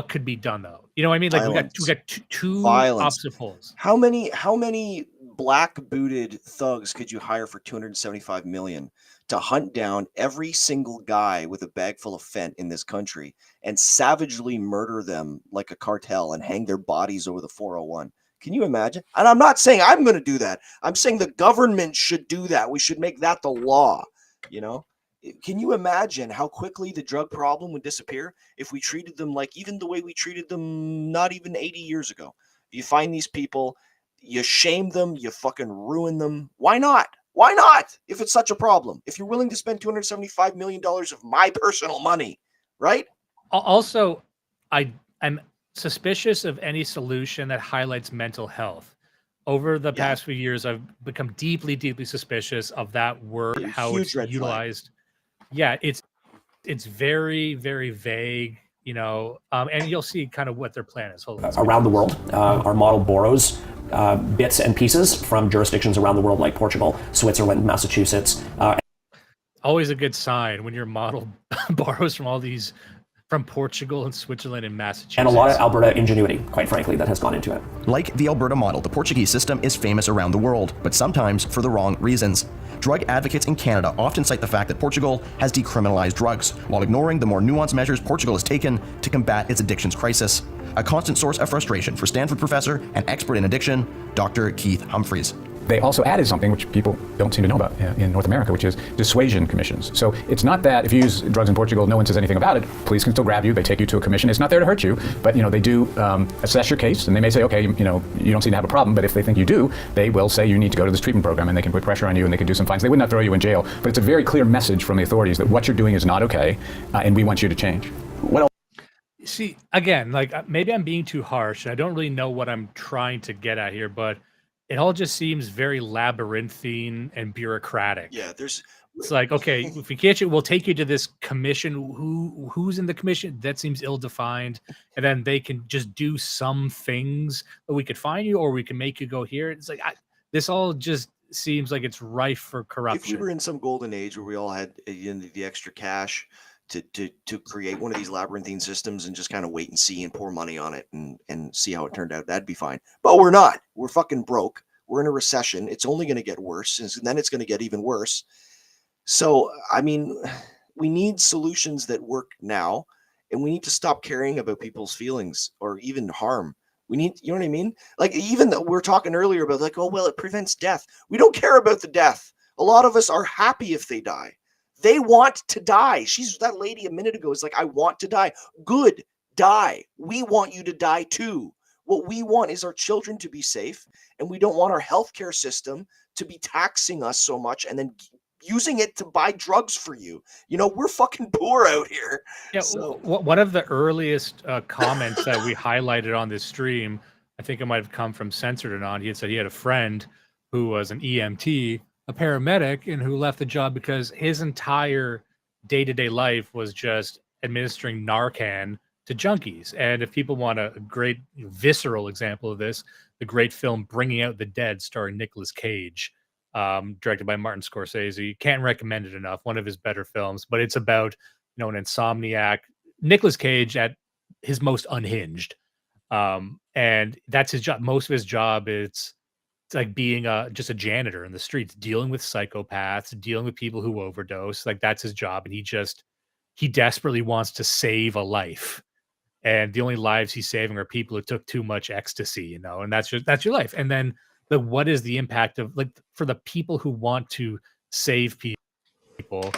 could be done though. You know what I mean? Like we got two opposite poles. How many black booted thugs could you hire for $275 million to hunt down every single guy with a bag full of fent in this country and savagely murder them like a cartel and hang their bodies over the 401? Can you imagine? And I'm not saying I'm going to do that. I'm saying the government should do that. We should make that the law. Can you imagine how quickly the drug problem would disappear if we treated them like even the way we treated them not even 80 years ago? You find these people, you shame them, you fucking ruin them. Why not? Why not? If it's such a problem, if you're willing to spend $275 million of my personal money, right? Also, I'm suspicious of any solution that highlights mental health. Over the past few years, I've become deeply, deeply suspicious of that word, how it's utilized. Yeah, it's very, very vague. and you'll see kind of what their plan is. Hold on. Around the world, our model borrows bits and pieces from jurisdictions around the world like Portugal, Switzerland, Massachusetts. Always a good sign when your model borrows from Portugal and Switzerland and Massachusetts. And a lot of Alberta ingenuity, quite frankly, that has gone into it. Like the Alberta model, the Portuguese system is famous around the world, but sometimes for the wrong reasons. Drug advocates in Canada often cite the fact that Portugal has decriminalized drugs, while ignoring the more nuanced measures Portugal has taken to combat its addictions crisis. A constant source of frustration for Stanford professor and expert in addiction, Dr. Keith Humphreys. They also added something which people don't seem to know about in North America, which is dissuasion commissions. So it's not that if you use drugs in Portugal, no one says anything about it. Police can still grab you. They take you to a commission. It's not there to hurt you, but they do assess your case, and they may say, okay, you don't seem to have a problem. But if they think you do, they will say you need to go to this treatment program, and they can put pressure on you, and they can do some fines. They would not throw you in jail, but it's a very clear message from the authorities that what you're doing is not okay, and we want you to change. Well, see, again, like maybe I'm being too harsh. I don't really know what I'm trying to get at here, but it all just seems very labyrinthine and bureaucratic. Yeah, it's like, okay, if we catch you, we'll take you to this commission. Who's in the commission? That seems ill-defined. And then they can just do some things that we could find you, or we can make you go here. It's like this all just seems like it's rife for corruption. If we were in some golden age where we all had the extra cash to create one of these labyrinthine systems and just kind of wait and see and pour money on it and see how it turned out, that'd be fine. But we're not. We're fucking broke. We're in a recession. It's only going to get worse, and then it's going to get even worse. So, I mean, we need solutions that work now, and we need to stop caring about people's feelings or even harm. We need, you know what I mean? Like, even though we're talking earlier about like, oh, well, it prevents death. We don't care about the death. A lot of us are happy if they die. They want to die. That lady a minute ago is like, I want to die. Good, die. We want you to die too. What we want is our children to be safe, and we don't want our healthcare system to be taxing us so much and then using it to buy drugs for you. We're fucking poor out here. Yeah. So one of the earliest comments that we highlighted on this stream, I think it might have come from Censored Anon. He had said he had a friend who was an EMT, a paramedic, and who left the job because his entire day-to-day life was just administering Narcan to junkies. And if people want a great visceral example of this, the great film Bringing Out the Dead starring Nicolas Cage, directed by Martin Scorsese. Can't recommend it enough. One of his better films, but it's about an insomniac, Nicolas Cage at his most unhinged. And that's his job. Most of his job it's like being just a janitor in the streets, dealing with psychopaths, dealing with people who overdose. Like that's his job. And he desperately wants to save a life. And the only lives he's saving are people who took too much ecstasy, and that's your life. And then what is the impact of for the people who want to save people,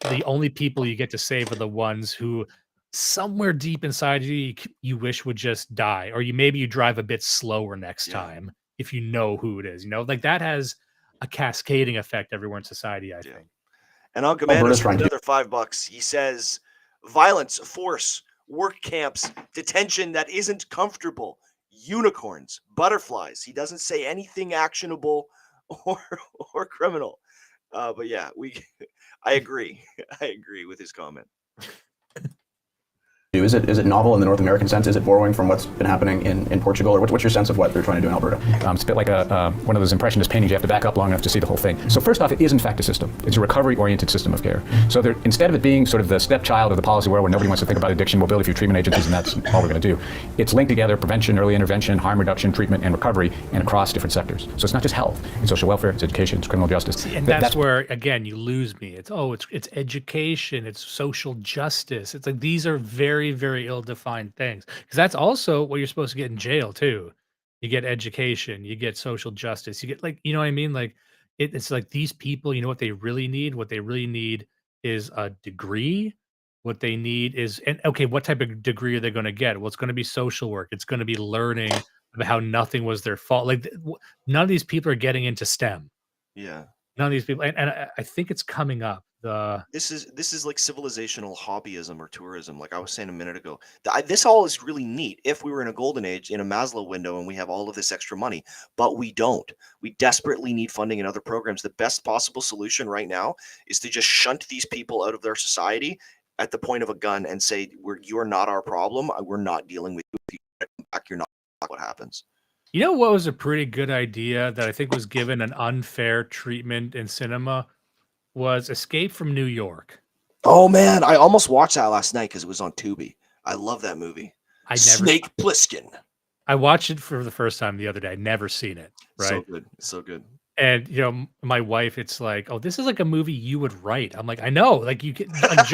the only people you get to save are the ones who somewhere deep inside you wish would just die, or maybe you drive a bit slower next time. If you know who it is, that has a cascading effect everywhere in society, I think. And Uncle Man is another $5. He says, violence, force, work camps, detention that isn't comfortable, unicorns, butterflies. He doesn't say anything actionable or criminal. But yeah, I agree. I agree with his comment. Is it novel in the North American sense? Is it borrowing from what's been happening in Portugal, or what's your sense of what they're trying to do in Alberta? It's a bit like one of those impressionist paintings. You have to back up long enough to see the whole thing. So first off, it is in fact a system. It's a recovery-oriented system of care. So instead of it being sort of the stepchild of the policy world where nobody wants to think about addiction, we'll build a few treatment agencies and that's all we're going to do. It's linked together: prevention, early intervention, harm reduction, treatment, and recovery, and across different sectors. So it's not just health. It's social welfare, it's education, it's criminal justice. And that's where, again, you lose me. It's education, it's social justice. It's like these are very, very ill-defined things, because that's also what you're supposed to get in jail too. You get education, you get social justice, you get what I mean? Like it's like these people, what they really need? What they really need is a degree. What they need is, and okay, what type of degree are they going to get? Well, it's going to be social work. It's going to be learning about how nothing was their fault. Like none of these people are getting into STEM. Yeah. None of these people, and I think it's coming up. This is like civilizational hobbyism or tourism, like I was saying a minute ago. This all is really neat if we were in a golden age, in a Maslow window, and we have all of this extra money, but we don't. We desperately need funding in other programs. The best possible solution right now is to just shunt these people out of their society at the point of a gun and say, "You are not our problem. We're not dealing with you. If you come back, you're not what happens." You know what was a pretty good idea that I think was given an unfair treatment in cinema was Escape from New York. Oh man, I almost watched that last night because it was on Tubi. I love that movie. Snake Plissken. I watched it for the first time the other day. Never seen it. Right. So good. So good. And my wife, it's like, oh, this is like a movie you would write. I'm like, I know. Like you can. Like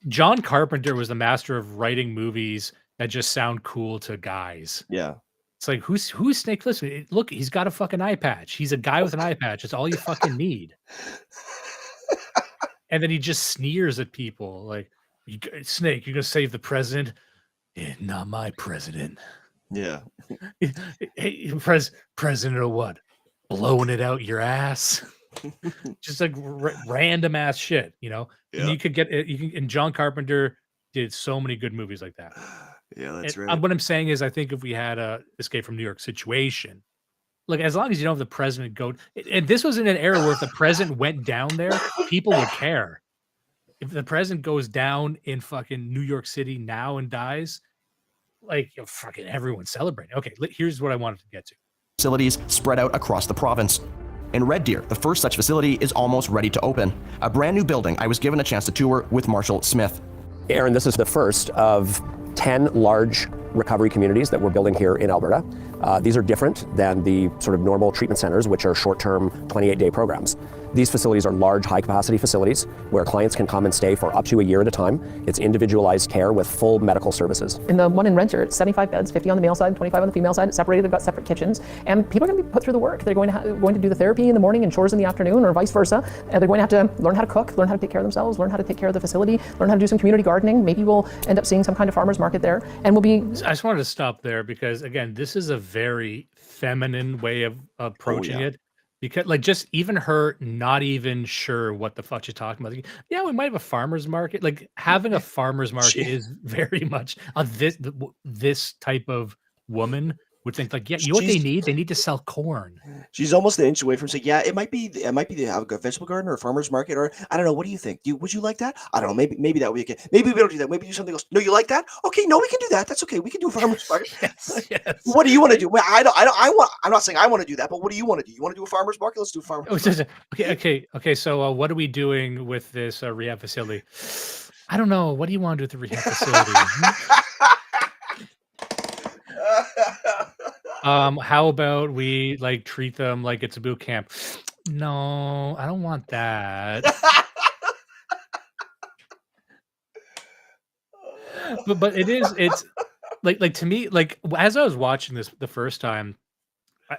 John Carpenter was the master of writing movies that just sound cool to guys. Yeah. It's like who's Snake Plissken? Look, he's got a fucking eye patch. He's a guy with an eye patch. It's all you fucking need. And then he just sneers at people like, Snake, you're gonna save the president? Yeah, not my president. Yeah. Hey, president of what? Blowing it out your ass. Just like random ass shit, And you could get it. And John Carpenter did so many good movies like that. Yeah, that's And, right. what I'm saying is, I think if we had a Escape from New York situation, like as long as you don't have the president go, and this was in an era where if the president went down there, people would care. If the president goes down in fucking New York City now and dies, like fucking everyone's celebrating. Okay, here's what I wanted to get to. Facilities spread out across the province. In Red Deer, the first such facility is almost ready to open. A brand new building I was given a chance to tour with Marshall Smith. Aaron, this is the first of 10 large recovery communities that we're building here in Alberta. These are different than the sort of normal treatment centers, which are short-term 28-day programs. These facilities are large, high-capacity facilities where clients can come and stay for up to a year at a time. It's individualized care with full medical services. In the one in Rensselaer, it's 75 beds, 50 on the male side, 25 on the female side. It's separated, they've got separate kitchens. And people are going to be put through the work. They're going to do the therapy in the morning and chores in the afternoon, or vice versa. And they're going to have to learn how to cook, learn how to take care of themselves, learn how to take care of the facility, learn how to do some community gardening. Maybe we'll end up seeing some kind of farmer's market there. And we'll be... I just wanted to stop there because, again, this is a very feminine way of approaching it. Because like just even her not even sure what the fuck she's talking about. Like, yeah, we might have a farmer's market. Like having a farmer's market is very much this type of woman would think like, yeah, you know what they need? They need to sell corn. She's almost an inch away from saying, yeah, it might be to have a vegetable garden or a farmer's market, or I don't know. What do you think? Would you like that? I don't know. Maybe that would be okay. Maybe we don't do that. Maybe do something else. No, you like that? Okay, no, we can do that. That's okay. We can do a farmer's market. Yes. What do you want to do? Well, I'm not saying I want to do that, but what do you want to do? You want to do a farmer's market? Let's do a farmer's market. Okay. So what are we doing with this rehab facility? I don't know. What do you want to do with the rehab facility? How about we like treat them like it's a boot camp? No, I don't want that. but it's like to me, like as I was watching this the first time,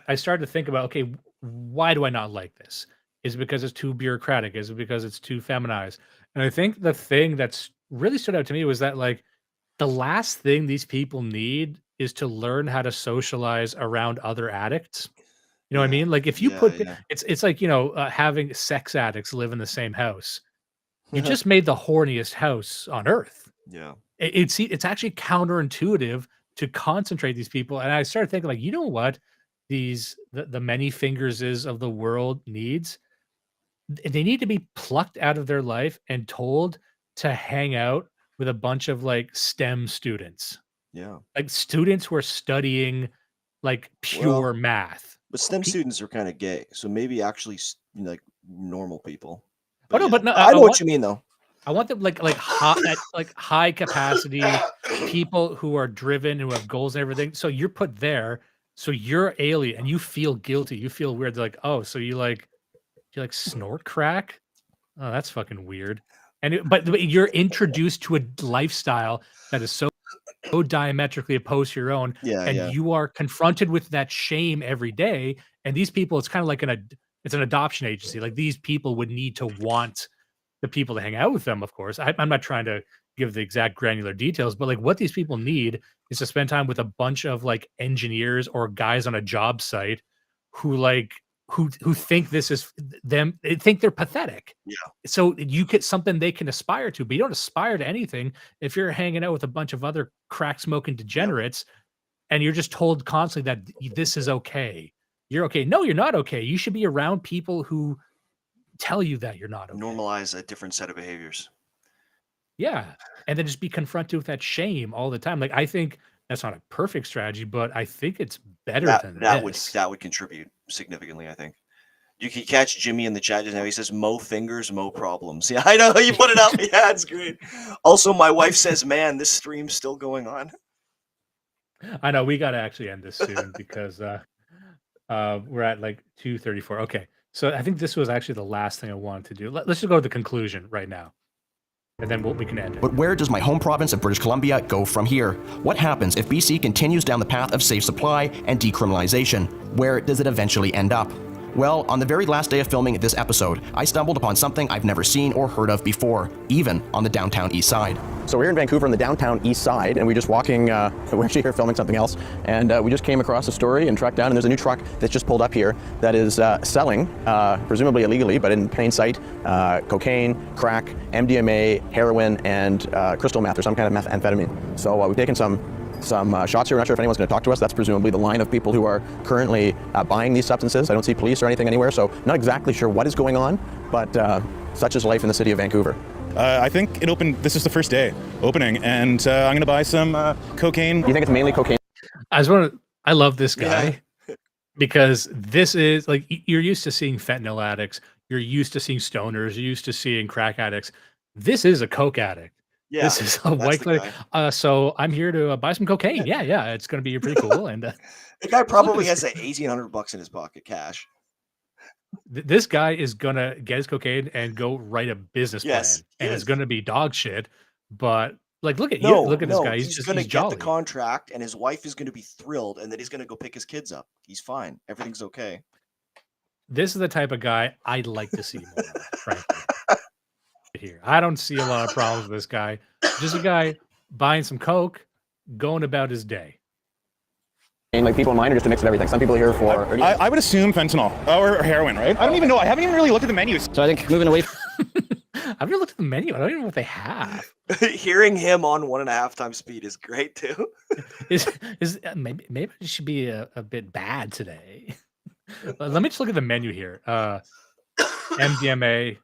I started to think about, okay, why do I not like this? Is it because it's too bureaucratic? Is it because it's too feminized? And I think the thing that's really stood out to me was that like the last thing these people need is to learn how to socialize around other addicts. You know what I mean? Like if you it's like, having sex addicts live in the same house. You just made the horniest house on earth. Yeah. It's actually counterintuitive to concentrate these people. And I started thinking like, you know what? The many fingerses of the world needs, they need to be plucked out of their life and told to hang out with a bunch of like STEM students. Yeah. Like students who are studying like pure math. But STEM students are kind of gay, so maybe actually like normal people. But no, I know what you mean though. I want them like high capacity people who are driven, who have goals and everything. So you're put there, so you're alien and you feel guilty. You feel weird. They're like, oh, so you snort crack? Oh, that's fucking weird. But you're introduced to a lifestyle that is so diametrically opposed to your own, you are confronted with that shame every day. And these people, it's kind of like it's an adoption agency. Like these people would need to want the people to hang out with them. Of course, I'm not trying to give the exact granular details, but like what these people need is to spend time with a bunch of like engineers or guys on a job site who think this is them. They think they're pathetic. Yeah. So you get something they can aspire to, but you don't aspire to anything if you're hanging out with a bunch of other crack smoking degenerates and you're just told constantly that this is okay. You're okay. No, you're not okay. You should be around people who tell you that you're not okay. Normalize a different set of behaviors. Yeah. And then just be confronted with that shame all the time. Like, I think that's not a perfect strategy, but I think it's better than this. That would contribute significantly, I think. You can catch Jimmy in the chat just now. He says, "Mo fingers, mo problems." Yeah, I know you put it up. Yeah, it's great. Also, my wife says, "Man, this stream's still going on." I know we got to actually end this soon because we're at like 2:34. Okay, so I think this was actually the last thing I wanted to do. Let's just go to the conclusion right now, and then we can end it. But where does my home province of British Columbia go from here? What happens if BC continues down the path of safe supply and decriminalization? Where does it eventually end up? Well, on the very last day of filming this episode, I stumbled upon something I've never seen or heard of before, even on the downtown east side. So we're here in Vancouver on the downtown east side, and we're just walking, we're actually here filming something else, and we just came across a story and tracked down, and there's a new truck that's just pulled up here that is selling, presumably illegally, but in plain sight, cocaine, crack, MDMA, heroin, and crystal meth, or some kind of methamphetamine. So we've taken some shots here. We're not sure if anyone's going to talk to us. That's presumably the line of people who are currently buying these substances. I don't see police or anything anywhere, so not exactly sure what is going on, but such is life in the city of Vancouver. I think it opened, this is the first day opening, and I'm going to buy some cocaine. You think it's mainly cocaine? I love this guy because this is like, you're used to seeing fentanyl addicts. You're used to seeing stoners. You're used to seeing crack addicts. This is a coke addict. Yeah, this is a white guy. So I'm here to buy some cocaine. Yeah, it's going to be pretty cool. And the guy probably has like $1,800 in his pocket cash. This guy is gonna get his cocaine and go write a business plan, and it's gonna be dog shit. But like, look at this guy. He's gonna get the contract, and his wife is gonna be thrilled, and then he's gonna go pick his kids up. He's fine. Everything's okay. This is the type of guy I'd like to see more, frankly. Here, I don't see a lot of problems with this guy. Just a guy buying some coke, going about his day. And like people in mind, or just a mix of everything. Some people are here for. I would assume fentanyl or heroin, right? I don't even know. I haven't even really looked at the menus. So I think moving away. I've never looked at the menu. I don't even know what they have. Hearing him on 1.5 times speed is great too. Maybe it should be a bit bad today. Let me just look at the menu here. MDMA.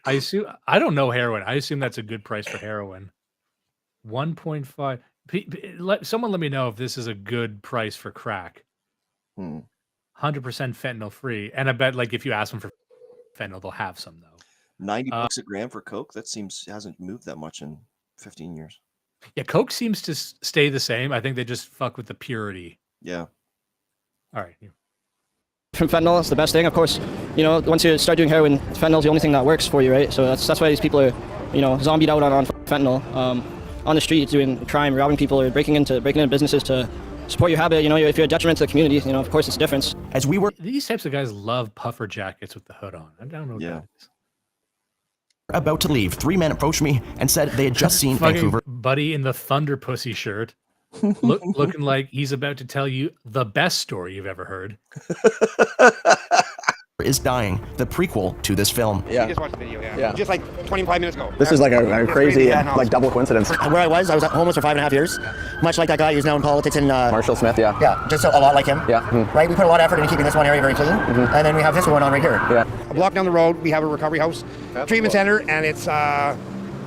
I don't know heroin. I assume that's a good price for heroin. 1.5. Someone let me know if this is a good price for crack. 100% fentanyl free, and I bet like if you ask them for fentanyl, they'll have some though. $90 a gram for coke. That hasn't moved that much in 15 years. Yeah, coke seems to stay the same. I think they just fuck with the purity. Yeah. All right. From fentanyl, it's the best thing. Of course, once you start doing heroin, fentanyl's the only thing that works for you, right? So that's why these people are, zombied out on fentanyl, on the streets doing crime, robbing people, or breaking into businesses to support your habit. If you're a detriment to the community, of course it's a difference. As we were These types of guys love puffer jackets with the hood on. I don't know what that is. about to leave, 3 men approached me and said they had just seen Vancouver. Buddy in the Thunder Pussy shirt, looking like he's about to tell you the best story you've ever heard. Is dying, the prequel to this film. You just watched the video, yeah. Just like 25 minutes ago. This is like a crazy, like double coincidence. Where I was homeless for 5.5 years. Much like that guy who's now in politics in... Marshall Smith, yeah. Yeah, just a lot like him. Yeah. Right, we put a lot of effort into keeping this one area very clean. And then we have this one on right here. Yeah. A block down the road, we have a recovery house, treatment center, and it's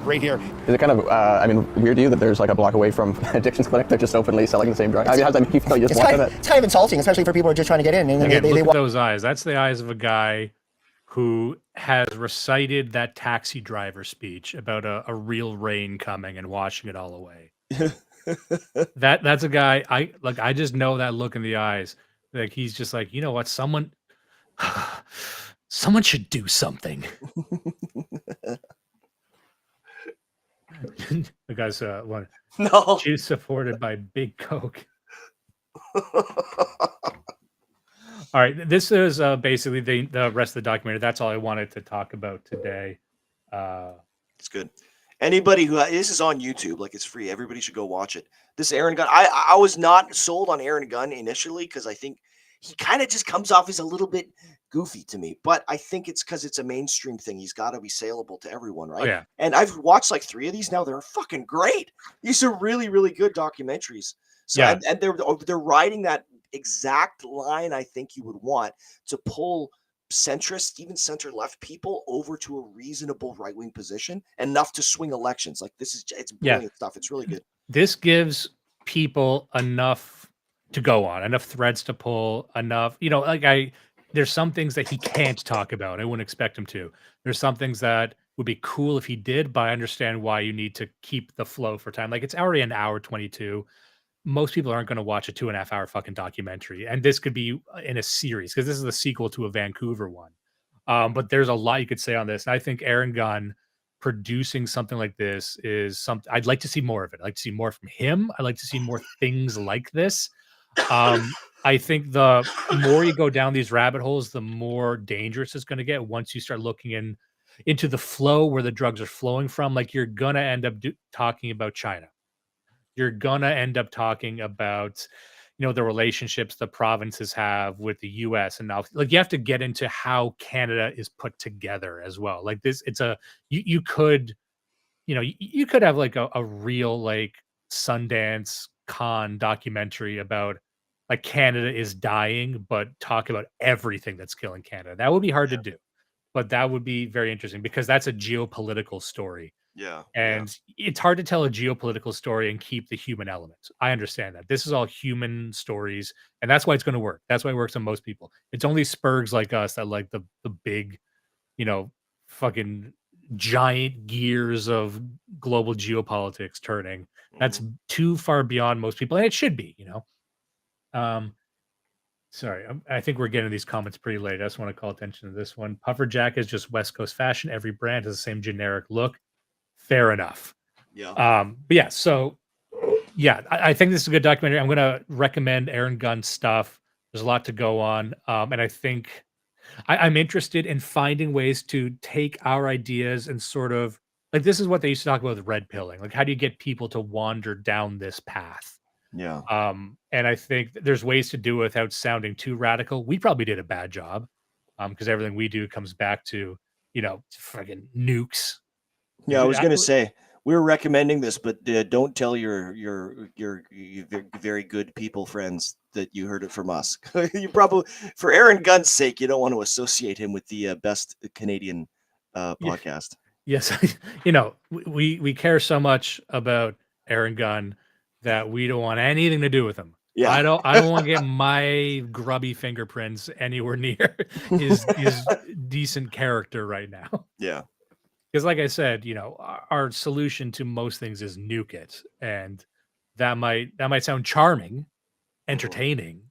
right here. Is it kind of, weird to you that there's like a block away from addictions clinic, they're just openly selling the same drug? How does that make you feel? You just walk in it? It's kind of insulting, especially for people who are just trying to get in. And Again, look at those eyes. That's the eyes of a guy who has recited that taxi driver speech about a real rain coming and washing it all away. That's a guy I just know that look in the eyes. Like he's just like, you know what, someone should do something. The guy's one. No. She's supported by Big Coke. All right, this is basically the rest of the documentary. That's all I wanted to talk about today. It's good. Anybody this is on YouTube, like it's free. Everybody should go watch it. This Aaron Gunn, I was not sold on Aaron Gunn initially because I think he kind of just comes off as a little bit goofy to me. But I think it's because it's a mainstream thing. He's got to be saleable to everyone, right? Oh, yeah. And I've watched like 3 of these now. They're fucking great. These are really, really good documentaries. So Yeah. and they're riding that exact line I think you would want to pull centrist, even center-left people over to a reasonable right-wing position, enough to swing elections. Like it's brilliant stuff. It's really good. This gives people enough to go on, enough threads to pull, enough, there's some things that he can't talk about. I wouldn't expect him to. There's some things that would be cool if he did, but I understand why you need to keep the flow for time. Like, it's already an hour 22. Most people aren't going to watch a 2.5 hour fucking documentary. And this could be in a series because this is the sequel to a Vancouver one. But there's a lot you could say on this. And I think Aaron Gunn producing something like this is something I'd like to see more of it. I'd like to see more from him. I'd like to see more things like this. I think the more you go down these rabbit holes, the more dangerous it's going to get once you start looking into the flow where the drugs are flowing from. Like, you're going to end up talking about China. You're going to end up talking about, the relationships the provinces have with the US. And now, like, you have to get into how Canada is put together as well. Like, this, you could have like a real, like, Sundance Con documentary about, like, Canada is dying, but talk about everything that's killing Canada. That would be hard to do, but that would be very interesting because that's a geopolitical story. Yeah. And it's hard to tell a geopolitical story and keep the human element. I understand that. This is all human stories, and that's why it's going to work. That's why it works on most people. It's only spurgs like us that like the big, fucking giant gears of global geopolitics turning. That's too far beyond most people, and it should be, Sorry, I think we're getting these comments pretty late. I just want to call attention to this one. Puffer jacket is just West Coast fashion. Every brand has the same generic look. Fair enough. Yeah. But yeah, so yeah, I think this is a good documentary. I'm going to recommend Aaron Gunn stuff. There's a lot to go on. And I think I'm interested in finding ways to take our ideas and sort of, like, this is what they used to talk about with red pilling. Like, how do you get people to wander down this path? Yeah. And I think there's ways to do it without sounding too radical. We probably did a bad job because everything we do comes back to, fucking nukes. Yeah, I was going to say we were recommending this, but don't tell your very good people friends that you heard it from us. You probably, for Aaron Gunn's sake, you don't want to associate him with the best Canadian podcast. Yes, we care so much about Aaron Gunn that we don't want anything to do with him. Yeah. I don't want to get my grubby fingerprints anywhere near his decent character right now. Yeah. Because, like I said, our solution to most things is nuke it, and that might sound charming, entertaining,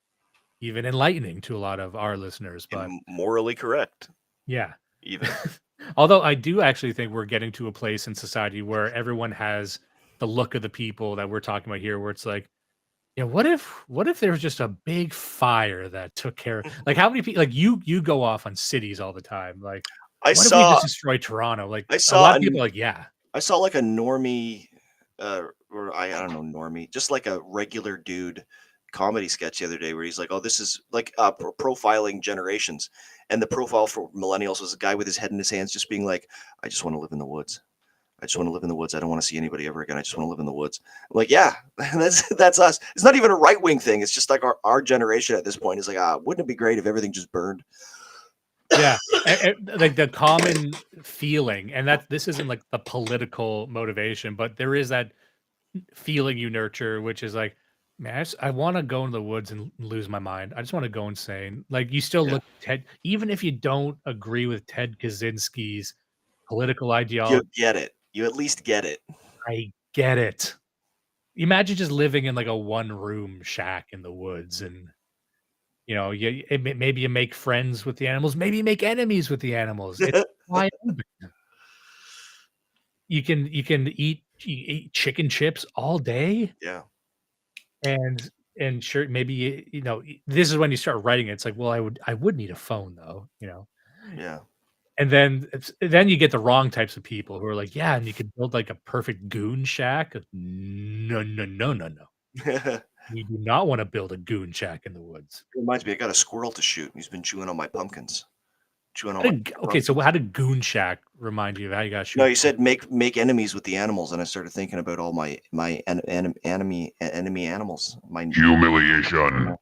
even enlightening to a lot of our listeners, but and morally correct. Yeah, even. Although I do actually think we're getting to a place in society where everyone has the look of the people that we're talking about here, where it's like, what if there was just a big fire that took care of, like, how many people, like, you go off on cities all the time, like, I what saw if we just destroy Toronto? Like, I a saw lot of people are like, yeah. I saw like a normie, or I don't know, normie, just like a regular dude comedy sketch the other day where he's like, oh, this is like profiling generations. And the profile for millennials was a guy with his head in his hands just being like, I just want to live in the woods. I just want to live in the woods. I don't want to see anybody ever again. I just want to live in the woods. I'm like, yeah, that's us. It's not even a right-wing thing. It's just like our generation at this point is like, wouldn't it be great if everything just burned? Yeah, like the common feeling, and that this isn't like the political motivation, but there is that feeling you nurture, which is like, man, I want to go in the woods and lose my mind. I just want to go insane. Like, you still look at Ted, even if you don't agree with Ted Kaczynski's political ideology. You get it. You at least get it. I get it. Imagine just living in like a one-room shack in the woods, and maybe you make friends with the animals. Maybe you make enemies with the animals. It's wide open. You can eat chicken chips all day. Yeah. And sure, maybe this is when you start writing it. It's like, well, I would need a phone though. Yeah. And then you get the wrong types of people who are like, yeah, and you could build like a perfect goon shack. No. We do not want to build a goon shack in the woods. It reminds me, I got a squirrel to shoot. He's been chewing on my pumpkins. Okay, so how did goon shack remind you of how you got shoot? No, you said make enemies with the animals, and I started thinking about all my enemy animals. My humiliation.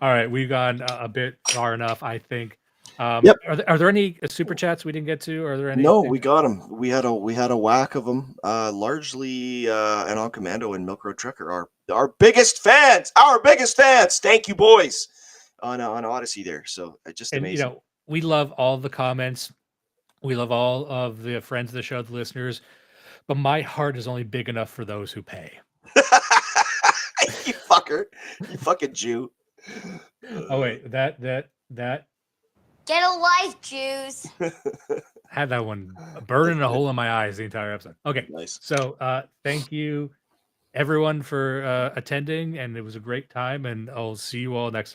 All right, we've gone a bit far enough, I think. Yep. Are there any super chats we didn't get to? Are there any? No, we got them. We had a whack of them. Largely, and on Commando and Milk Road Trucker, our biggest fans. Our biggest fans. Thank you, boys, on Odyssey there. So just And amazing. we love all the comments. We love all of the friends of the show, the listeners. But my heart is only big enough for those who pay. You fucker. You fucking Jew. Oh wait, that Get a life, Jews. had that one burning a hole in my eyes the entire episode. Okay, nice. So thank you everyone for attending, and it was a great time, and I'll see you all next time.